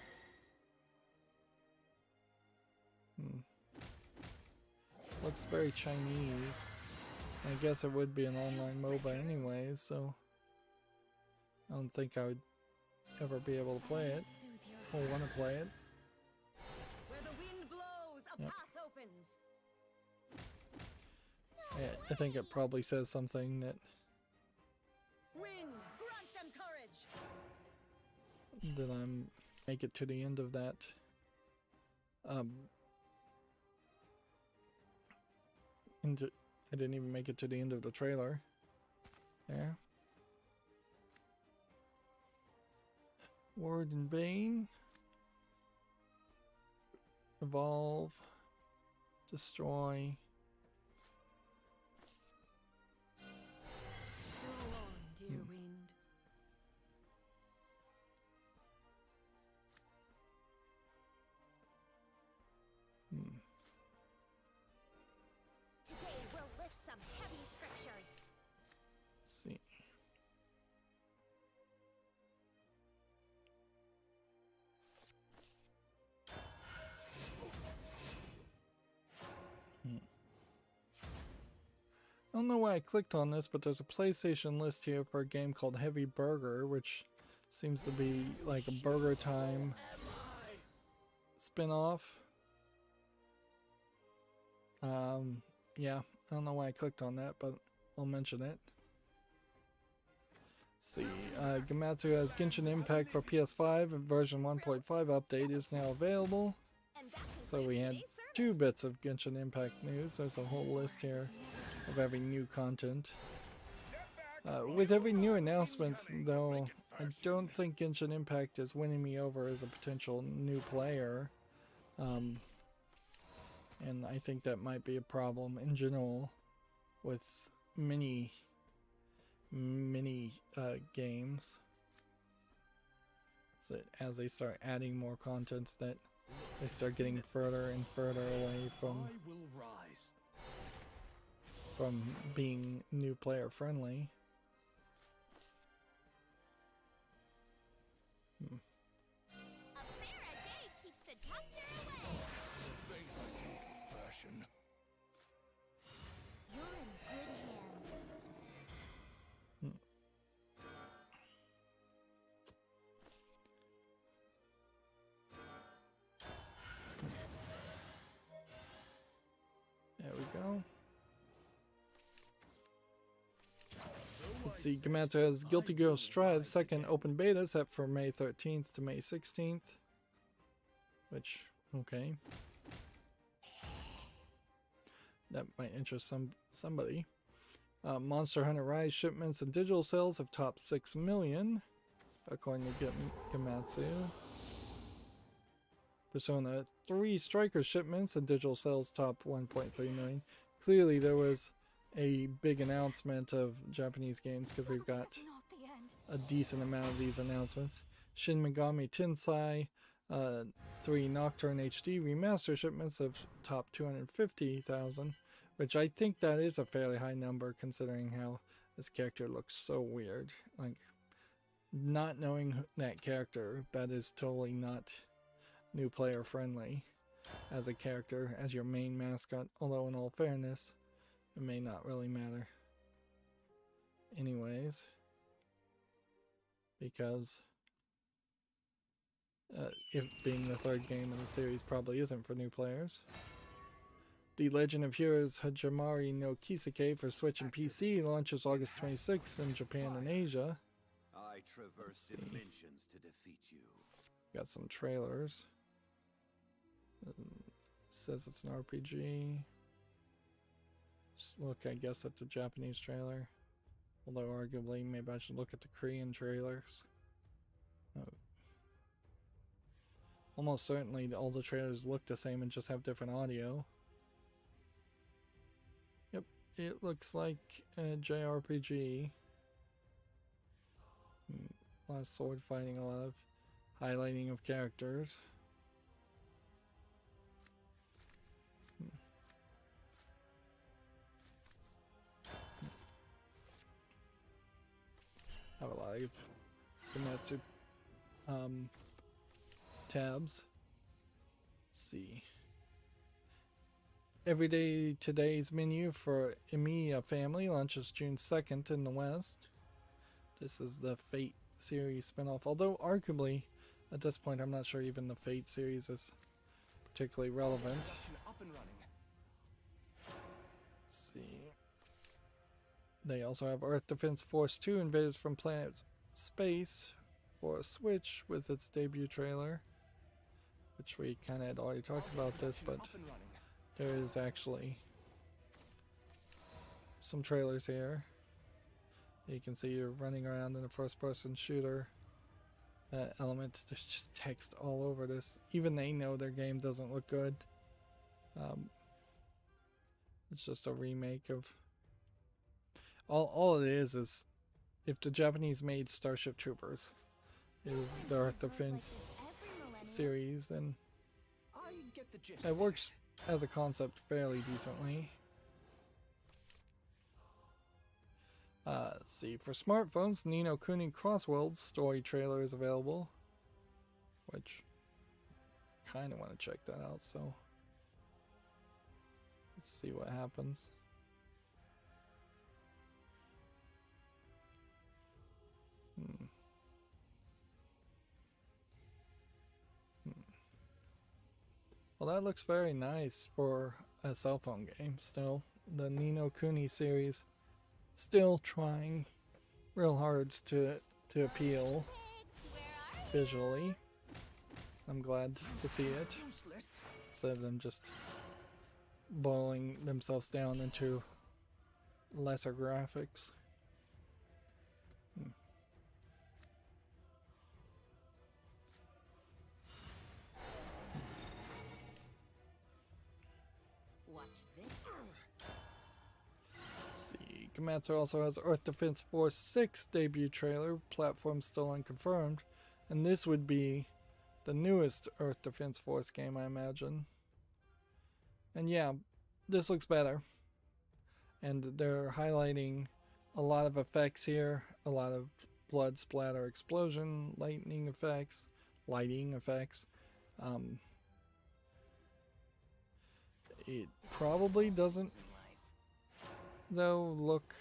Looks very Chinese. I guess it would be an online MOBA anyways, so I don't think I would ever be able to play it or want to play it. Where the wind blows, a Yep. path opens. I think it probably says something that Wind, grant them courage. make it to the end of that. I didn't even make it to the end of the trailer. There. Ward and Bane. Evolve. Destroy. Go on, dear wind. Today we'll lift some heavy scriptures. Let's see. I don't know why I clicked on this, but there's a PlayStation list here for a game called Heavy Burger, which seems to be like a Burger Time spin-off. Yeah, I don't know why I clicked on that, but I'll mention it. Let's see, Gamatsu has Genshin Impact for PS5, and version 1.5 update is now available. And that So we had concludes today's 2 bits of Genshin Impact news. There's a whole list here of every new content. With every new announcement, though, I don't think Genshin Impact is winning me over as a potential new player. And I think that might be a problem in general with many games. So as they start adding more content, that they start getting further and further away from being new player friendly. A fair a day keeps the doctor away. Things I do for fashion. You're in good hands. There we go. Let's see, Gamatsu has Guilty Gear Strive second open beta set for May 13th to May 16th. Which, okay. That might interest somebody. Monster Hunter Rise shipments and digital sales have topped 6 million, according to Gamatsu. Persona 3 Striker shipments and digital sales top 1.3 million. Clearly there was a big announcement of Japanese games because we've got This is not the end. a decent amount of these announcements. Shin Megami Tensei 3 Nocturne HD remaster shipments of top 250,000, which I think that is a fairly high number considering how this character looks so weird. Like, not knowing that character, that is totally not new player friendly as a character, as your main mascot, although in all fairness, it may not really matter. Anyways, because it being the third game in the series probably isn't for new players. The Legend of Heroes Hajimari no Kisuke for Switch and PC launches August 26th in Japan and Asia. I traverse dimensions to defeat you. Got some trailers. Says it's an RPG. Just look, I guess, at the Japanese trailer. Although arguably, maybe I should look at the Korean trailers. Oh. Almost certainly all the trailers look the same and just have different audio. Yep, it looks like a JRPG. A lot of sword fighting, a lot of highlighting of characters. Have a live Komatsu tabs. Let's see. Everyday Today's menu for Emiya Family launches June 2nd in the West. This is the Fate series spinoff, although arguably at this point I'm not sure even the Fate series is particularly relevant. Up and running. Let's see. They also have Earth Defense Force 2 Invaders from Planet Space for Switch with its debut trailer, which we kind of had already talked about this, but there is actually some trailers here. You can see you're running around in a first-person shooter element. There's just text all over this. Even they know their game doesn't look good. It's just a remake of... All it is if the Japanese made Starship Troopers is the Earth Defense series, then it works as a concept fairly decently. Let's see, for smartphones, Ni no Kuni Crossworlds story trailer is available, which kind of want to check that out, so let's see what happens. Well, that looks very nice for a cell phone game still. The Ni no Kuni series still trying real hard to appeal visually. I'm glad to see it, instead of them just boiling themselves down into lesser graphics. Komatsu also has Earth Defense Force 6 debut trailer, platform still unconfirmed, and this would be the newest Earth Defense Force game, I imagine. And yeah, this looks better. And they're highlighting a lot of effects here, a lot of blood splatter, explosion, lighting effects. It probably doesn't though look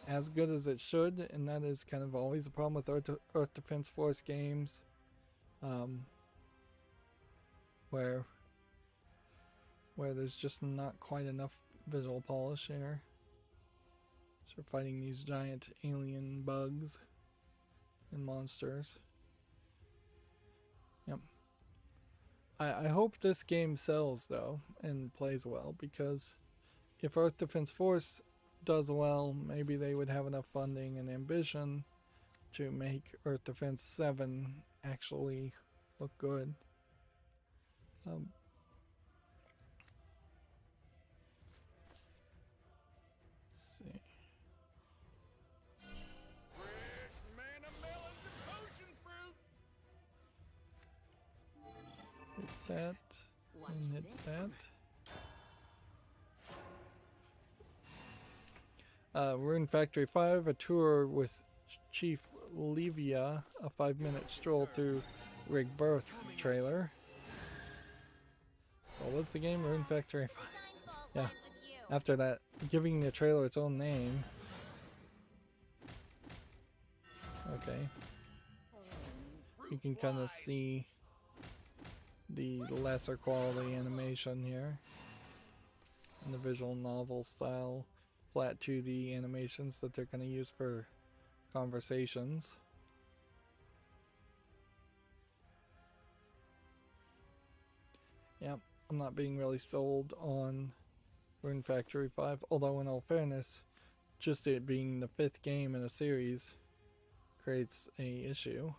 as good as it should, and that is kind of always a problem with Earth Defense Force games, where there's just not quite enough visual polish here. So we're fighting these giant alien bugs and monsters. Yep. I hope this game sells though and plays well, because if Earth Defense Force does well, maybe they would have enough funding and ambition to make Earth Defense 7 actually look good. Let's see. that Watch and hit this. that. Rune Factory 5, a tour with Chief Levia, a 5-minute stroll through Rig Birth trailer. Well, what's the game? Rune Factory 5. Design fault Yeah. lies with you. After that, giving the trailer its own name. Okay. You can kind of see the lesser quality animation here. And the visual novel style flat 2D animations that they're going to use for conversations. Yep, I'm not being really sold on Rune Factory 5, although in all fairness, just it being the 5th game in a series creates a issue.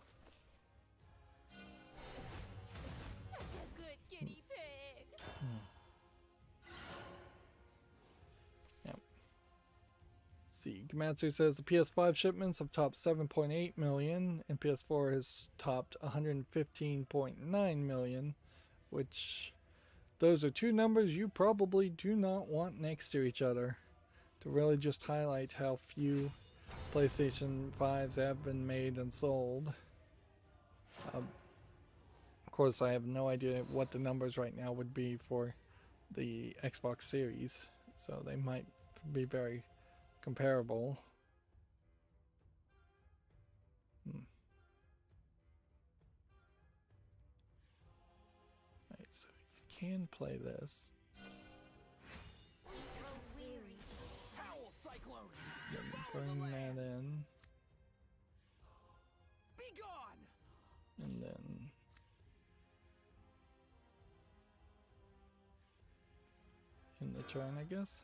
Such a good guinea pig. Yep. See, Gamatsu says the PS5 shipments have topped 7.8 million and PS4 has topped 115.9 million, which those are two numbers you probably do not want next to each other, to really just highlight how few PlayStation 5s have been made and sold. Of course, I have no idea what the numbers right now would be for the Xbox Series, so they might be very comparable. Right, so you can play this. Howl cyclones! Bring that in, Be gone! and then in the turn, I guess.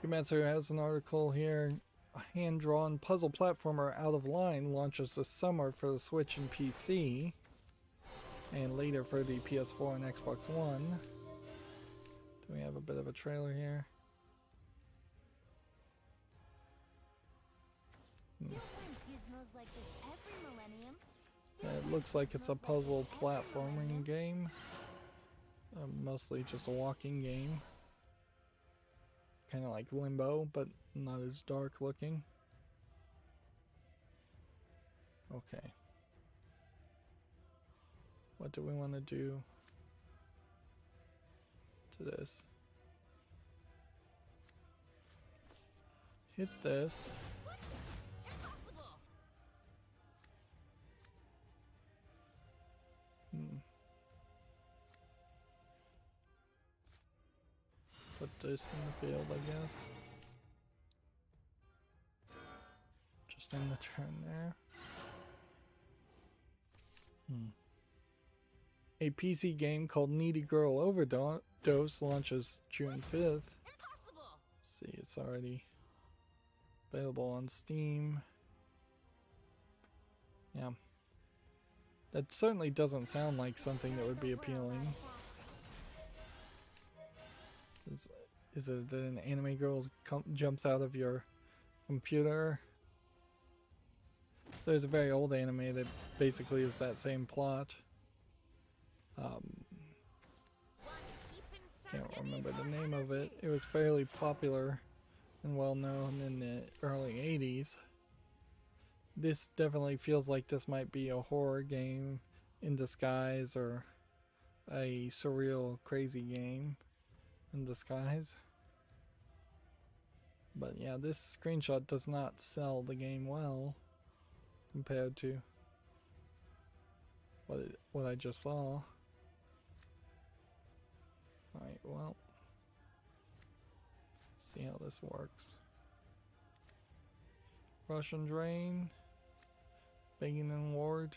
Gamatsu has an article here. A hand-drawn puzzle platformer Out of Line launches this summer for the Switch and PC, and later for the PS4 and Xbox One. Do we have a bit of a trailer here? Gizmos like this every millennium. Yeah, it looks like it's a puzzle platforming game. Mostly just a walking game. Kind of like Limbo, but not as dark looking. Okay. What do we want to do to this? Hit this. Impossible. Put this in the field, I guess. Just in the turn there. A PC game called Needy Girl Overdose launches June 5th. Impossible. See, it's already available on Steam. Yeah. That certainly doesn't sound like something that would be appealing. Is it that an anime girl jumps out of your computer? There's a very old anime that basically is that same plot. Can't remember the name of it. It was fairly popular and well known in the early 80s. This definitely feels like this might be a horror game in disguise, or a surreal crazy game in disguise. But yeah, this screenshot does not sell the game well compared to what I just saw. Alright, well, see how this works. Russian Drain, Banging and Ward,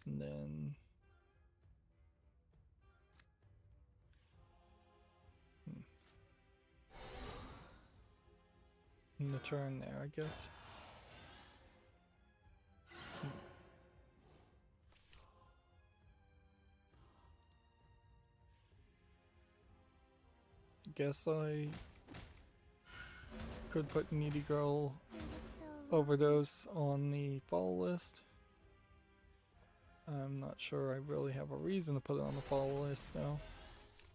and then in the turn there, I guess. Guess I could put Needy Girl Overdose on the follow list. I'm not sure I really have a reason to put it on the follow list though.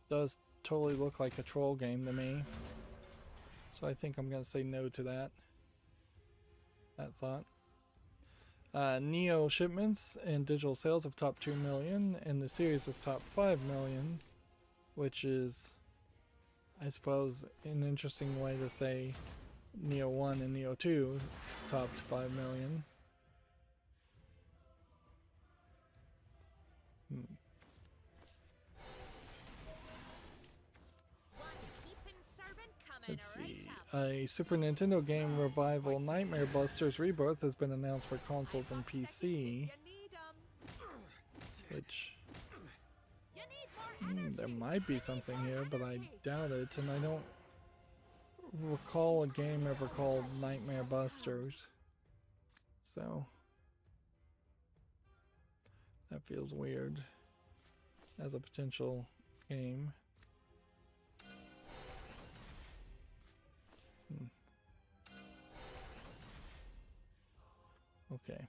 Does totally look like a troll game to me. So I think I'm gonna say no to that. That thought. Neo shipments and digital sales have topped 2 million, and the series has topped 5 million, which is, I suppose, an interesting way to say Neo 1 and Neo 2 topped 5 million. Let's see. A Super Nintendo game revival, Nightmare Busters Rebirth, has been announced for consoles and PC. Which there might be something here, but I doubt it, and I don't recall a game ever called Nightmare Busters. So that feels weird as a potential game. Okay.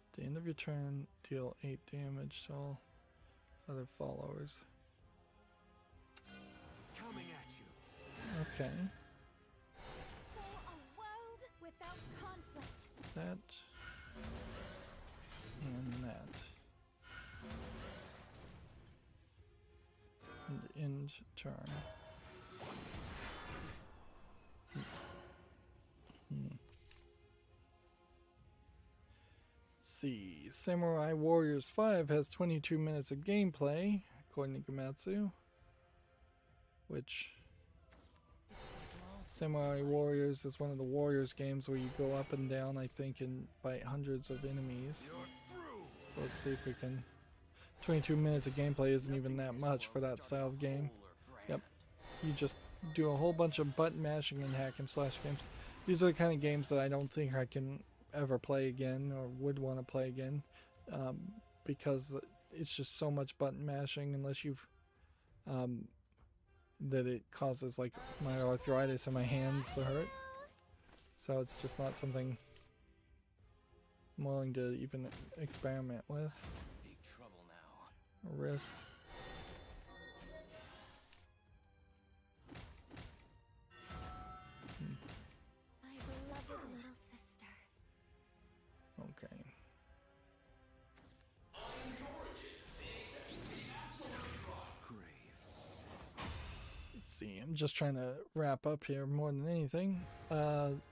At the end of your turn, deal 8 damage to all other followers. Coming at you. Okay. For a world without conflict. That. And that. And end turn. See, Samurai Warriors 5 has 22 minutes of gameplay, according to Gamatsu. Which, Samurai Warriors is one of the Warriors games where you go up and down, I think, and fight hundreds of enemies. So let's see if we can... 22 minutes of gameplay isn't even that much for that style of game. Yep, you just do a whole bunch of button mashing and hack and slash games. These are the kind of games that I don't think I can ever play again or would want to play again, because it's just so much button mashing unless you've that it causes like my arthritis in my hands to hurt. So it's just not something I'm willing to even experiment with. Big trouble now. Or risk. My beloved little sister. Okay. Let's see, I'm just trying to wrap up here more than anything.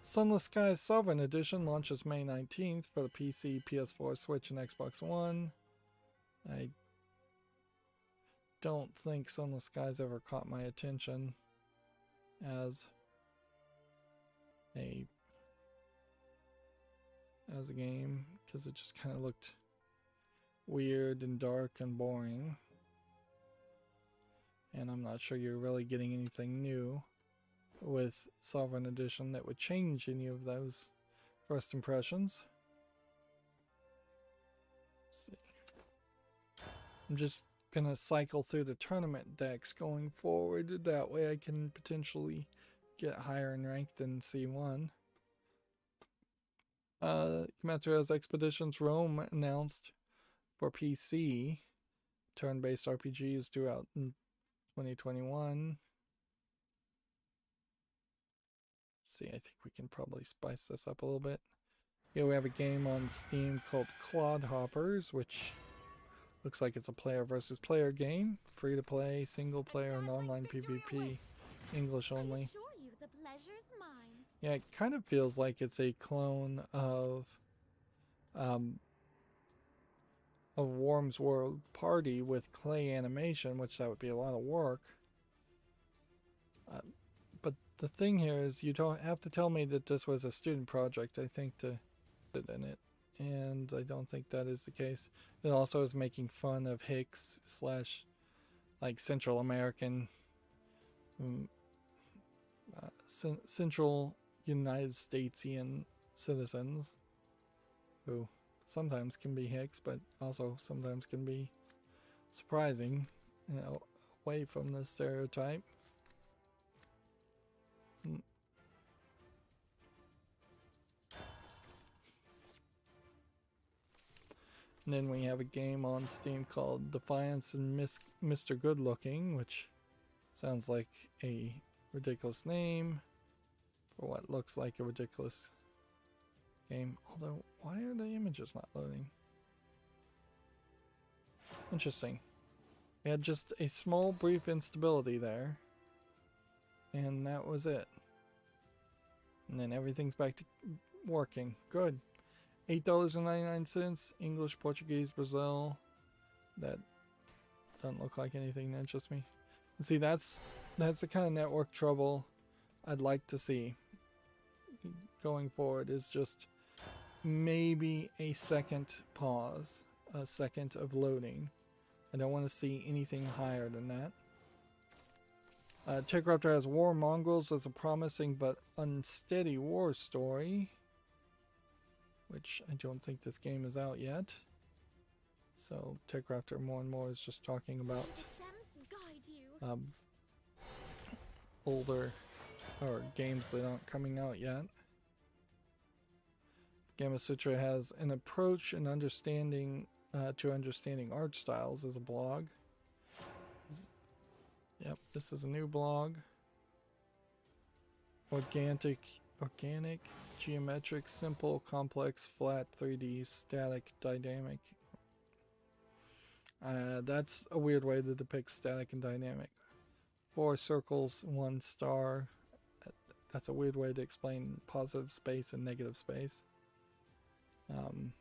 Sunless Skies Sovereign Edition launches May 19th for the PC, PS4, Switch, and Xbox One. I don't think Sunless Skies ever caught my attention as a game, because it just kind of looked weird and dark and boring, and I'm not sure you're really getting anything new with Sovereign Edition that would change any of those first impressions. Let's see. I'm just gonna cycle through the tournament decks going forward, that way I can potentially get higher in rank than C1. Komatsu has Expeditions Rome announced for PC. Turn-based RPG is due out in 2021. See, I think we can probably spice this up a little bit. Here we have a game on Steam called Clodhoppers, which looks like it's a player versus player game. Free to play, single player, and online PvP. English only. Yeah, it kind of feels like it's a clone of Worm's World Party with clay animation, which that would be a lot of work. But the thing here is you don't have to tell me that this was a student project, I think, to put in it. And I don't think that is the case. It also is making fun of Hicks slash like Central American Central United Statesian citizens who sometimes can be Hicks, but also sometimes can be surprising, you know, away from the stereotype. And then we have a game on Steam called Defiance and Mr. Good Looking, which sounds like a ridiculous name for what looks like a ridiculous game. Although, why are the images not loading? Interesting. We had just a small brief instability there, and that was it. And then everything's back to working. Good. $8.99, English, Portuguese, Brazil. That doesn't look like anything that interests me. And see, that's the kind of network trouble I'd like to see going forward, is just maybe a second pause, a second of loading. I don't want to see anything higher than that. Techraptor has War Mongrels as a promising but unsteady war story, which I don't think this game is out yet. So Techraptor more and more is just talking about older or games that aren't coming out yet. Gamasutra has an approach and understanding to understanding art styles as a blog. Yep, this is a new blog. Organic, geometric, simple, complex, flat, 3D, static, dynamic. That's a weird way to depict static and dynamic. 4 circles, 1 star. That's a weird way to explain positive space and negative space. And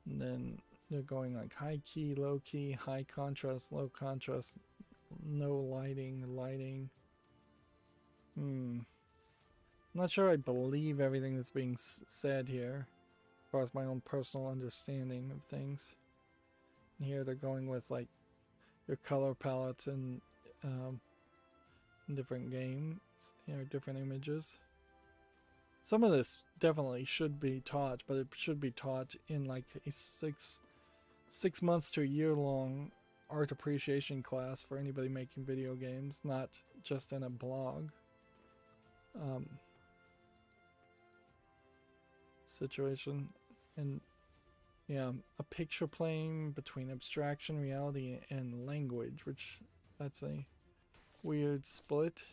then they're going like high key, low key, high contrast, low contrast, no lighting. I'm not sure I believe everything that's being said here, as far as my own personal understanding of things. And here they're going with like your color palettes and different games, different images. Some of this definitely should be taught, but it should be taught in like a six months to a year long art appreciation class for anybody making video games, not just in a blog situation. And yeah, a picture plane between abstraction, reality, and language, which that's a weird split.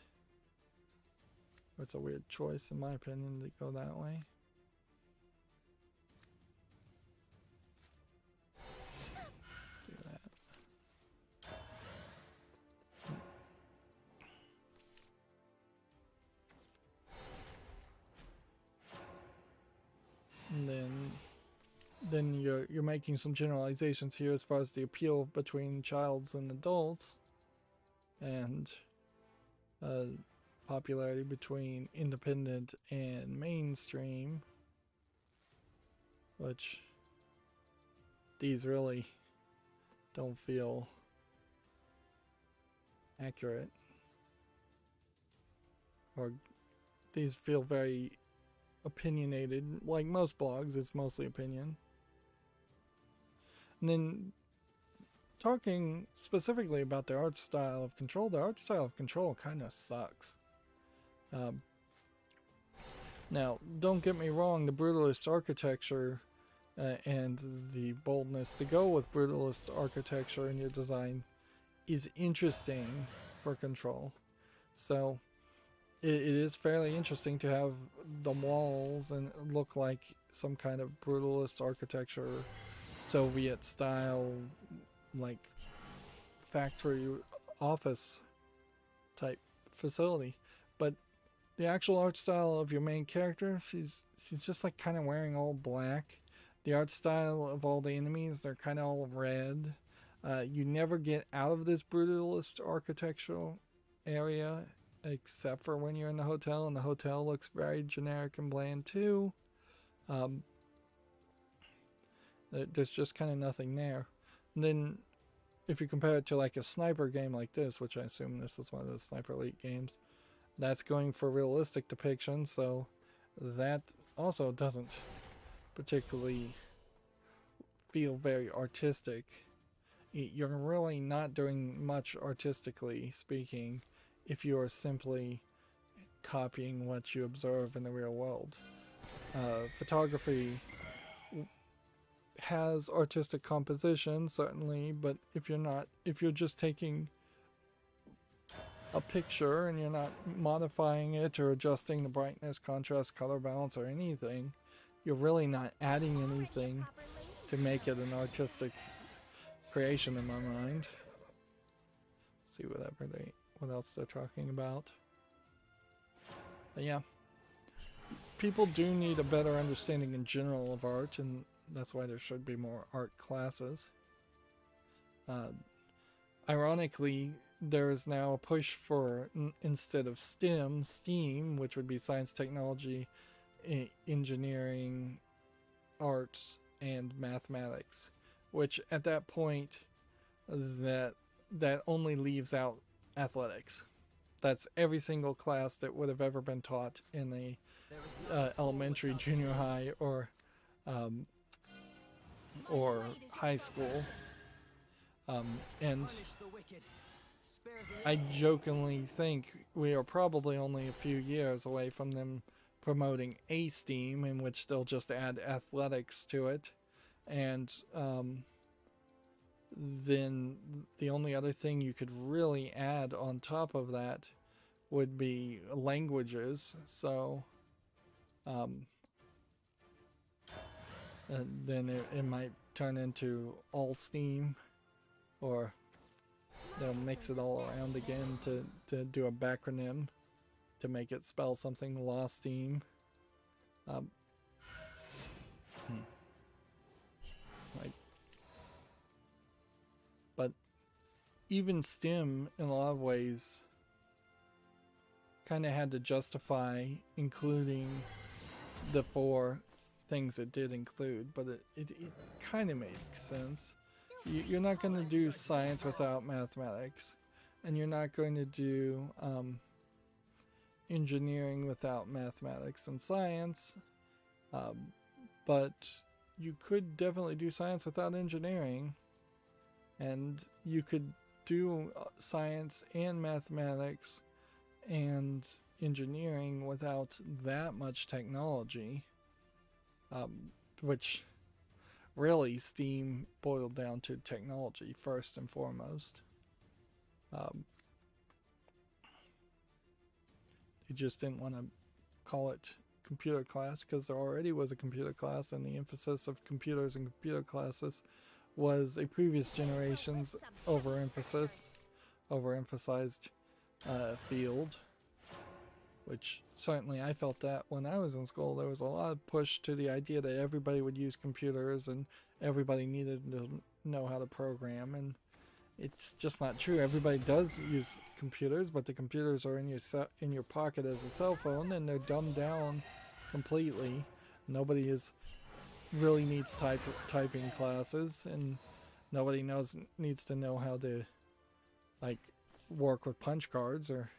It's a weird choice, in my opinion, to go that way. Do that. And then you're making some generalizations here as far as the appeal between childs and adults, and popularity between independent and mainstream, which these really don't feel accurate, or these feel very opinionated. Like most blogs, it's mostly opinion. And then talking specifically about their art style of Control, their art style of Control kind of sucks. Now, don't get me wrong, the brutalist architecture and the boldness to go with brutalist architecture in your design is interesting for Control. So it is fairly interesting to have the walls and look like some kind of brutalist architecture, Soviet style, like factory office type facility. But the actual art style of your main character, she's just like kind of wearing all black. The art style of all the enemies, they're kind of all red. You never get out of this brutalist architectural area except for when you're in the hotel, and the hotel looks very generic and bland too. There's just kind of nothing there. And then if you compare it to like a sniper game like this, which I assume this is one of the Sniper Elite games, that's going for realistic depiction, so that also doesn't particularly feel very artistic. You're really not doing much artistically speaking if you are simply copying what you observe in the real world. photography has artistic composition, certainly, but if you're just taking a picture and you're not modifying it or adjusting the brightness, contrast, color balance, or anything, you're really not adding anything to make it an artistic creation in my mind. See what else they're talking about. But yeah, people do need a better understanding in general of art, and that's why there should be more art classes. Ironically, there is now a push for, instead of STEAM, which would be science, technology, engineering, arts, and mathematics, which at that point, that only leaves out athletics. That's every single class that would have ever been taught in a elementary, junior high, or high school. And I jokingly think we are probably only a few years away from them promoting a STEAM, in which they'll just add athletics to it, and then the only other thing you could really add on top of that would be languages. So then it might turn into all STEAM, or they'll mix it all around again to do a backronym to make it spell something, law STEAM. But even STEM, in a lot of ways, kind of had to justify including the 4 things it did include, but it kind of makes sense. You're not going to do science without mathematics, and you're not going to do engineering without mathematics and science, but you could definitely do science without engineering, and you could do science and mathematics and engineering without that much technology, which really STEAM boiled down to technology first and foremost. They just didn't want to call it computer class because there already was a computer class, and the emphasis of computers and computer classes was a previous generation's overemphasized field, which certainly I felt that when I was in school. There was a lot of push to the idea that everybody would use computers and everybody needed to know how to program, and it's just not true. Everybody does use computers, but the computers are in your pocket as a cell phone, and they're dumbed down completely. Nobody really needs typing classes, and nobody needs to know how to work with punch cards or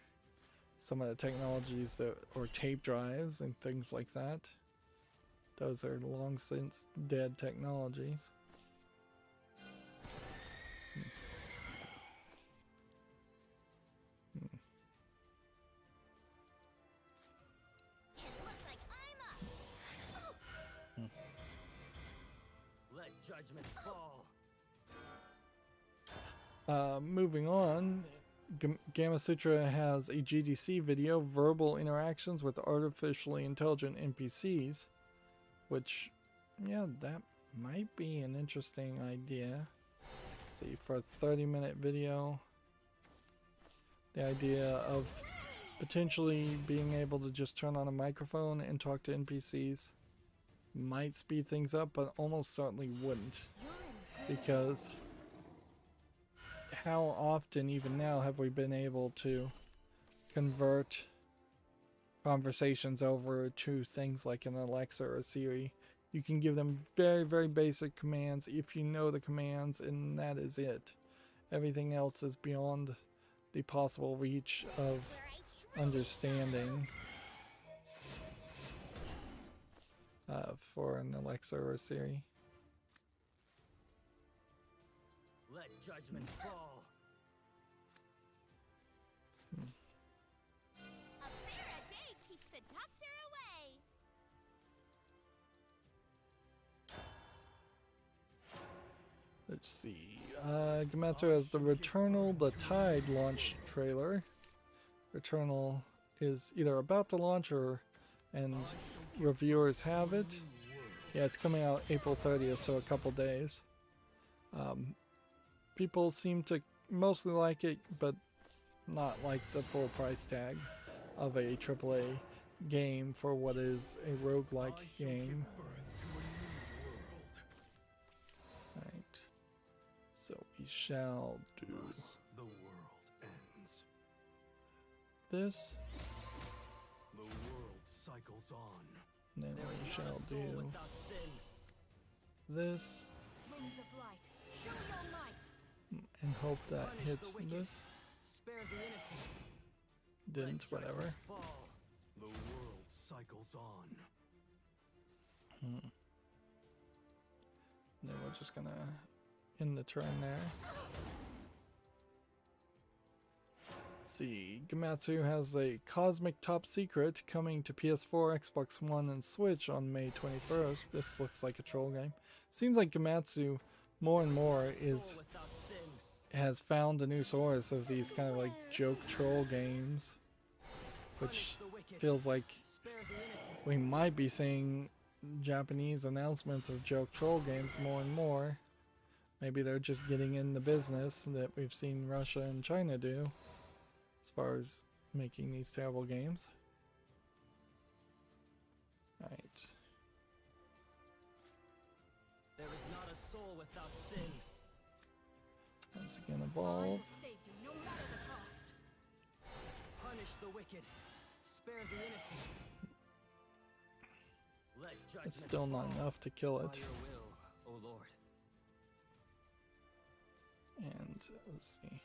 some of the technologies or tape drives and things like that. Those are long since dead technologies. Let judgment fall. Moving on, Gamma Sutra has a GDC video, verbal interactions with artificially intelligent NPCs, which, yeah, that might be an interesting idea. Let's see, for a 30-minute video, the idea of potentially being able to just turn on a microphone and talk to NPCs might speed things up, but almost certainly wouldn't, because how often, even now, have we been able to convert conversations over to things like an Alexa or a Siri? You can give them very, very basic commands if you know the commands, and that is it. Everything else is beyond the possible reach of understanding for an Alexa or a Siri. Let judgment fall. A bear a day keeps the doctor away. Let's see. Gematsu has the Returnal the Tide launch trailer. Returnal is either about to launch and reviewers have it. Yeah, it's coming out April 30th, so a couple days. People seem to mostly like it, but not like the full price tag of a AAA game for what is a roguelike game. Right. So we shall do The world ends. this, The world cycles on. and then There we is not a shall soul do without sin. this, Winds of light, show your might. and hope that Punish the hits wicked. this. Spare the innocent. Didn't, Let whatever. judgment fall. The world cycles on. And then we're just gonna end the turn there. See, Gematsu has a Cosmic Top Secret coming to PS4, Xbox One, and Switch on May 21st. This looks like a troll game. Seems like Gematsu more and more Soul without sin. has found a new source of these kind of like joke troll games, which Punish the wicked. feels like Spare the innocent. we might be seeing Japanese announcements of joke troll games more and more. Maybe they're just getting in the business that we've seen Russia and China do as far as making these terrible games. Right. There is not a soul without sin. Once again, I evolve. will save you, no matter the cost. Punish the wicked. Spare the innocent. Let judgment It's still not fall. enough to kill By it. your will, O Lord. And let's see.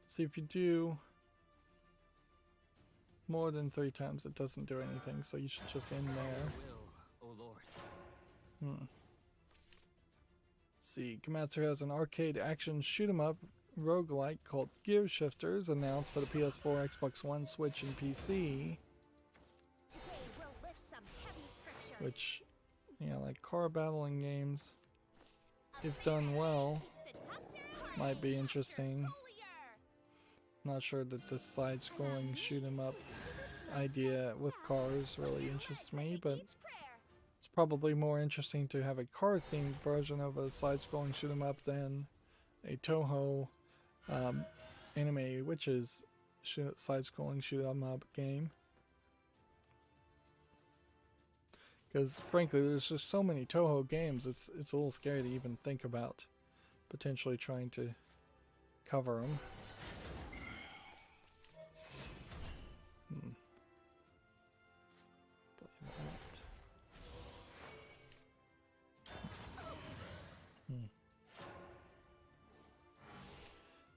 See, if you do more than 3 times, it doesn't do anything, so you should just end there. Will, O Lord. See, Gematsu has an arcade action shoot 'em up roguelike called Gear Shifters, announced for the PS4, Xbox One, Switch, and PC, Today we'll lift some heavy scriptures. which, you know, like car battling games, if done well, might be interesting. Not sure that this side-scrolling shoot 'em up idea with cars really interests me, but it's probably more interesting to have a car-themed version of a side-scrolling shoot 'em up than a Toho anime witches side-scrolling shoot 'em up game. Because frankly, there's just so many Toho games. It's a little scary to even think about potentially trying to cover them. Play that.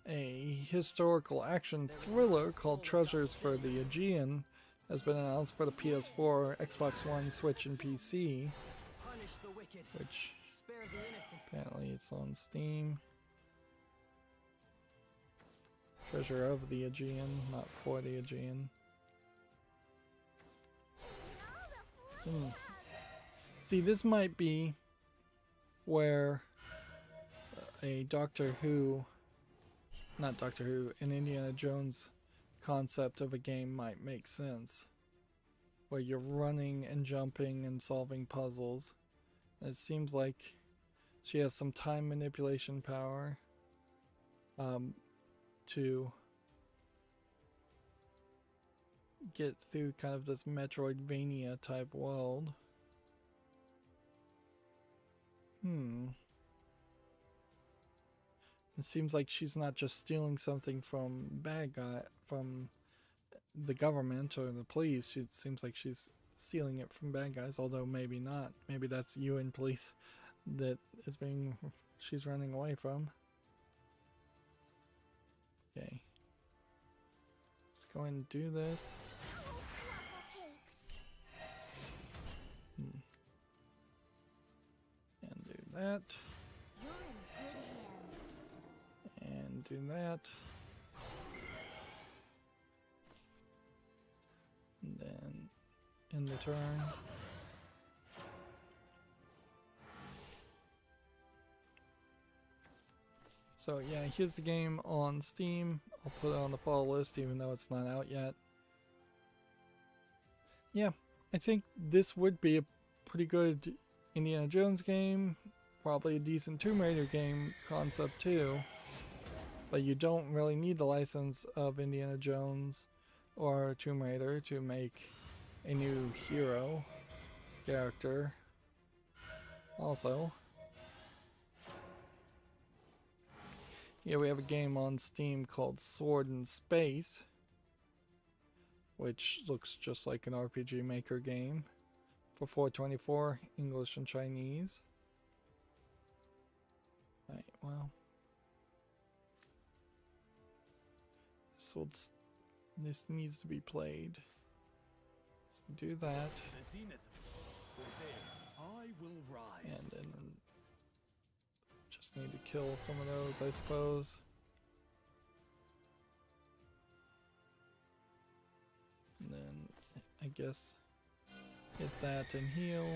A historical action thriller called Treasures for the Aegean has been announced for the PS4, Xbox One, Switch, and PC, Punish the wicked. which Spare the innocent. apparently it's on Steam. Treasure of the Aegean, not for the Aegean. See, this might be where a Doctor Who, not Doctor Who, an Indiana Jones concept of a game might make sense. Where you're running and jumping and solving puzzles. And it seems like she has some time manipulation power to get through kind of this Metroidvania type world. It seems like she's not just stealing something from from the government or the police. It seems like she's stealing it from bad guys, although maybe not. Maybe that's UN police that she's running away from. Okay. Let's go ahead and do this. And do that. You're in good hands. And do that. And then end the turn. So yeah, here's the game on Steam. I'll put it on the fall list even though it's not out yet. Yeah, I think this would be a pretty good Indiana Jones game. Probably a decent Tomb Raider game concept too. But you don't really need the license of Indiana Jones or Tomb Raider to make a new hero character. Also, yeah, we have a game on Steam called Sword in Space, which looks just like an RPG Maker game for $4.24, English and Chinese. Right, well, this needs to be played. So do that, The zenith. There, I will rise. and then just need to kill some of those, I suppose. And then I guess hit that and heal.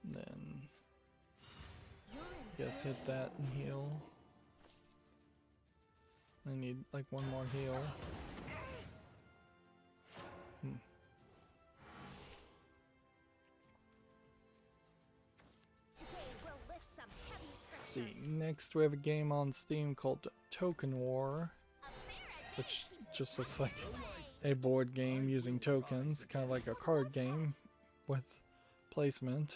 And then I guess hit that and heal. I need like one more heal. Today we'll lift some heavy Let's scriptures. see, next we have a game on Steam called Token War, which just looks like a board game using tokens, kind of like a card game with placement.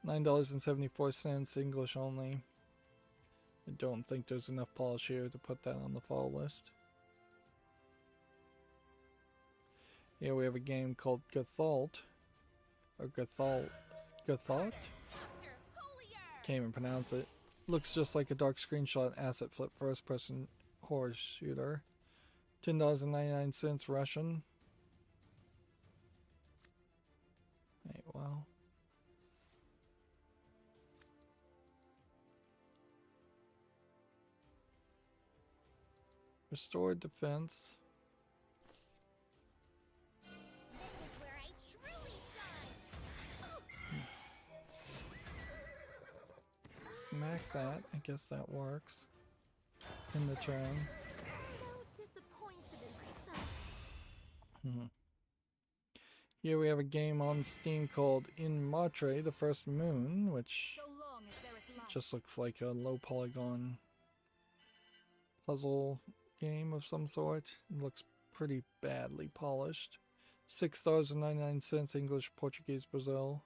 $9.74, English only. I don't think there's enough polish here to put that on the fall list. Here we have a game called Gathalt, or Gathalt, Master Holier! can't even pronounce it. Looks just like a dark screenshot asset flip first person horror shooter. $10.99 Russian. Right, well. Restored defense. This is where I truly shine! Smack that. I guess that works. In the turn. So disappointed in myself. Here we have a game on Steam called In Matre, the First Moon, which So long as there is life. just looks like a low polygon puzzle game of some sort. It looks pretty badly polished. $6.99 English, Portuguese, Brazil.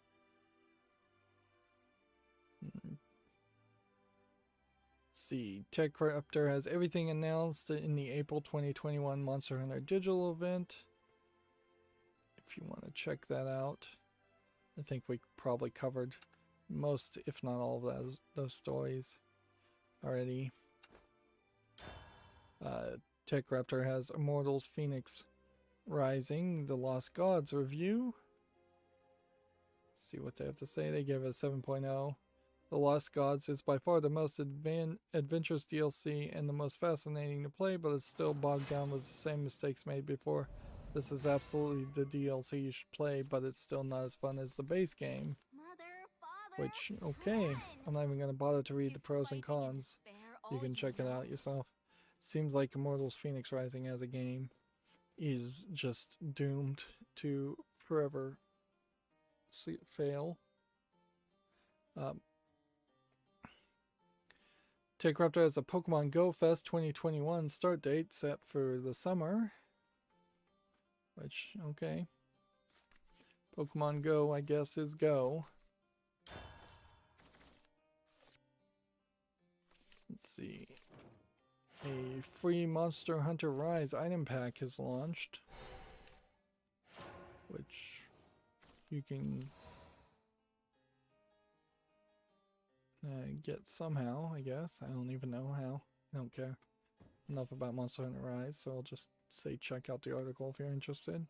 See, TechRaptor has everything announced in the April 2021 Monster Hunter digital event. If you want to check that out. I think we probably covered most, if not all of those stories already. TechRaptor has Immortals Phoenix Rising, The Lost Gods review. Let's see what they have to say. They give it a 7.0. The Lost Gods is by far the most adventurous DLC and the most fascinating to play, but it's still bogged down with the same mistakes made before. This is absolutely the DLC you should play, but it's still not as fun as the base game. Mother, father, Which, okay, I'm not even going to bother to read the pros and cons. You can check it out yourself. Seems like Immortals Phoenix Rising as a game is just doomed to forever fail. TechRaptor has a Pokemon Go Fest 2021 start date set for the summer. Which, okay. Pokemon Go, I guess, is go. Let's see. A free Monster Hunter Rise item pack has launched, which you can get somehow, I guess. I don't even know how. I don't care enough about Monster Hunter Rise, so I'll just say check out the article if you're interested.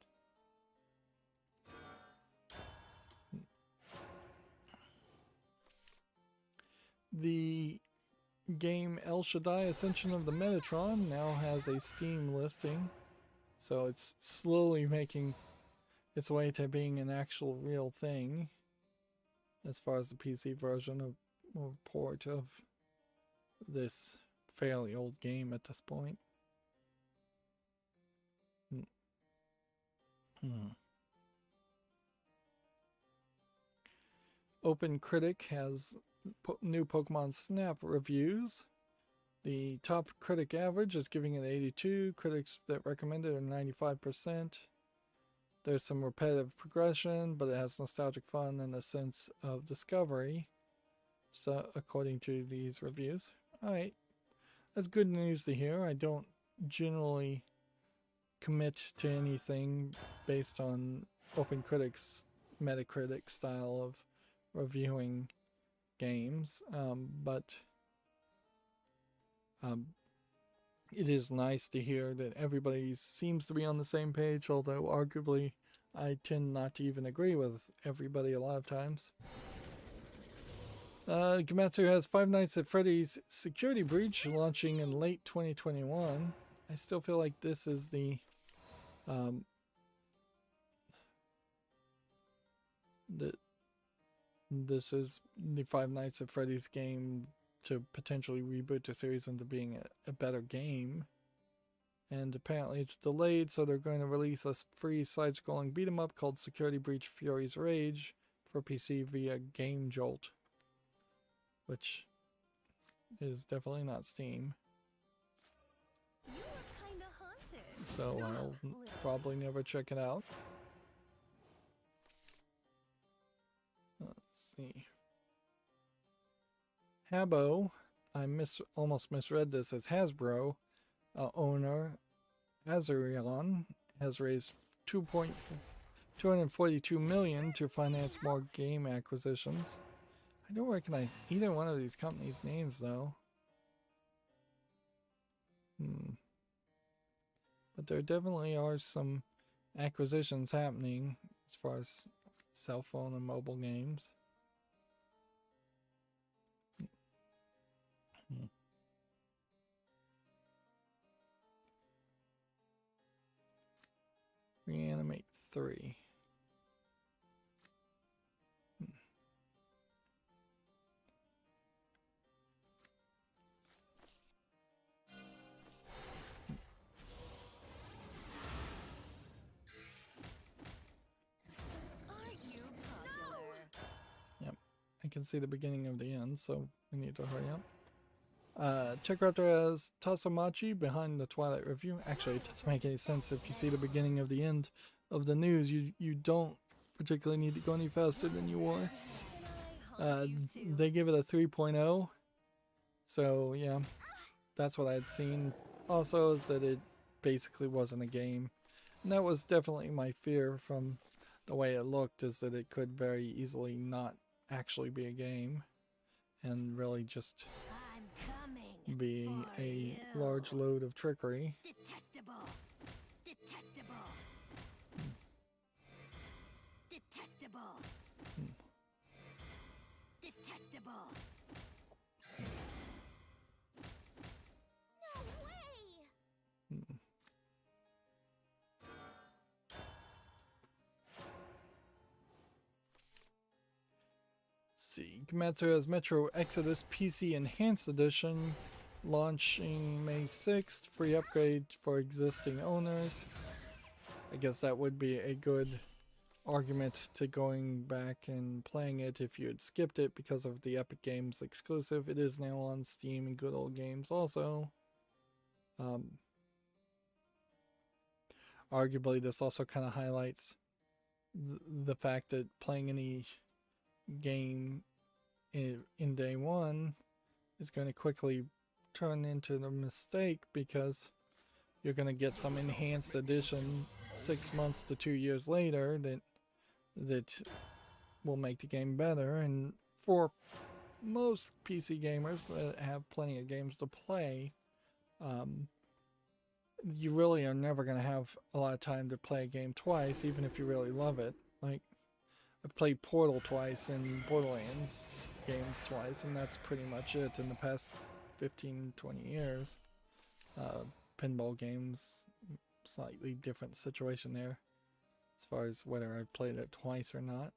the game El Shaddai Ascension of the Metatron now has a Steam listing, so it's slowly making its way to being an actual real thing as far as the PC version of or port of this fairly old game at this point. Open Critic has new Pokemon Snap reviews. The top critic average is giving it 82. Critics that recommend it are 95%. There's some repetitive progression, but it has nostalgic fun and a sense of discovery. So, according to these reviews. Alright. That's good news to hear. I don't generally commit to anything based on Open Critic's Metacritic style of reviewing games, but it is nice to hear that everybody seems to be on the same page, although arguably I tend not to even agree with everybody a lot of times. Gematsu has Five Nights at Freddy's Security Breach launching in late 2021. I still feel like this is the this is the Five Nights at Freddy's game to potentially reboot the series into being a better game. And apparently it's delayed, so they're going to release a free side-scrolling beat-em-up called Security Breach Fury's Rage for PC via Game Jolt, which is definitely not Steam. You look kinda haunted. So I'll probably never check it out. Let's see. Habbo, I almost misread this as Hasbro, owner Azurion has raised $242 million to finance more game acquisitions. I don't recognize either one of these companies' names though. But there definitely are some acquisitions happening as far as cell phone and mobile games. Reanimate 3. Aren't you popular? Yep, I can see the beginning of the end, so we need to hurry up. Check out there as Tasamachi behind the Twilight review. Actually, it doesn't make any sense if you see the beginning of the end of the news. You don't particularly need to go any faster than you were. They give it a 3.0. So yeah, that's what I had seen. Also is that it basically wasn't a game. And that was definitely my fear from the way it looked, is that it could very easily not actually be a game and really just be a large load of trickery. Detestable. Detestable. Detestable. Detestable. No way. See, Gematsu has Metro Exodus PC Enhanced Edition launching May 6th. Free upgrade for existing owners. I guess that would be a good argument to going back and playing it if you had skipped it because of the Epic Games exclusive. It is now on Steam and Good Old Games also. Arguably, this also kind of highlights the fact that playing any game in day one is going to quickly turn into the mistake, because you're going to get some enhanced edition 6 months to 2 years later that will make the game better. And for most PC gamers that have plenty of games to play, you really are never going to have a lot of time to play a game twice, even if you really love it. Like, I've played Portal twice in Borderlands, games twice, and that's pretty much it in the past 15, 20 years. Pinball games, slightly different situation there as far as whether I've played it twice or not.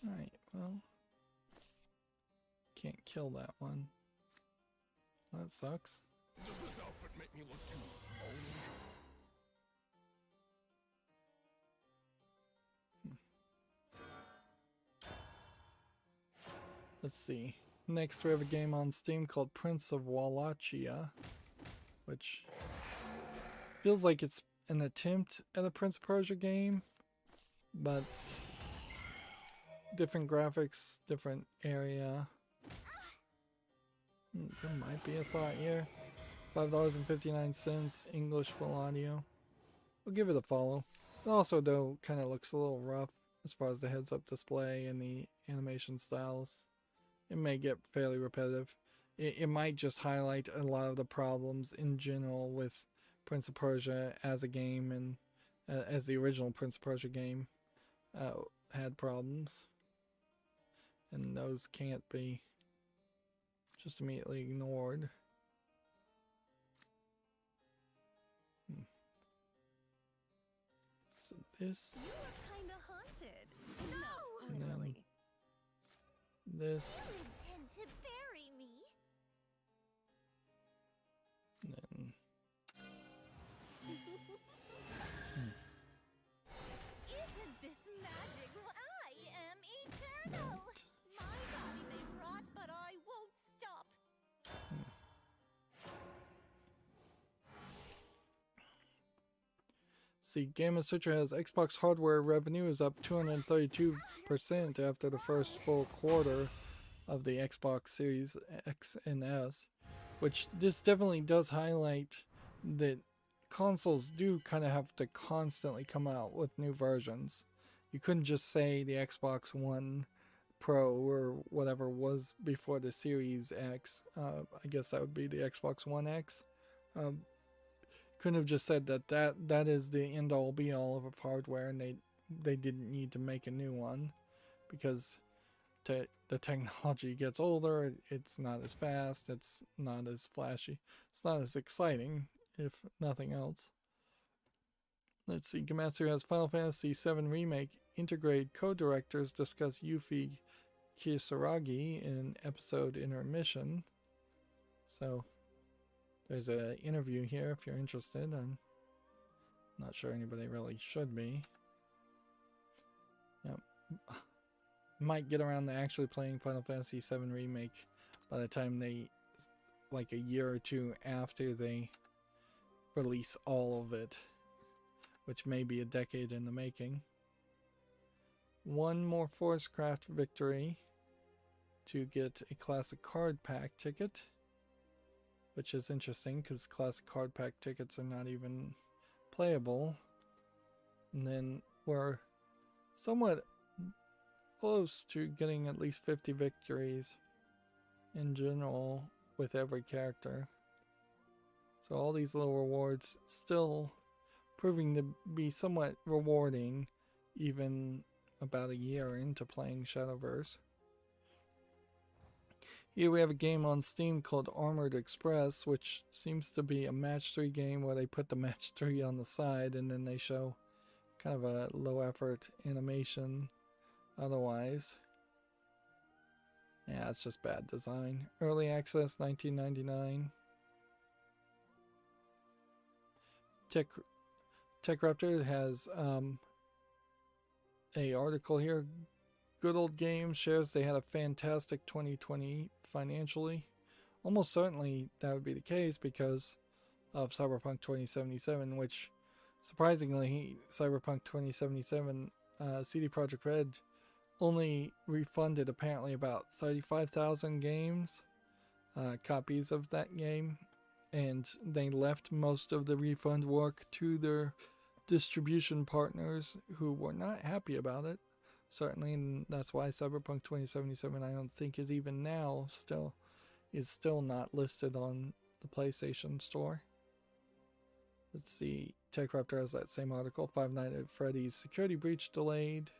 Alright, well, can't kill that one. That sucks. Does this outfit make me look too old? Let's see. Next we have a game on Steam called Prince of Wallachia, which feels like it's an attempt at a Prince of Persia game, but different graphics, different area. There might be a thought here. $5.59, English full audio. We'll give it a follow. It also, though, kind of looks a little rough as far as the heads-up display and the animation styles. It may get fairly repetitive. It might just highlight a lot of the problems in general with Prince of Persia as a game, and as the original Prince of Persia game had problems. And those can't be just immediately ignored. So this... You look kinda haunted. No, And then literally. this... You intend to bury me? And then... Isn't this magic? I am eternal. that. My body may rot, but I won't stop. See, Game & Switcher has Xbox hardware revenue is up 232% after the first full quarter of the Xbox Series X and S, which this definitely does highlight that consoles do kind of have to constantly come out with new versions. You couldn't just say the Xbox One Pro or whatever was before the Series X. I guess that would be the Xbox One X. Couldn't have just said that is the end all be all of hardware, and they didn't need to make a new one, because the technology gets older, it's not as fast, it's not as flashy, it's not as exciting, if nothing else. Let's see, Gematsu has Final Fantasy VII Remake Intergrade co-directors discuss Yuffie Kisaragi in episode intermission. So there's an interview here if you're interested. I'm not sure anybody really should be. Yep. Might get around to actually playing Final Fantasy VII Remake by the time they, like a year or two after they release all of it, which may be a decade in the making. One more Forest Craft victory to get a classic card pack ticket, which is interesting because classic card pack tickets are not even playable. And then we're somewhat close to getting at least 50 victories in general with every character. So all these little rewards still proving to be somewhat rewarding even about a year into playing Shadowverse. Here we have a game on Steam called Armored Express, which seems to be a match 3 game where they put the match 3 on the side and then they show kind of a low effort animation otherwise. Yeah, it's just bad design. Early access, $19.99. TechRaptor has a article here. Good Old Games shares they had a fantastic 2020 financially. Almost certainly that would be the case because of Cyberpunk 2077, which surprisingly, Cyberpunk 2077, CD Projekt Red only refunded apparently about 35,000 copies of that game, and they left most of the refund work to their distribution partners who were not happy about it. Certainly, and that's why Cyberpunk 2077 I don't think is even now still not listed on the PlayStation Store. Let's see. TechRaptor has that same article. Five Nights at Freddy's security breach delayed,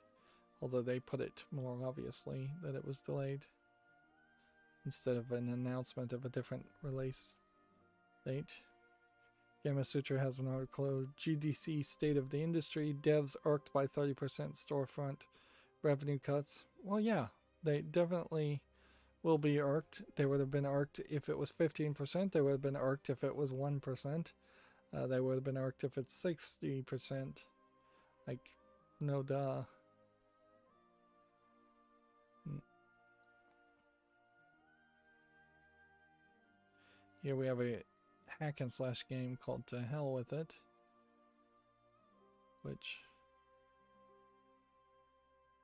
although they put it more obviously that it was delayed instead of an announcement of a different release date. Gamma Sutra has an article, GDC State of the Industry, devs irked by 30% storefront revenue cuts. Well, yeah, they definitely will be irked. They would have been irked if it was 15%. They would have been irked if it was 1%. They would have been irked if it's 60%. Like, no duh. Here we have a hack and slash game called To Hell With It, which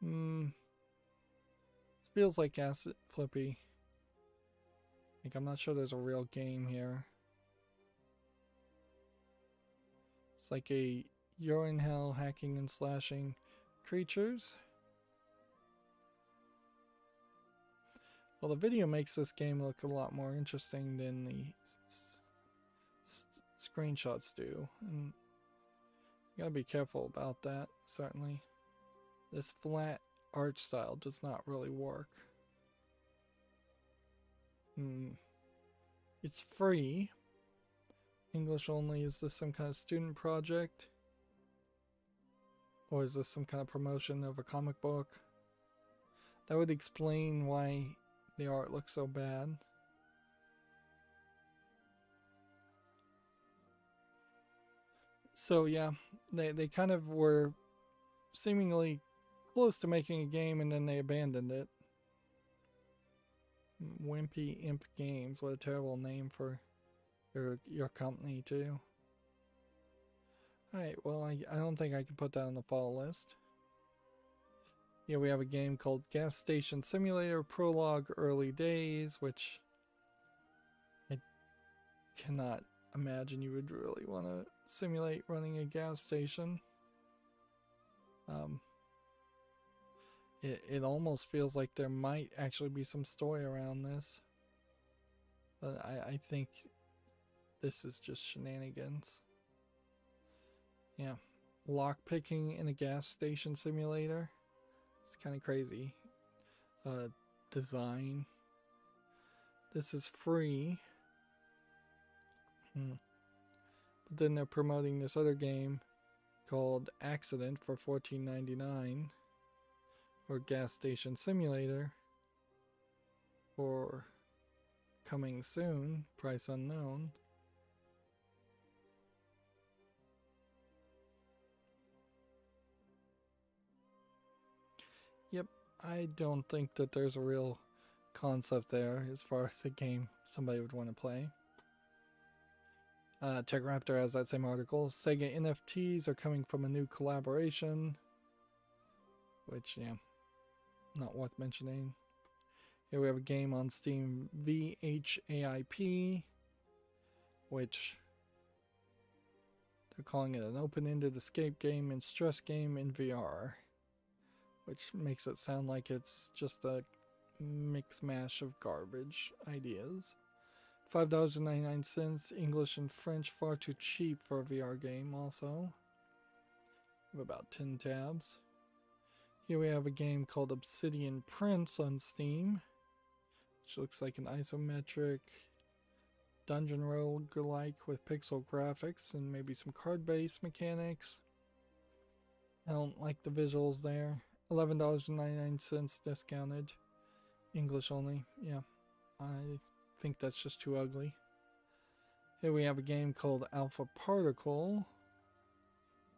this feels like Acid Flippy. Like, I'm not sure there's a real game here. It's like a you're in hell hacking and slashing creatures. Well, the video makes this game look a lot more interesting than the screenshots do, and you gotta be careful about that, certainly. This flat art style does not really work. It's free. English only. Is this some kind of student project? Or is this some kind of promotion of a comic book? That would explain why the art looks so bad. So yeah, they kind of were seemingly close to making a game and then they abandoned it. Wimpy Imp Games, what a terrible name for your company too. Alright, well I don't think I can put that on the fall list. Here we have a game called Gas Station Simulator Prologue Early Days, which I cannot imagine you would really want to simulate running a gas station. It almost feels like there might actually be some story around this, but I think this is just shenanigans. Yeah, lockpicking in a gas station simulator. It's kind of crazy. Design. This is free. But then they're promoting this other game called Accident for $14.99, or Gas Station Simulator for coming soon, price unknown. Yep, I don't think that there's a real concept there as far as the game somebody would want to play. TechRaptor has that same article. Sega NFTs are coming from a new collaboration, which, yeah, not worth mentioning. Here we have a game on Steam, VHAIP, which they're calling it an open-ended escape game and stress game in VR, which makes it sound like it's just a mix mash of garbage ideas. $5.99, English and French, far too cheap for a VR game also. We have about 10 tabs. Here we have a game called Obsidian Prince on Steam, which looks like an isometric dungeon roguelike with pixel graphics and maybe some card-based mechanics. I don't like the visuals there. $11.99 discounted. English only. Yeah, I think that's just too ugly. Here we have a game called Alpha Particle,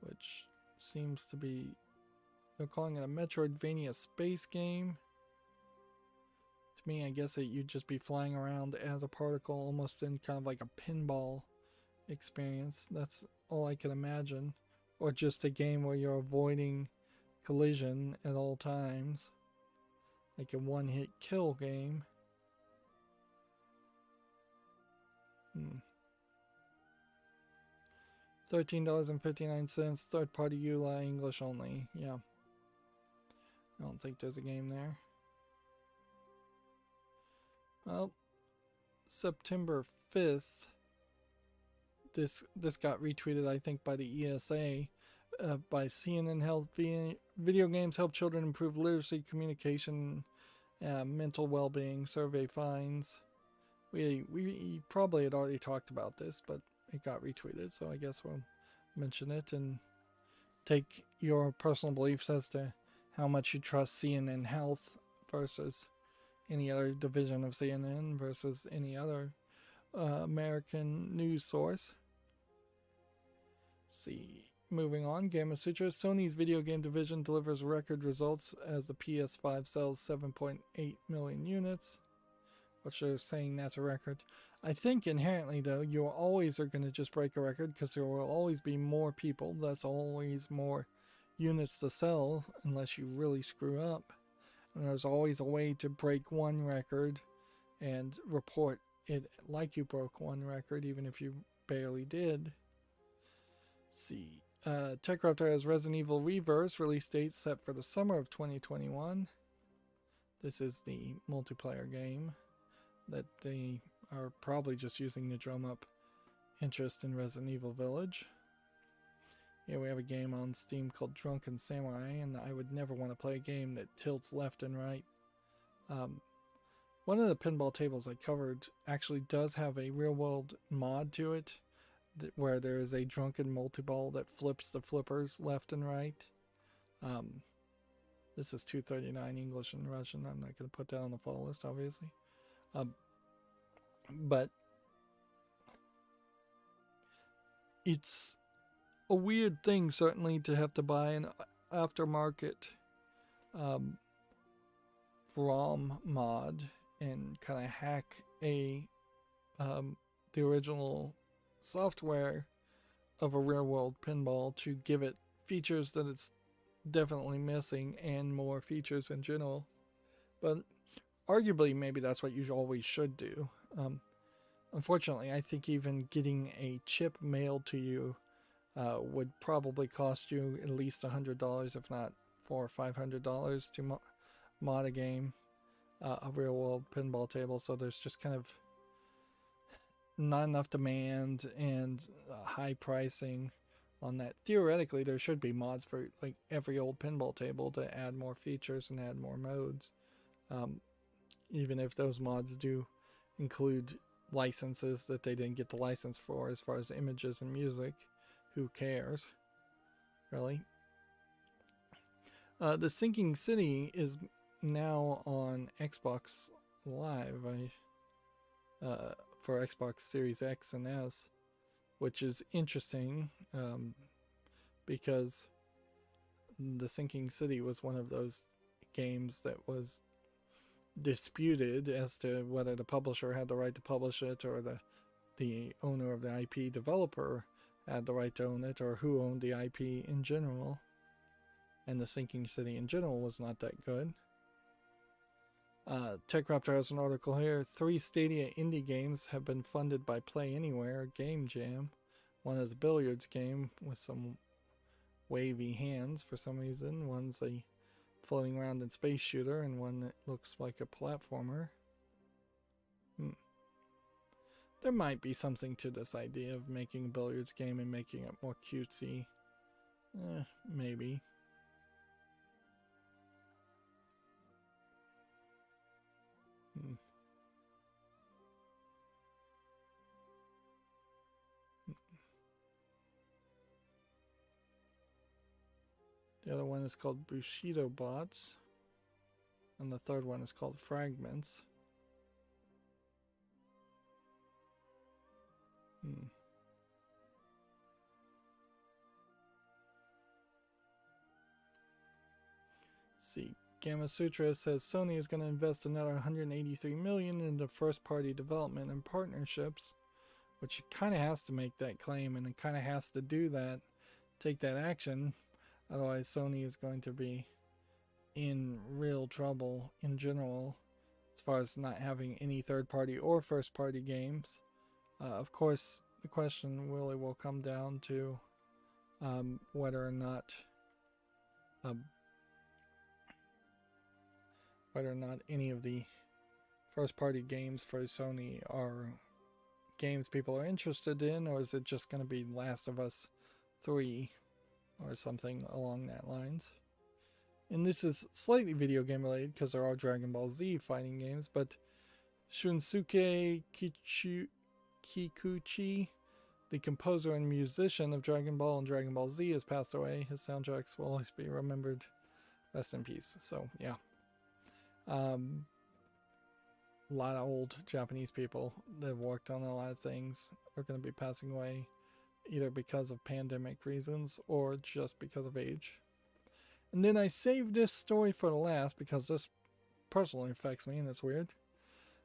which seems to be, they're calling it a Metroidvania space game. To me, I guess that you'd just be flying around as a particle, almost in kind of like a pinball experience. That's all I can imagine. Or just a game where you're avoiding collision at all times, like a one-hit kill game. $13.59, third-party EULA, English only. Yeah, I don't think there's a game there. Well, September 5th, this got retweeted, I think, by the ESA, by CNN Health. Video games help children improve literacy, communication, mental well-being. Survey finds. We probably had already talked about this, but it got retweeted, so I guess we'll mention it and take your personal beliefs as to how much you trust CNN Health versus any other division of CNN versus any other American news source. See, moving on, Gamasutra. Sony's video game division delivers record results as the PS5 sells 7.8 million units, which they're saying that's a record. I think inherently, though, you always are going to just break a record because there will always be more people. That's always more units to sell unless you really screw up. And there's always a way to break one record and report it like you broke one record, even if you barely did. Let's see. TechRaptor has Resident Evil Reverse, release date set for the summer of 2021. This is the multiplayer game that they are probably just using to drum up interest in Resident Evil Village. Yeah, we have a game on Steam called Drunken Samurai, and I would never want to play a game that tilts left and right. One of the pinball tables I covered actually does have a real-world mod to it, where there is a drunken multi-ball that flips the flippers left and right. This is 239 English and Russian. I'm not going to put that on the follow list, obviously. But it's a weird thing, certainly, to have to buy an aftermarket ROM mod and kind of hack the original software of a real-world pinball to give it features that it's definitely missing and more features in general. But arguably, maybe that's what you always should do. Unfortunately, I think even getting a chip mailed to you would probably cost you at least $100, if not $400 or $500 to mod a game, a real-world pinball table. So there's just kind of not enough demand and high pricing on that. Theoretically, there should be mods for like every old pinball table to add more features and add more modes. Even if those mods do include licenses that they didn't get the license for, as far as images and music, who cares, really? The Sinking City is now on Xbox Live for Xbox Series X and S, which is interesting because The Sinking City was one of those games that was disputed as to whether the publisher had the right to publish it, or the owner of the IP developer had the right to own it, or who owned the IP in general. And The Sinking City in general was not that good. TechRaptor has an article here. 3 Stadia indie games have been funded by Play Anywhere Game Jam. One is a billiards game with some wavy hands for some reason. One's a floating around in space shooter, and one that looks like a platformer. There might be something to this idea of making a billiards game and making it more cutesy. Maybe. The other one is called Bushido Bots, and the third one is called Fragments. See, Gamasutra says Sony is going to invest another $183 million into first-party development and partnerships, which it kind of has to make that claim, and it kind of has to do that, take that action. Otherwise, Sony is going to be in real trouble in general as far as not having any third-party or first-party games. Of course, the question really will come down to whether or not any of the first-party games for Sony are games people are interested in, or is it just going to be Last of Us 3 or something along that lines? And this is slightly video game related because there are Dragon Ball Z fighting games, but Shunsuke Kikuchi, the composer and musician of Dragon Ball and Dragon Ball Z, has passed away. His soundtracks will always be remembered. Rest in peace. So, yeah. A lot of old Japanese people that have worked on a lot of things are going to be passing away, either because of pandemic reasons or just because of age. And then I saved this story for the last because this personally affects me and it's weird.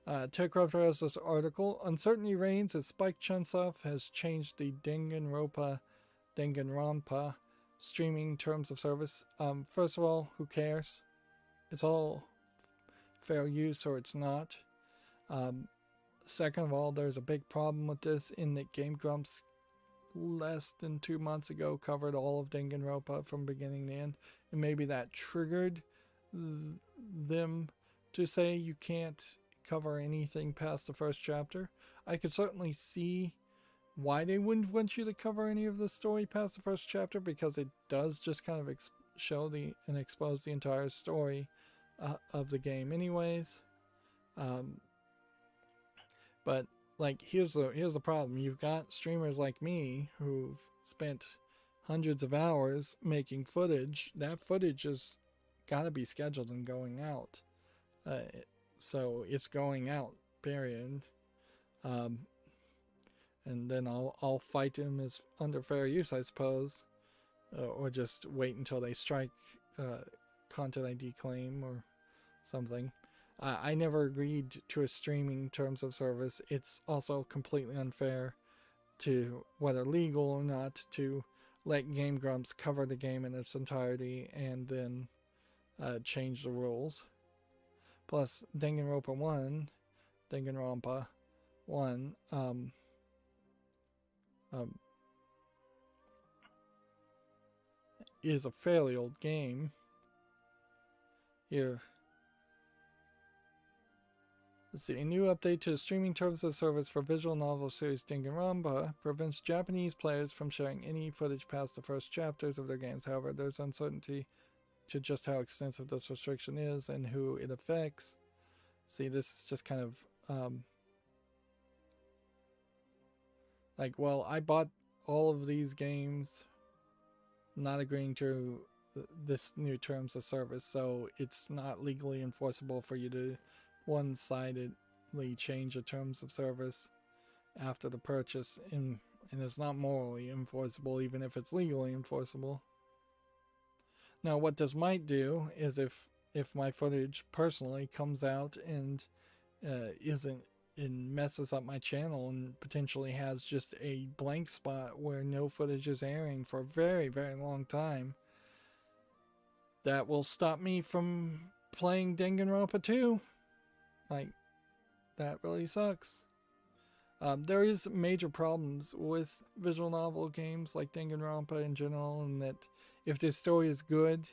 TechRaptor has this article. Uncertainty reigns as Spike Chunsoft has changed the Danganronpa streaming terms of service. First of all, who cares? It's all fair use or it's not. Second of all, there's a big problem with this in that Game Grumps less than 2 months ago covered all of Danganronpa from beginning to end, and maybe that triggered them to say you can't cover anything past the first chapter. I could certainly see why they wouldn't want you to cover any of the story past the first chapter, because it does just kind of show and expose the entire story of the game anyways. But like, here's the problem. You've got streamers like me who've spent hundreds of hours making footage. That footage has got to be scheduled and going out. So it's going out, period. And then I'll fight them as under fair use, I suppose, or just wait until they strike content ID claim or something. I never agreed to a streaming terms of service. It's also completely unfair, to whether legal or not, to let Game Grumps cover the game in its entirety and then change the rules. Plus, Danganronpa 1 is a fairly old game. Here. Let's see. A new update to the streaming terms of service for visual novel series Danganronpa prevents Japanese players from sharing any footage past the first chapters of their games. However, there's uncertainty to just how extensive this restriction is and who it affects. See, this is just kind of like, well, I bought all of these games not agreeing to this new terms of service, so it's not legally enforceable for you to one-sidedly change the terms of service after the purchase, and it's not morally enforceable even if it's legally enforceable. Now, what this might do is if my footage personally comes out and messes up my channel and potentially has just a blank spot where no footage is airing for a very, very long time, that will stop me from playing Danganronpa 2. Like, that really sucks. There is major problems with visual novel games like Danganronpa in general, in that if their story is good,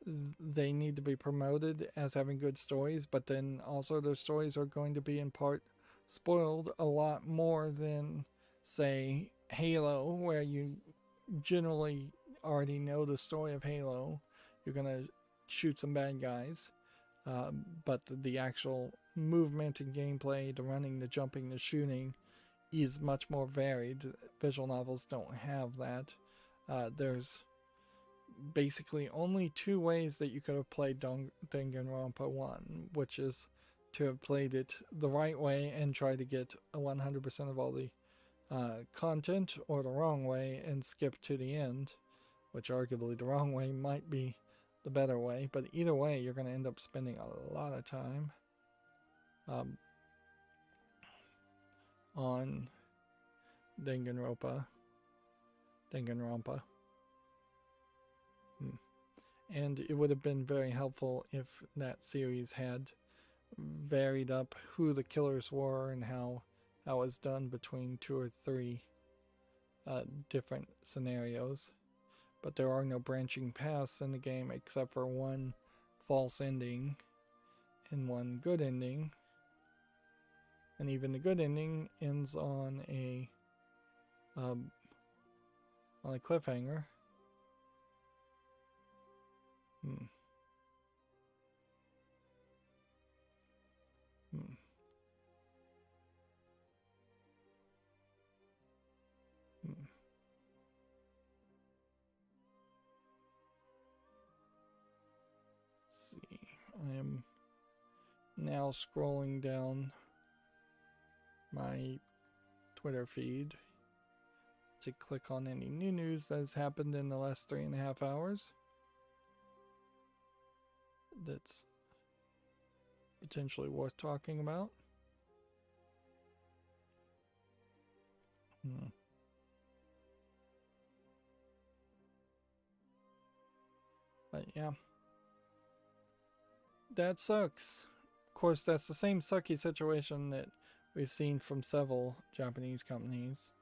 they need to be promoted as having good stories, but then also their stories are going to be in part spoiled a lot more than, say, Halo, where you generally already know the story of Halo. You're going to shoot some bad guys, but the actual movement and gameplay, the running, the jumping, the shooting, is much more varied. Visual novels don't have that. There's basically only two ways that you could have played Danganronpa 1, which is to have played it the right way and try to get 100% of all the content, or the wrong way and skip to the end, which arguably the wrong way might be the better way, but either way you're going to end up spending a lot of time on Danganronpa. And it would have been very helpful if that series had varied up who the killers were and how it was done between 2 or 3 different scenarios. But there are no branching paths in the game except for one false ending and one good ending. And even the good ending ends on a cliffhanger. Hmm. Hmm. Hmm. Let's see. I am now scrolling down my Twitter feed to click on any new news that has happened in the last 3.5 hours that's potentially worth talking about. But yeah, that sucks. Of course, that's the same sucky situation that we've seen from several Japanese companies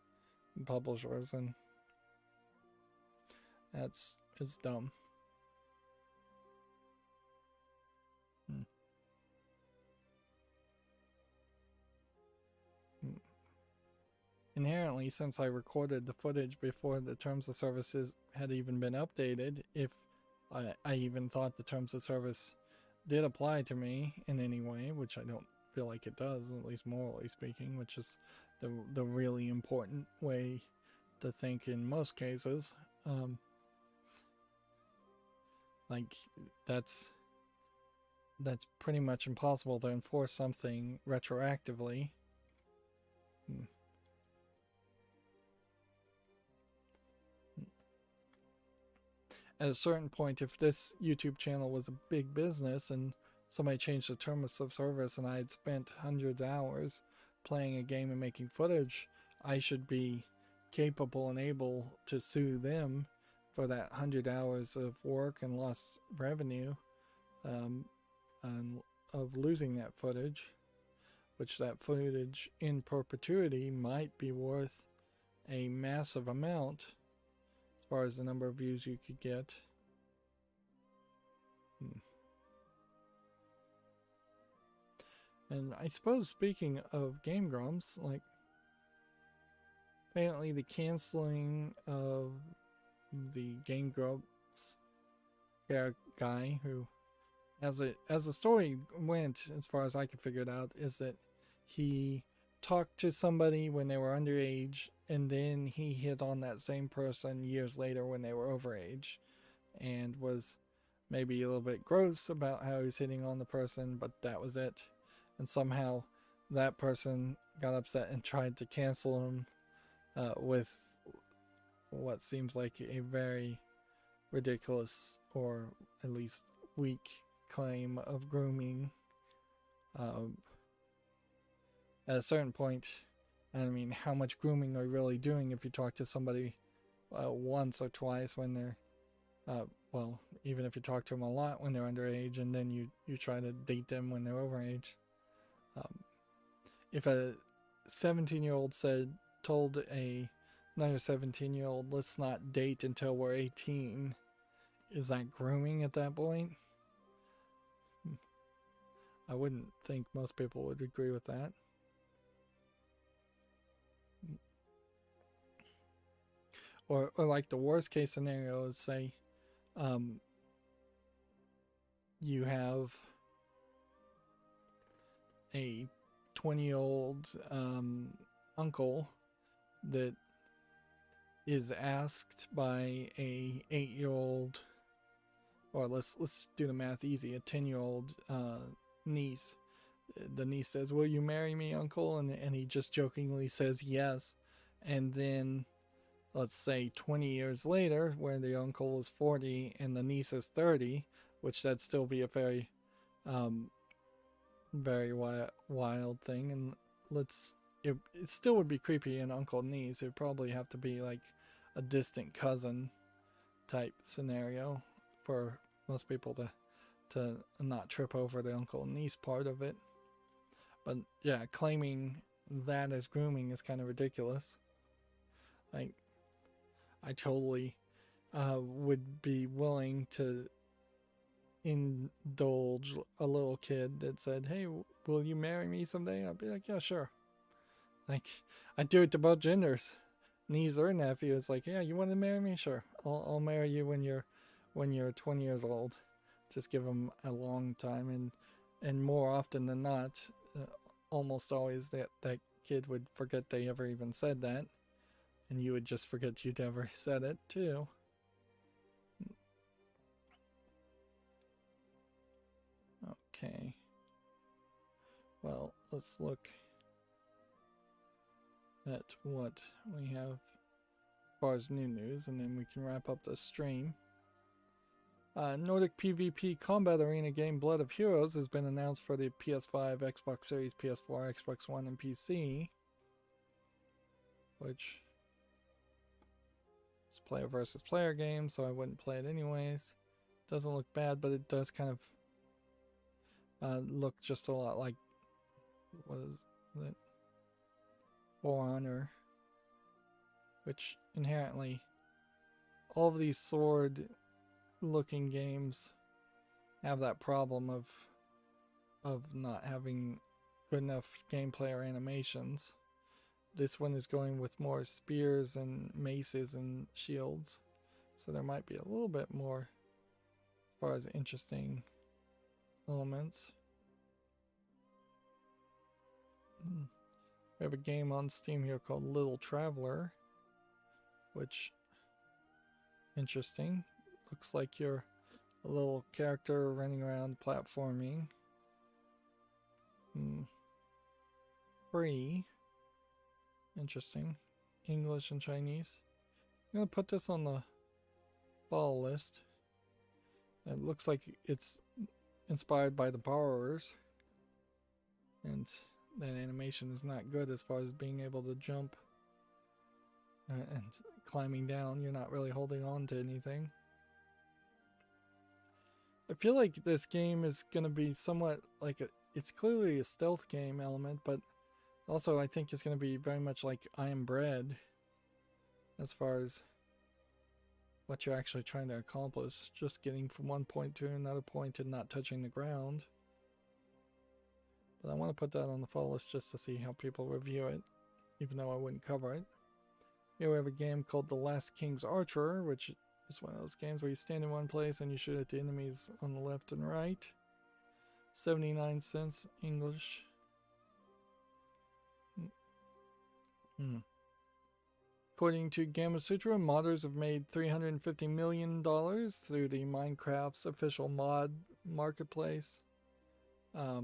and publishers, and it's dumb. Inherently, since I recorded the footage before the terms of services had even been updated, if I even thought the terms of service did apply to me in any way, which I don't feel like it does, at least morally speaking, which is the really important way to think in most cases. Like that's pretty much impossible to enforce something retroactively. At a certain point, if this YouTube channel was a big business and somebody changed the terms of service and I had spent hundreds of hours playing a game and making footage, I should be capable and able to sue them for that 100 hours of work and lost revenue and of losing that footage, which that footage in perpetuity might be worth a massive amount as far as the number of views you could get. And I suppose, speaking of Game Grumps, like, apparently the canceling of the Game Grumps guy, who, as the story went, as far as I could figure it out, is that he talked to somebody when they were underage, and then he hit on that same person years later when they were overage, and was maybe a little bit gross about how he was hitting on the person, but that was it. And somehow that person got upset and tried to cancel him with what seems like a very ridiculous, or at least weak, claim of grooming. At a certain point, I mean, how much grooming are you really doing if you talk to somebody once or twice when they're, well, even if you talk to them a lot when they're underage, and then you try to date them when they're overage. If a 17-year-old told another 17-year-old, let's not date until we're 18, is that grooming at that point? I wouldn't think most people would agree with that. Or like the worst case scenario is, say, you have a 20-year-old uncle that is asked by a 8-year-old, or let's do the math easy, a 10-year-old niece. The niece says, "Will you marry me, uncle?" And he just jokingly says yes. And then, let's say 20 years later, where the uncle is 40 and the niece is 30, which that'd still be a very very wild thing, and it still would be creepy in uncle and niece. It'd probably have to be like a distant cousin type scenario for most people to not trip over the uncle and niece part of it. But yeah, claiming that as grooming is kind of ridiculous. Like, I totally would be willing to indulge a little kid that said, "Hey, will you marry me someday?" I'd be like, "Yeah, sure." Like, I do it to both genders. Niece or nephew is like, "Yeah, you want to marry me? Sure, I'll marry you when you're 20 years old." Just give them a long time, and more often than not, almost always that kid would forget they ever even said that, and you would just forget you'd ever said it too. Okay. Well, let's look at what we have as far as new news, and then we can wrap up the stream. Nordic PvP combat arena game Blood of Heroes has been announced for the PS5, Xbox Series, PS4, Xbox One, and PC. Which is player versus player game, so I wouldn't play it anyways. Doesn't look bad, but it does kind of look just a lot like, what is it? For Honor. Which inherently, all of these sword looking games have that problem of not having good enough gameplay or animations. This one is going with more spears and maces and shields, so there might be a little bit more as far as interesting elements. We have a game on Steam here called Little Traveler, which interesting. Looks like you're a little character running around platforming. Free. Interesting. English and Chinese. I'm going to put this on the follow list. It looks like it's inspired by The Borrowers. And that animation is not good as far as being able to jump and climbing down. You're not really holding on to anything. I feel like this game is going to be somewhat like it's clearly a stealth game element, but also I think it's going to be very much like I Am Bread as far as what you're actually trying to accomplish. Just getting from one point to another point and not touching the ground. But I want to put that on the follow list just to see how people review it, even though I wouldn't cover it. Here we have a game called The Last King's Archer, which is one of those games where you stand in one place and you shoot at the enemies on the left and right. 79 cents English. According to Gamasutra, modders have made $350 million through the Minecraft's official mod marketplace. I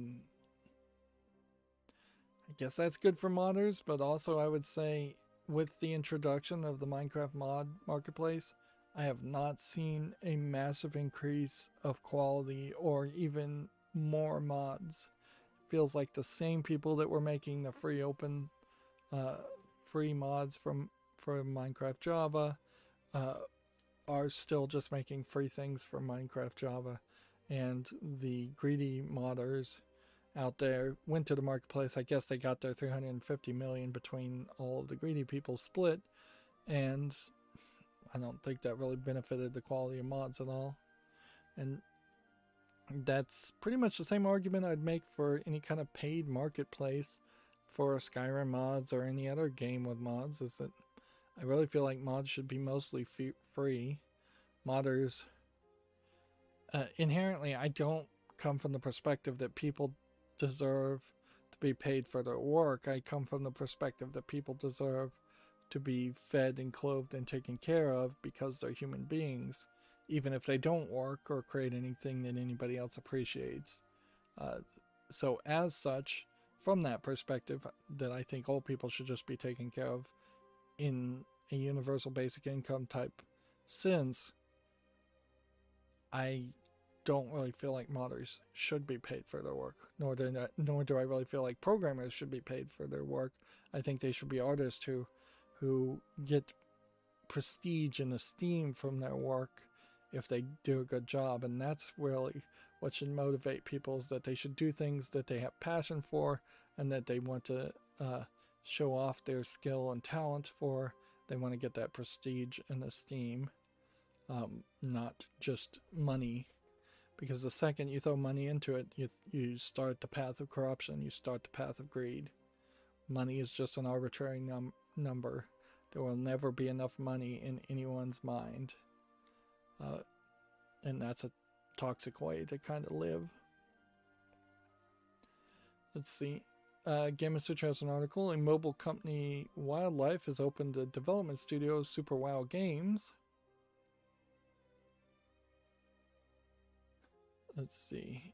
guess that's good for modders, but also I would say with the introduction of the Minecraft mod marketplace, I have not seen a massive increase of quality or even more mods. It feels like the same people that were making the free open free mods for Minecraft Java are still just making free things for Minecraft Java, and the greedy modders out there went to the marketplace. I guess they got their 350 million between all of the greedy people split, and I don't think that really benefited the quality of mods at all. And that's pretty much the same argument I'd make for any kind of paid marketplace for Skyrim mods or any other game with mods, is that I really feel like mods should be mostly free. Modders, inherently, I don't come from the perspective that people deserve to be paid for their work. I come from the perspective that people deserve to be fed and clothed and taken care of because they're human beings, even if they don't work or create anything that anybody else appreciates. So as such, from that perspective, that I think all people should just be taken care of in a universal basic income type sense, I don't really feel like modders should be paid for their work, nor do I really feel like programmers should be paid for their work. I think they should be artists who get prestige and esteem from their work if they do a good job, and that's really what should motivate people, is that they should do things that they have passion for and that they want to show off their skill and talent for. They want to get that prestige and esteem, not just money. Because the second you throw money into it, you start the path of corruption, you start the path of greed. Money is just an arbitrary number. There will never be enough money in anyone's mind. And that's a toxic way to kind of live. Let's see. Gamasutra has an article. A mobile company, Wildlife, has opened a development studio, Super WoW Games. Let's see.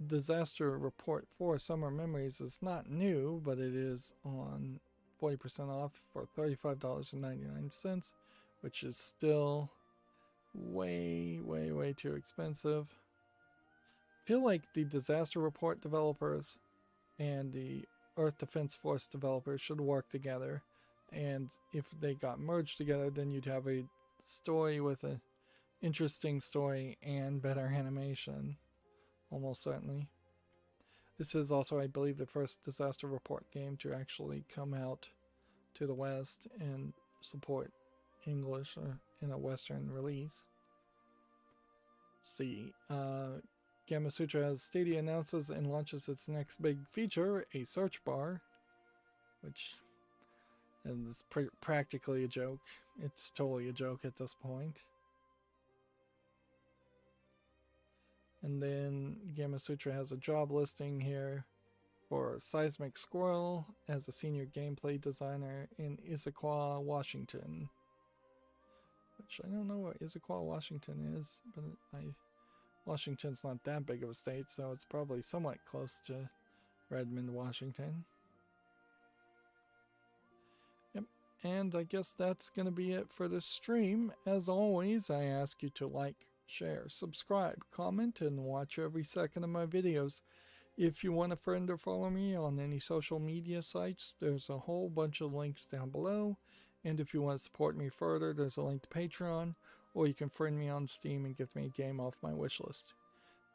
Disaster Report 4 Summer Memories is not new, but it is on 40% off for $35.99, which is still way, way, way too expensive. I feel like the Disaster Report developers and the Earth Defense Force developers should work together, and if they got merged together, then you'd have a story with an interesting story and better animation, almost certainly. This is also, I believe, the first Disaster Report game to actually come out to the West and support English in a Western release. Let's see, Gamasutra as Stadia announces and launches its next big feature, a search bar, which is practically a joke. It's totally a joke at this point. And then Gamasutra has a job listing here for Seismic Squirrel as a senior gameplay designer in Issaquah, Washington. Which I don't know what Issaquah, Washington is, but Washington's not that big of a state, so it's probably somewhat close to Redmond, Washington. Yep, and I guess that's going to be it for this stream. As always, I ask you to like, share, subscribe, comment, and watch every second of my videos. If you want a friend or follow me on any social media sites, there's a whole bunch of links down below. And if you want to support me further, there's a link to Patreon, or you can friend me on Steam and give me a game off my wishlist.